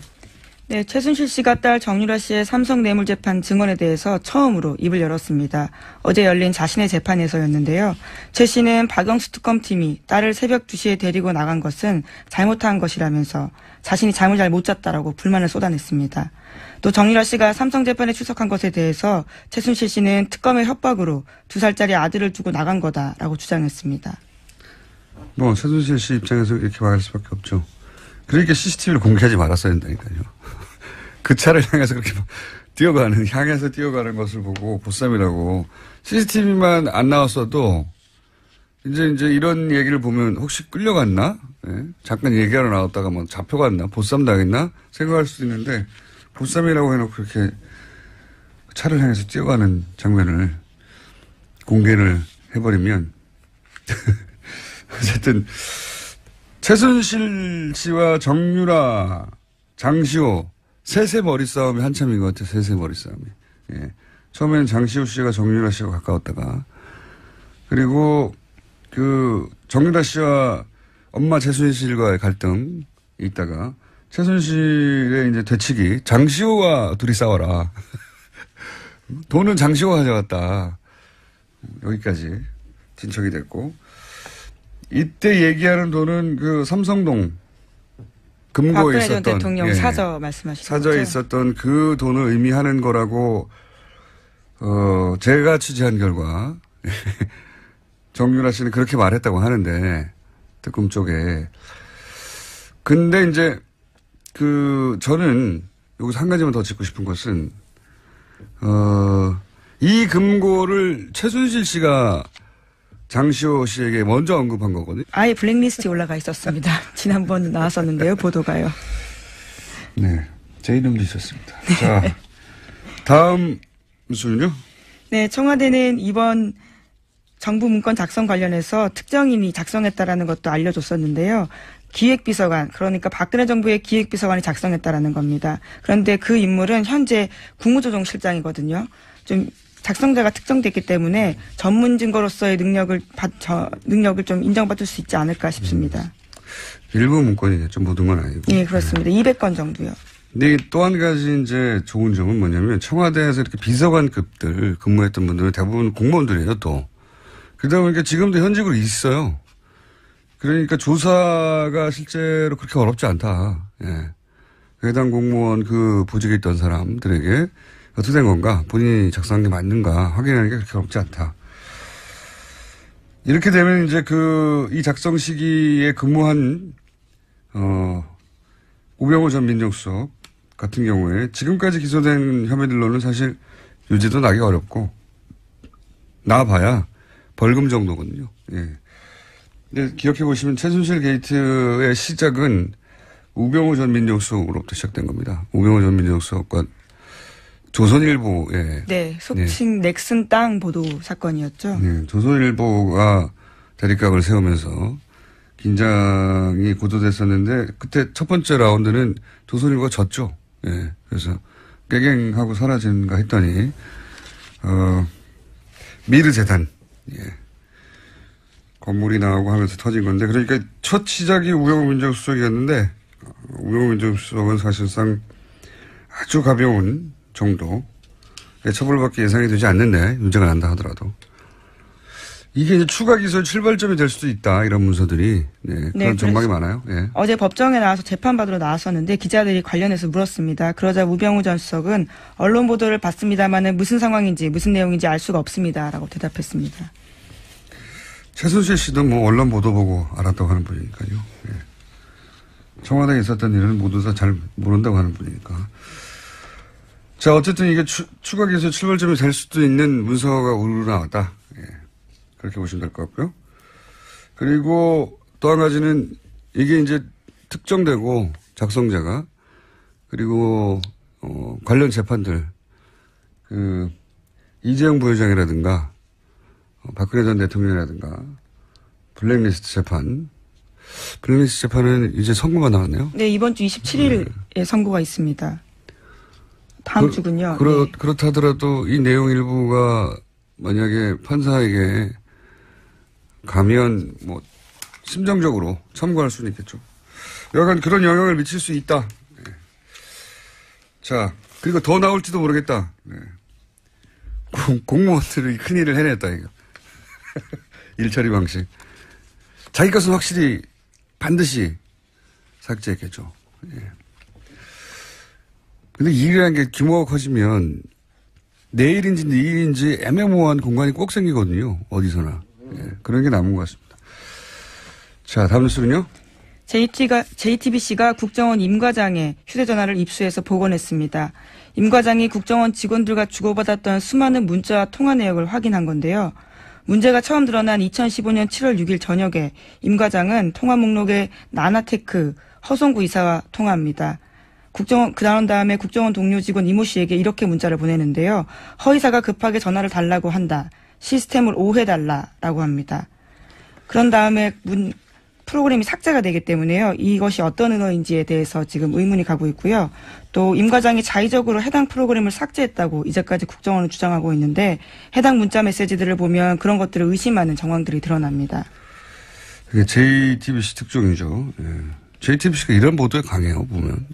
네, 최순실 씨가 딸 정유라 씨의 삼성 뇌물재판 증언에 대해서 처음으로 입을 열었습니다. 어제 열린 자신의 재판에서였는데요. 최 씨는 박영수 특검팀이 딸을 새벽 2시에 데리고 나간 것은 잘못한 것이라면서 자신이 잠을 잘 못 잤다라고 불만을 쏟아냈습니다. 또 정유라 씨가 삼성 재판에 출석한 것에 대해서 최순실 씨는 특검의 협박으로 2살짜리 아들을 두고 나간 거다라고 주장했습니다. 뭐 최순실 씨 입장에서 이렇게 말할 수밖에 없죠. 그러니까 CCTV를 공개하지 말았어야 된다니까요. 그 차를 향해서 그렇게 향해서 뛰어가는 것을 보고 보쌈이라고. CCTV만 안 나왔어도 이제 이런 얘기를 보면 혹시 끌려갔나? 네? 잠깐 얘기하러 나왔다가 뭐 잡혀갔나? 보쌈 당했나? 생각할 수도 있는데 보쌈이라고 해놓고 그렇게 차를 향해서 뛰어가는 장면을 공개를 해버리면 어쨌든 최순실 씨와 정유라, 장시호 셋의 머리 싸움이 한참인 것 같아요. 셋의 머리 싸움이. 예. 처음엔 장시호 씨가 정유라 씨와 가까웠다가 그리고 그 정유라 씨와 엄마 최순실과의 갈등이 있다가 최순실의 이제 되치기 장시호와 둘이 싸워라. 돈은 장시호가 가져갔다. 여기까지 진척이 됐고 이때 얘기하는 돈은 그 삼성동 금고에 있었던 전 대통령 사저 말씀하시는 사저에 거죠? 있었던 그 돈을 의미하는 거라고 제가 취재한 결과 정유라 씨는 그렇게 말했다고 하는데 특검 쪽에 근데 이제 저는 여기서 한 가지만 더 짚고 싶은 것은 이 금고를 최순실 씨가 장시호 씨에게 먼저 언급한 거거든요. 아예 블랙리스트에 올라가 있었습니다. 지난번 나왔었는데요, 보도가요. 네. 제 이름도 있었습니다. 자, 다음 뉴스는요? 네, 청와대는 이번 정부 문건 작성 관련해서 특정인이 작성했다라는 것도 알려줬었는데요. 기획비서관, 그러니까 박근혜 정부의 기획비서관이 작성했다라는 겁니다. 그런데 그 인물은 현재 국무조정실장이거든요. 좀 작성자가 특정됐기 때문에 전문 증거로서의 능력을 좀 인정받을 수 있지 않을까 싶습니다. 일부 문건이겠죠. 모든 건 아니고. 예, 그렇습니다. 200건 정도요. 근데 또 한 가지 이제 좋은 점은 뭐냐면 청와대에서 이렇게 비서관급들 근무했던 분들은 대부분 공무원들이에요, 또. 그러다 보니까 지금도 현직으로 있어요. 그러니까 조사가 실제로 그렇게 어렵지 않다. 예. 해당 공무원 그 보직에 있던 사람들에게 어떻게 된 건가, 본인이 작성한 게 맞는가 확인하는 게 그렇게 어렵지 않다. 이렇게 되면 이제 이 작성 시기에 근무한, 우병우 전 민정수석 같은 경우에 지금까지 기소된 혐의들로는 사실 유죄도 나기 어렵고, 나와봐야 벌금 정도거든요. 예. 근데 기억해 보시면 최순실 게이트의 시작은 우병우 전 민정수석으로부터 시작된 겁니다. 우병우 전 민정수석과 조선일보에. 네, 속칭 넥슨 땅 보도 사건이었죠. 네, 조선일보가 대립각을 세우면서 긴장이 고조됐었는데 그때 첫 번째 라운드는 조선일보가 졌죠. 예, 그래서 깨갱하고 사라진가 했더니 미르재단, 예, 건물이 나오고 하면서 터진 건데, 그러니까 첫 시작이 우병우 민정수석이었는데 우병우 민정수석은 사실상 아주 가벼운 정도 처벌밖에 예상이 되지 않는데 유죄가 난다 하더라도 이게 이제 추가 기소의 출발점이 될 수도 있다, 이런 문서들이. 네, 그런 전망이 많아요. 네. 어제 법정에 나와서 재판받으러 나왔었는데 기자들이 관련해서 물었습니다. 그러자 우병우 전 수석은 언론 보도를 봤습니다마는 무슨 상황인지 무슨 내용인지 알 수가 없습니다라고 대답했습니다. 최순실 씨도 뭐 언론 보도 보고 알았다고 하는 분이니까요. 네. 청와대에 있었던 일은 모두 다 잘 모른다고 하는 분이니까. 자, 어쨌든 이게 추가 기소 출발점이 될 수도 있는 문서가 우르르 나왔다. 예. 그렇게 보시면 될 것 같고요. 그리고 또 한 가지는 이게 이제 특정되고 작성자가, 그리고 관련 재판들, 이재용 부회장이라든가 박근혜 전 대통령이라든가 블랙리스트 재판. 블랙리스트 재판은 이제 선고가 나왔네요. 네, 이번 주 27일에 선고가 있습니다. 다음 주군요. 네. 그렇다 하더라도 이 내용 일부가 만약에 판사에게 가면 뭐 심정적으로 참고할 수는 있겠죠. 여간 그런 영향을 미칠 수 있다. 네. 자, 그리고 더 나올지도 모르겠다. 네. 공무원들이 큰일을 해냈다, 이거. 일처리 방식. 자기 것은 확실히 반드시 삭제했겠죠. 예. 근데 일이라는 게 규모가 커지면 내일인지 내일인지 애매모호한 공간이 꼭 생기거든요. 어디서나. 예. 그런 게 남은 것 같습니다. 자, 다음 뉴스는요. JTBC가 국정원 임 과장의 휴대전화를 입수해서 복원했습니다. 임 과장이 국정원 직원들과 주고받았던 수많은 문자와 통화 내역을 확인한 건데요. 문제가 처음 드러난 2015년 7월 6일 저녁에 임 과장은 통화 목록에 나나테크 허송구 이사와 통화합니다. 그런 다음에 국정원 동료 직원 이모 씨에게 이렇게 문자를 보내는데요. 허 이사가 급하게 전화를 달라고 한다. 시스템을 오해달라라고 합니다. 그런 다음에 프로그램이 삭제가 되기 때문에요. 이것이 어떤 언어인지에 대해서 지금 의문이 가고 있고요. 또 임 과장이 자의적으로 해당 프로그램을 삭제했다고 이제까지 국정원은 주장하고 있는데 해당 문자 메시지들을 보면 그런 것들을 의심하는 정황들이 드러납니다. 이게 JTBC 특종이죠. 예. JTBC가 이런 보도에 강해요, 보면.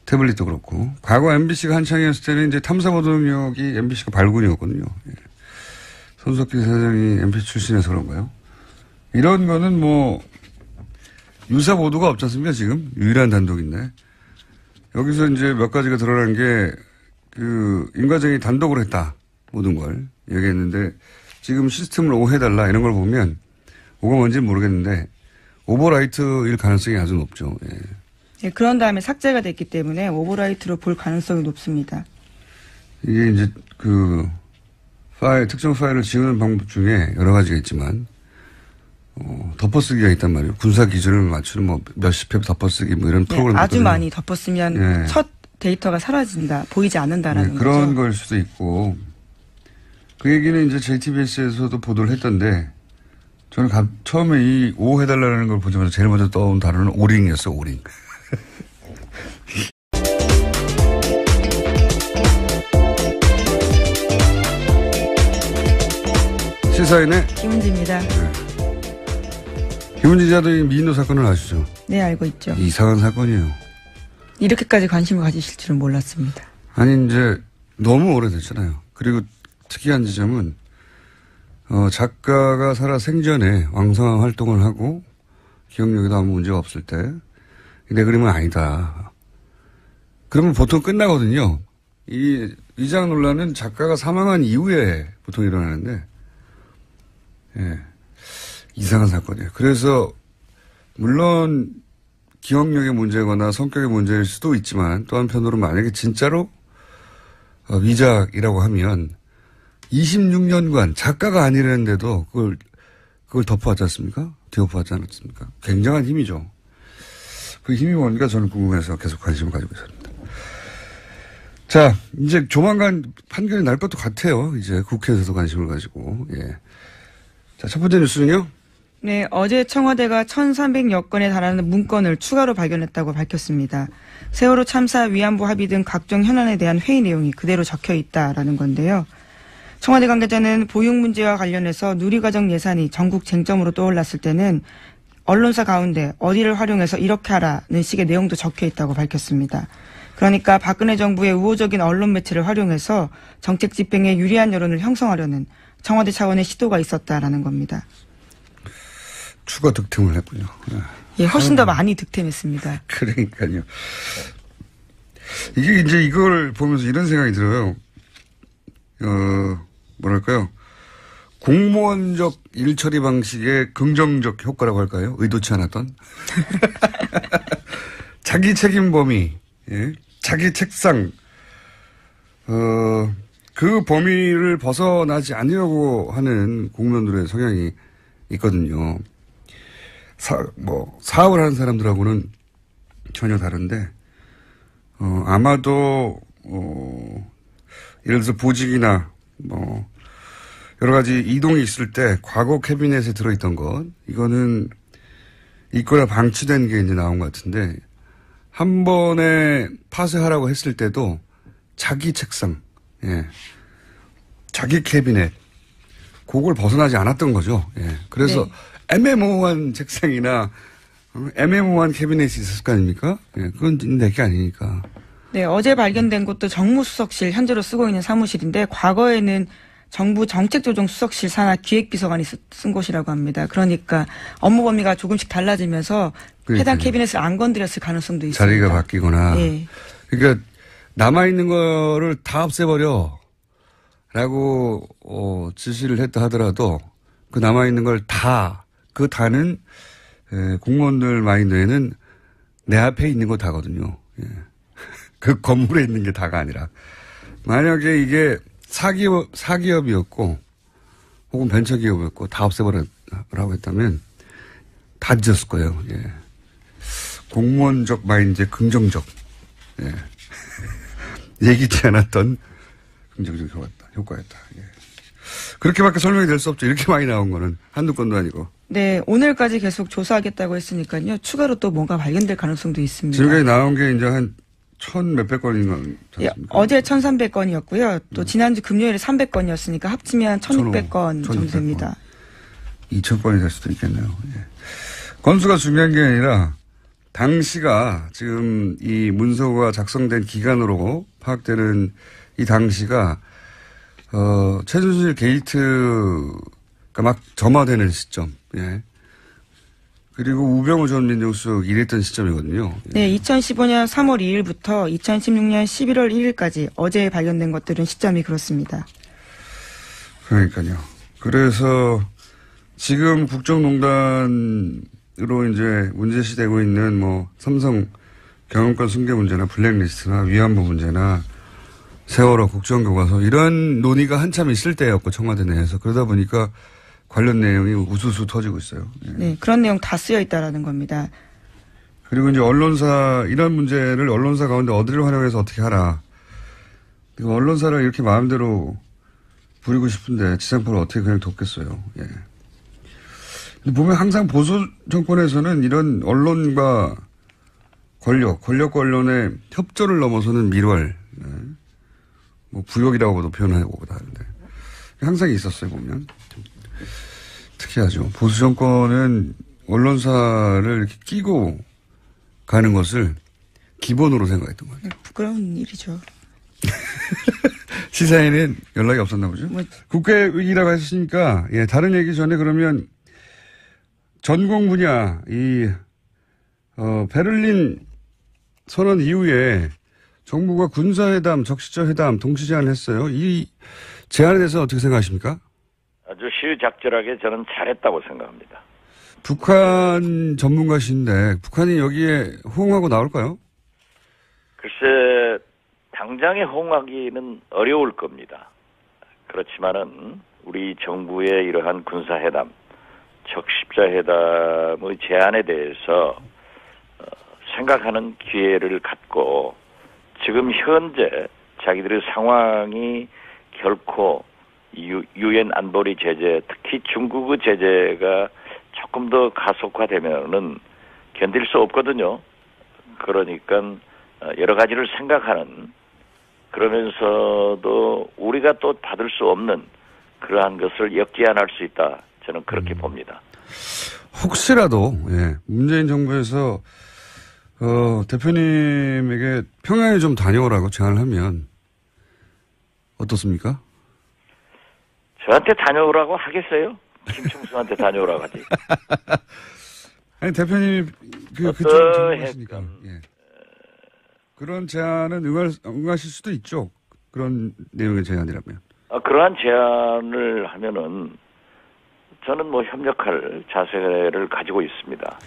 태블릿도 그렇고. 과거 MBC가 한창이었을 때는 이제 탐사보도 능력이 MBC가 발군이었거든요. 예. 손석희 사장이 MBC 출신에서 그런가요? 이런 거는 뭐 유사 보도가 없지 않습니까? 지금 유일한 단독인데 여기서 이제 몇 가지가 드러난 게 임 과장이 단독으로 했다 모든 걸 얘기했는데 지금 시스템을 오해달라 이런 걸 보면 뭐가 뭔지는 모르겠는데 오버라이트일 가능성이 아주 높죠. 예. 네, 그런 다음에 삭제가 됐기 때문에 오버라이트로 볼 가능성이 높습니다. 이게 이제 특정 파일을 지우는 방법 중에 여러 가지가 있지만. 덮어쓰기가 있단 말이에요. 군사 기준을 맞추는 뭐 몇십 회 덮어쓰기 뭐 이런 프로그램. 네, 아주 많이 덮었으면 첫 데이터가 사라진다, 보이지 않는다라는 거죠. 그런 걸 수도 있고. 그 얘기는 이제 JTBC에서도 보도를 했던데 저는 처음에 이 오해달라는 걸 보자마자 제일 먼저 떠온 단어는 오링이었어, 오링. 시사인의 김은지입니다. 네. 김은지 기자도 이 미인도 사건을 아시죠? 네, 알고 있죠. 이상한 사건이에요. 이렇게까지 관심을 가지실 줄은 몰랐습니다. 아니, 이제 너무 오래됐잖아요. 그리고 특이한 지점은, 작가가 살아 생전에 왕성한 활동을 하고 기억력에도 아무 문제가 없을 때 내 그림은 아니다. 그러면 보통 끝나거든요. 이 위장 논란은 작가가 사망한 이후에 보통 일어나는데, 예. 이상한 사건이에요. 그래서 물론 기억력의 문제거나 성격의 문제일 수도 있지만 또 한편으로 만약에 진짜로 위작이라고 하면 26년간 작가가 아니라는데도 그걸 덮어왔지 않습니까? 뒤엎어왔지 않았습니까? 굉장한 힘이죠. 그 힘이 뭔가 저는 궁금해서 계속 관심을 가지고 있습니다. 자, 이제 조만간 판결이 날 것도 같아요. 이제 국회에서도 관심을 가지고. 예. 자, 첫 번째 뉴스는요? 네, 어제 청와대가 1,300여 건에 달하는 문건을 추가로 발견했다고 밝혔습니다. 세월호 참사 위안부 합의 등 각종 현안에 대한 회의 내용이 그대로 적혀 있다라는 건데요. 청와대 관계자는 보육 문제와 관련해서 누리과정 예산이 전국 쟁점으로 떠올랐을 때는 언론사 가운데 어디를 활용해서 이렇게 하라는 식의 내용도 적혀 있다고 밝혔습니다. 그러니까 박근혜 정부의 우호적인 언론 매체를 활용해서 정책 집행에 유리한 여론을 형성하려는 청와대 차원의 시도가 있었다라는 겁니다. 추가 득템을 했군요. 예, 훨씬 더 많이 득템했습니다. 그러니까요. 이게 이제 이걸 보면서 이런 생각이 들어요. 뭐랄까요. 공무원적 일처리 방식의 긍정적 효과라고 할까요? 의도치 않았던. 자기 책임 범위, 예? 자기 책상, 그 범위를 벗어나지 않으려고 하는 공무원들의 성향이 있거든요. 사업을 하는 사람들하고는 전혀 다른데, 아마도, 예를 들어서 보직이나, 여러 가지 이동이 있을 때 과거 캐비넷에 들어있던 것, 이거는 있거나 방치된 게 이제 나온 것 같은데, 한 번에 파쇄하라고 했을 때도 자기 책상, 예. 자기 캐비넷, 그걸 벗어나지 않았던 거죠. 예. 그래서 네. 애매모호한 책상이나 애매모호한 캐비넷이 있었을 거 아닙니까? 예. 그건 내 게 아니니까. 네, 어제 발견된 곳도 정무수석실 현재로 쓰고 있는 사무실인데 과거에는 정부 정책조정수석실 산하 기획비서관이 쓴 곳이라고 합니다. 그러니까 업무 범위가 조금씩 달라지면서 해당 캐비넷을 안 건드렸을 가능성도 있습니다. 자리가 바뀌거나. 네. 그러니까 남아있는 거를 다 없애버려 라고 지시를 했다 하더라도 그 남아있는 걸 다, 그 다는 공무원들 마인드에는 내 앞에 있는 거 다거든요. 예. 그 건물에 있는 게 다가 아니라. 만약에 이게 사기업이었고 혹은 벤처기업이었고 다 없애버리라고 했다면 다 뒤졌을 거예요. 예. 공무원적 마인드의 긍정적. 예. 얘기지 않았던 긍정적 효과였다. 예. 그렇게밖에 설명이 될 수 없죠. 이렇게 많이 나온 거는 한두 건도 아니고. 네, 오늘까지 계속 조사하겠다고 했으니까요. 추가로 또 뭔가 발견될 가능성도 있습니다. 지금까지 나온 게 이제 한 1,000몇백 건인 거 않습니까? 예, 어제 1,300건이었고요. 또 지난주 금요일에 300건이었으니까 합치면 1,600건 정도 됩니다. 2,000건이 될 수도 있겠네요. 예. 건수가 중요한 게 아니라 당시가 지금 이 문서가 작성된 기간으로 파악되는 이 당시가 최순실 게이트가 막 점화되는 시점. 예. 그리고 우병우 전 민정수석 일했던 시점이거든요. 네, 2015년 3월 2일부터 2016년 11월 1일까지 어제 발견된 것들은 시점이 그렇습니다. 그러니까요. 그래서 지금 국정농단으로 이제 문제시되고 있는 뭐 삼성 경영권 승계 문제나 블랙리스트나 위안부 문제나 세월호 국정교과서 이런 논의가 한참 있을 때였고 청와대 내에서 그러다 보니까 관련 내용이 우수수 터지고 있어요. 예. 네, 그런 내용 다 쓰여 있다라는 겁니다. 그리고 이제 언론사 이런 문제를 언론사 가운데 어디를 활용해서 어떻게 하라. 그리고 언론사를 이렇게 마음대로 부리고 싶은데 지상파를 어떻게 그냥 돕겠어요. 예. 근데 보면 항상 보수 정권에서는 이런 언론과 권력과 언론의 협조를 넘어서는 밀월, 예. 뭐 부역이라고도 표현하고 하는데 항상 있었어요 보면. 특이하죠. 보수 정권은 언론사를 이렇게 끼고 가는 것을 기본으로 생각했던 거예요. 부끄러운 일이죠. 시사에는 연락이 없었나 보죠. 국회의기라고 했으니까 예, 다른 얘기 전에 그러면 전공 분야 베를린 선언 이후에 정부가 군사회담, 적시적 회담 동시 제안을 했어요. 이 제안에 대해서 어떻게 생각하십니까? 아주 시의적절하게 저는 잘했다고 생각합니다. 북한 전문가신데 북한이 여기에 호응하고 나올까요? 글쎄 당장에 호응하기는 어려울 겁니다. 그렇지만은 우리 정부의 이러한 군사회담, 적십자회담의 제안에 대해서 생각하는 기회를 갖고 지금 현재 자기들의 상황이 결코 유엔 안보리 제재, 특히 중국의 제재가 조금 더 가속화되면은 견딜 수 없거든요. 그러니까 여러 가지를 생각하는 그러면서도 우리가 또 받을 수 없는 그러한 것을 역제안할 수 있다. 저는 그렇게 봅니다. 혹시라도 예, 문재인 정부에서 대표님에게 평양에 좀 다녀오라고 제안을 하면 어떻습니까? 저한테 다녀오라고 하겠어요? 김충수한테 다녀오라고 하지. 아니 대표님이 그쪽 전문가시니까 예. 그런 제안은 응하실 수도 있죠. 그런 내용의 제안이라면. 그러한 제안을 하면은 저는 뭐 협력할 자세를 가지고 있습니다.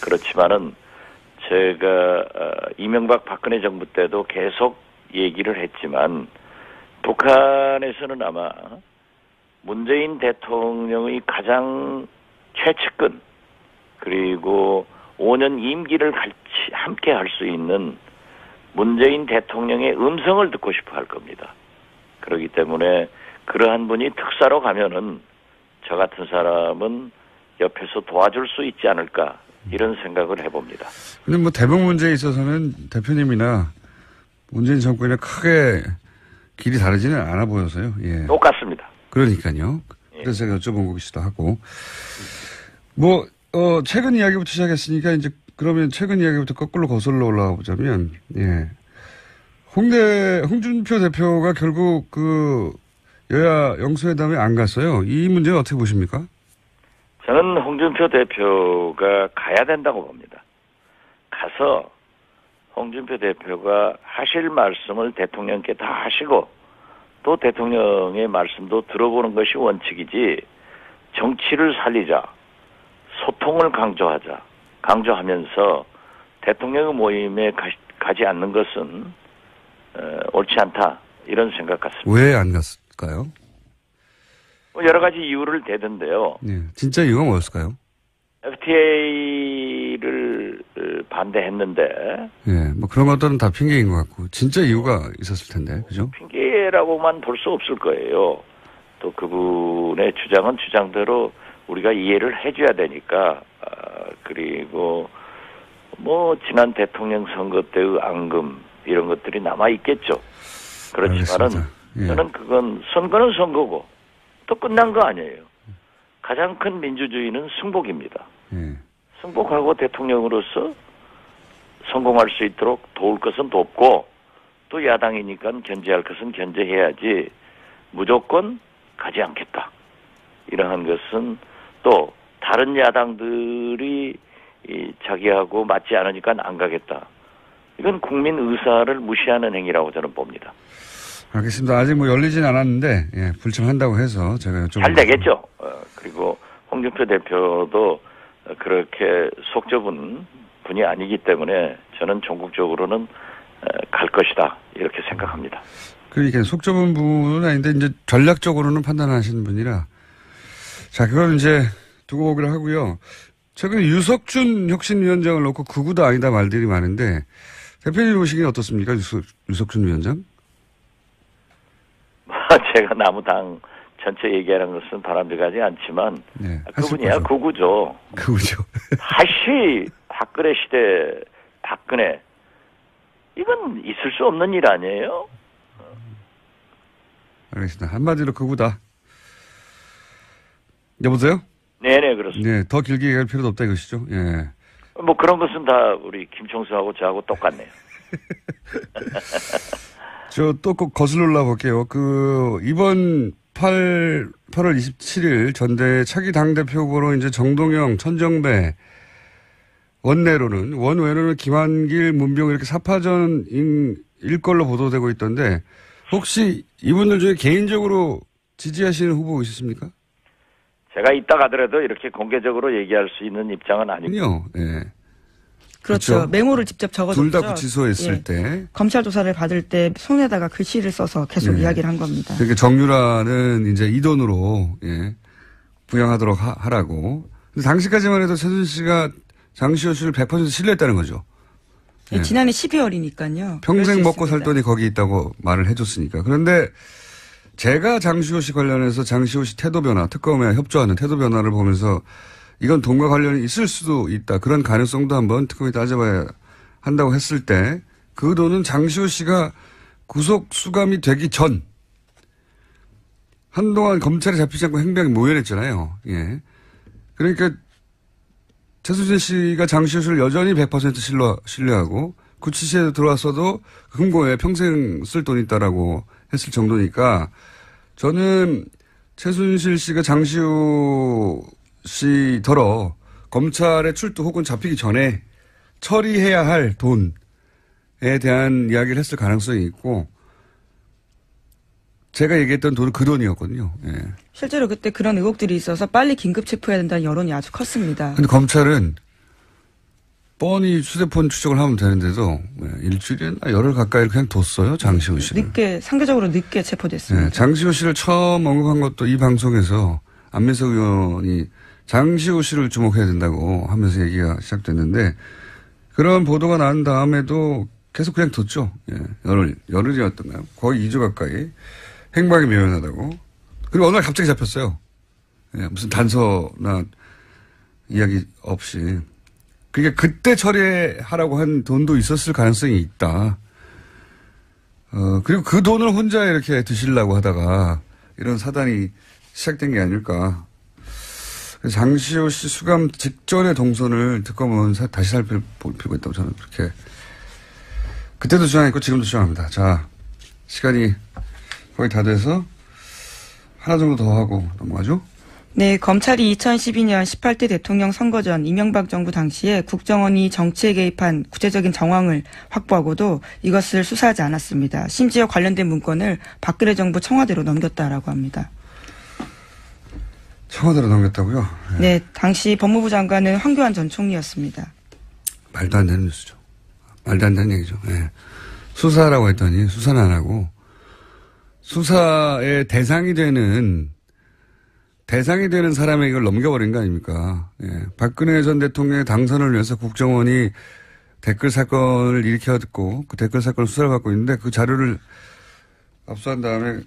그렇지만은 제가 이명박 박근혜 정부 때도 계속 얘기를 했지만 북한에서는 아마 문재인 대통령의 가장 최측근 그리고 5년 임기를 같이 함께 할 수 있는 문재인 대통령의 음성을 듣고 싶어 할 겁니다. 그렇기 때문에 그러한 분이 특사로 가면은 저 같은 사람은 옆에서 도와줄 수 있지 않을까 이런 생각을 해봅니다. 근데 뭐 대북 문제에 있어서는 대표님이나 문재인 정권이나 크게 길이 다르지는 않아 보여서요. 예. 똑같습니다. 그러니까요. 그래서 제가 여쭤본 것이기도 하고. 뭐, 최근 이야기부터 시작했으니까 이제 그러면 최근 이야기부터 거꾸로 거슬러 올라가 보자면, 예. 홍준표 대표가 결국 그 여야 영수회담에 안 갔어요. 이 문제는 어떻게 보십니까? 저는 홍준표 대표가 가야 된다고 봅니다. 가서 홍준표 대표가 하실 말씀을 대통령께 다 하시고 또 대통령의 말씀도 들어보는 것이 원칙이지 정치를 살리자, 소통을 강조하면서 대통령의 모임에 가지 않는 것은 옳지 않다 이런 생각 같습니다. 왜 안 갔을까요? 여러 가지 이유를 대던데요. 네, 진짜 이유가 뭐였을까요? FTA를 반대했는데. 예, 뭐 그런 것들은 다 핑계인 것 같고 진짜 이유가 있었을 텐데, 그죠? 핑계라고만 볼 수 없을 거예요. 또 그분의 주장은 주장대로 우리가 이해를 해줘야 되니까. 그리고 뭐 지난 대통령 선거 때의 앙금 이런 것들이 남아 있겠죠. 그렇지만은 예. 저는 그건 선거는 선거고 또 끝난 거 아니에요. 가장 큰 민주주의는 승복입니다. 예. 승복하고 대통령으로서 성공할 수 있도록 도울 것은 돕고 또 야당이니까 견제할 것은 견제해야지 무조건 가지 않겠다. 이러한 것은 또 다른 야당들이 자기하고 맞지 않으니까 안 가겠다. 이건 국민 의사를 무시하는 행위라고 저는 봅니다. 알겠습니다. 아직 뭐 열리진 않았는데 예, 불참한다고 해서 제가 좀 잘 되겠죠. 그리고 홍준표 대표도 그렇게 속 좁은 분이 아니기 때문에 저는 전국적으로는 갈 것이다 이렇게 생각합니다. 그러니까 속 좁은 분은 아닌데 이제 전략적으로는 판단하시는 분이라 자 그건 이제 두고 보기로 하고요. 최근에 유석준 혁신위원장을 놓고 극우다 아니다 말들이 많은데 대표님 보시기엔 어떻습니까? 유석준 위원장? 제가 남우당 전체 얘기하는 것은 바람직하지 않지만 네, 그분이야 극우죠. 극우죠. 다시 박근혜 시대 박근혜 이건 있을 수 없는 일 아니에요? 알겠습니다. 한마디로 극우다. 여보세요? 네네 그렇습니다. 네, 더 길게 얘기할 필요도 없다 이것이죠. 예. 뭐 그런 것은 다 우리 김총수하고 저하고 똑같네요. 저 또 꼭 거슬러 올라 볼게요. 이번 8월 27일 전대 차기 당대표 후보로 이제 정동영, 천정배, 원외로는 김한길, 문병 이렇게 4파전일 걸로 보도되고 있던데 혹시 이분들 중에 개인적으로 지지하시는 후보 있으십니까? 제가 이따 가더라도 이렇게 공개적으로 얘기할 수 있는 입장은 아니고요. 예. 그렇죠. 메모를 직접 적어줬죠. 둘 다 구치소했을 예. 때. 검찰 조사를 받을 때 손에다가 글씨를 써서 계속 이야기를 한 겁니다. 그러니까 정유라는 이제 이 돈으로 예, 부양하도록 하라고. 근데 당시까지만 해도 최순실 씨가 장시호 씨를 100% 신뢰했다는 거죠. 예. 지난해 12월이니까요. 평생 먹고 살 돈이 거기 있다고 말을 해줬으니까. 그런데 제가 장시호 씨 관련해서 장시호 씨 태도 변화, 특검에 협조하는 태도 변화를 보면서 이건 돈과 관련이 있을 수도 있다. 그런 가능성도 한번 특검이 따져봐야 한다고 했을 때 그 돈은 장시호 씨가 구속 수감이 되기 전 한동안 검찰에 잡히지 않고 행방이 모연했잖아요. 예. 그러니까 최순실 씨가 장시호 씨를 여전히 100% 신뢰하고 구치소에 들어왔어도 금고에 평생 쓸 돈이 있다라고 했을 정도니까 저는 최순실 씨가 장시호 씨더러 검찰에 출두 혹은 잡히기 전에 처리해야 할 돈에 대한 이야기를 했을 가능성이 있고 제가 얘기했던 돈은 그 돈이었거든요. 예. 실제로 그때 그런 의혹들이 있어서 빨리 긴급 체포해야 된다는 여론이 아주 컸습니다. 근데 검찰은 뻔히 휴대폰 추적을 하면 되는데도 일주일이나 열흘 가까이 그냥 뒀어요. 장시호 씨를. 상대적으로 늦게 체포됐습니다. 네, 장시호 씨를 처음 언급한 것도 이 방송에서 안민석 의원이 장시호 씨를 주목해야 된다고 하면서 얘기가 시작됐는데 그런 보도가 난 다음에도 계속 그냥 뒀죠. 예, 열흘이었던가요? 거의 2주 가까이. 행방이 묘연하다고. 그리고 어느 날 갑자기 잡혔어요. 예, 무슨 단서나 이야기 없이. 그러니까 그때 처리하라고 한 돈도 있었을 가능성이 있다. 그리고 그 돈을 혼자 이렇게 드시려고 하다가 이런 사단이 시작된 게 아닐까. 장시호 씨 수감 직전의 동선을 특검은 다시 살펴볼 필요가 있다고 저는 그렇게 그때도 주장했고 지금도 주장합니다. 자, 시간이 거의 다 돼서 하나 정도 더 하고 넘어가죠. 네, 검찰이 2012년 18대 대통령 선거 전 이명박 정부 당시에 국정원이 정치에 개입한 구체적인 정황을 확보하고도 이것을 수사하지 않았습니다. 심지어 관련된 문건을 박근혜 정부 청와대로 넘겼다라고 합니다. 청와대로 넘겼다고요? 네, 당시 법무부 장관은 황교안 전 총리였습니다. 말도 안 되는 뉴스죠. 말도 안 되는 얘기죠. 네. 수사라고 했더니 수사는 안 하고 수사의 대상이 되는 사람에게 이걸 넘겨버린 거 아닙니까? 예. 박근혜 전 대통령의 당선을 위해서 국정원이 댓글 사건을 일으켰고 그 댓글 사건을 수사를 받고 있는데 그 자료를 압수한 다음에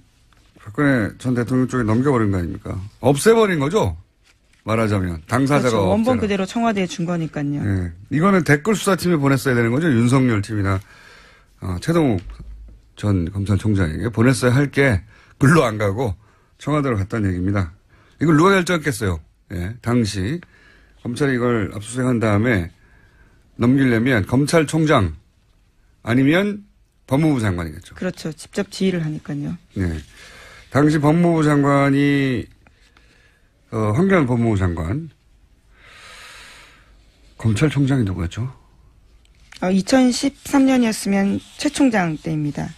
박근혜 전 대통령 쪽에 넘겨버린 거 아닙니까? 없애버린 거죠? 말하자면. 당사자가 그렇죠. 원본 없잖아. 그대로 청와대에 준 거니까요. 예. 이거는 댓글 수사팀에 보냈어야 되는 거죠? 윤석열 팀이나 최동욱 전 검찰총장에게 보냈어야 할 게 글로 안 가고 청와대로 갔다는 얘기입니다. 이걸 누가 결정했겠어요? 예. 당시 검찰이 이걸 압수수색한 다음에 넘기려면 검찰총장 아니면 법무부 장관이겠죠. 그렇죠. 직접 지휘를 하니까요. 네. 당시 법무부 장관이 황교안 법무부 장관. 검찰총장이 누구였죠? 2013년이었으면 최 총장 때입니다.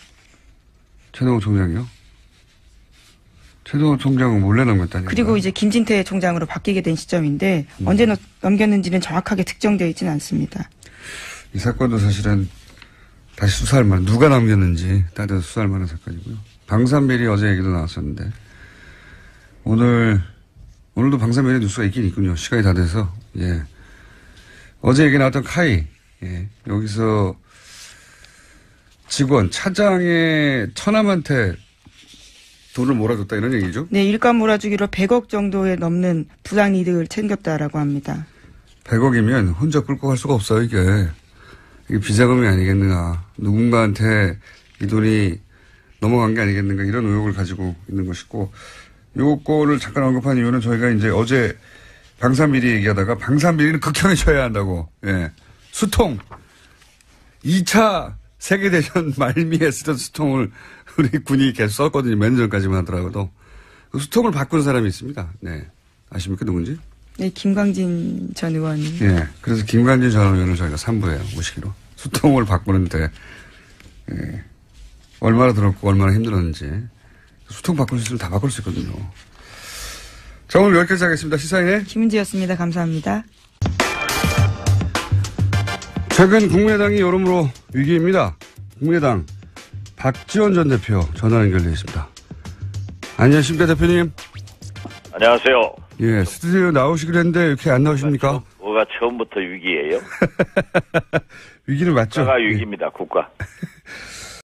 최동욱 총장이요? 최동욱 총장은 몰래 넘겼다니까. 그리고 이제 김진태 총장으로 바뀌게 된 시점인데 언제 넘겼는지는 정확하게 특정되어 있지는 않습니다. 이 사건도 사실은 다시 수사할 만한, 누가 넘겼는지 따져서 수사할 만한 사건이고요. 방산비리 어제 얘기도 나왔었는데 오늘도 방산비리 뉴스가 있긴 있군요. 시간이 다 돼서. 예. 어제 얘기 나왔던 카이. 예. 여기서 직원, 차장의 처남한테 돈을 몰아줬다 이런 얘기죠? 네, 일감 몰아주기로 100억 정도에 넘는 부당 이득을 챙겼다라고 합니다. 100억이면 혼자 끌고 갈 수가 없어요, 이게 비자금이 아니겠는가. 누군가한테 이 돈이 넘어간 게 아니겠는가. 이런 의혹을 가지고 있는 것이고, 요거를 잠깐 언급한 이유는 저희가 이제 어제 방산비리 얘기하다가 방산비리는 극형에 처해야 한다고. 예. 수통. 2차 세계대전 말미에 쓰던 수통을 우리 군이 계속 썼거든요. 몇 년 전까지만 하더라도. 그 수통을 바꾼 사람이 있습니다. 네. 아십니까? 누군지? 네, 김광진 전 의원이. 예. 그래서 김광진 전 의원을 저희가 3부에 모시기로. 수통을 바꾸는데, 예. 얼마나 들었고 얼마나 힘들었는지. 수통 바꿀 수 있으면 다 바꿀 수 있거든요. 자, 오늘 여기까지 하겠습니다. 시사인의 김은지였습니다. 감사합니다. 최근 국민의당이 여러모로 위기입니다. 국민의당 박지원 전 대표 전화 연결되어 있습니다. 안녕하십니까, 대표님? 안녕하세요. 예, 스튜디오 나오시기로 했는데 이렇게 안 나오십니까? 뭐가 처음부터 위기예요? 위기는 맞죠? 국가가 위기입니다, 국가.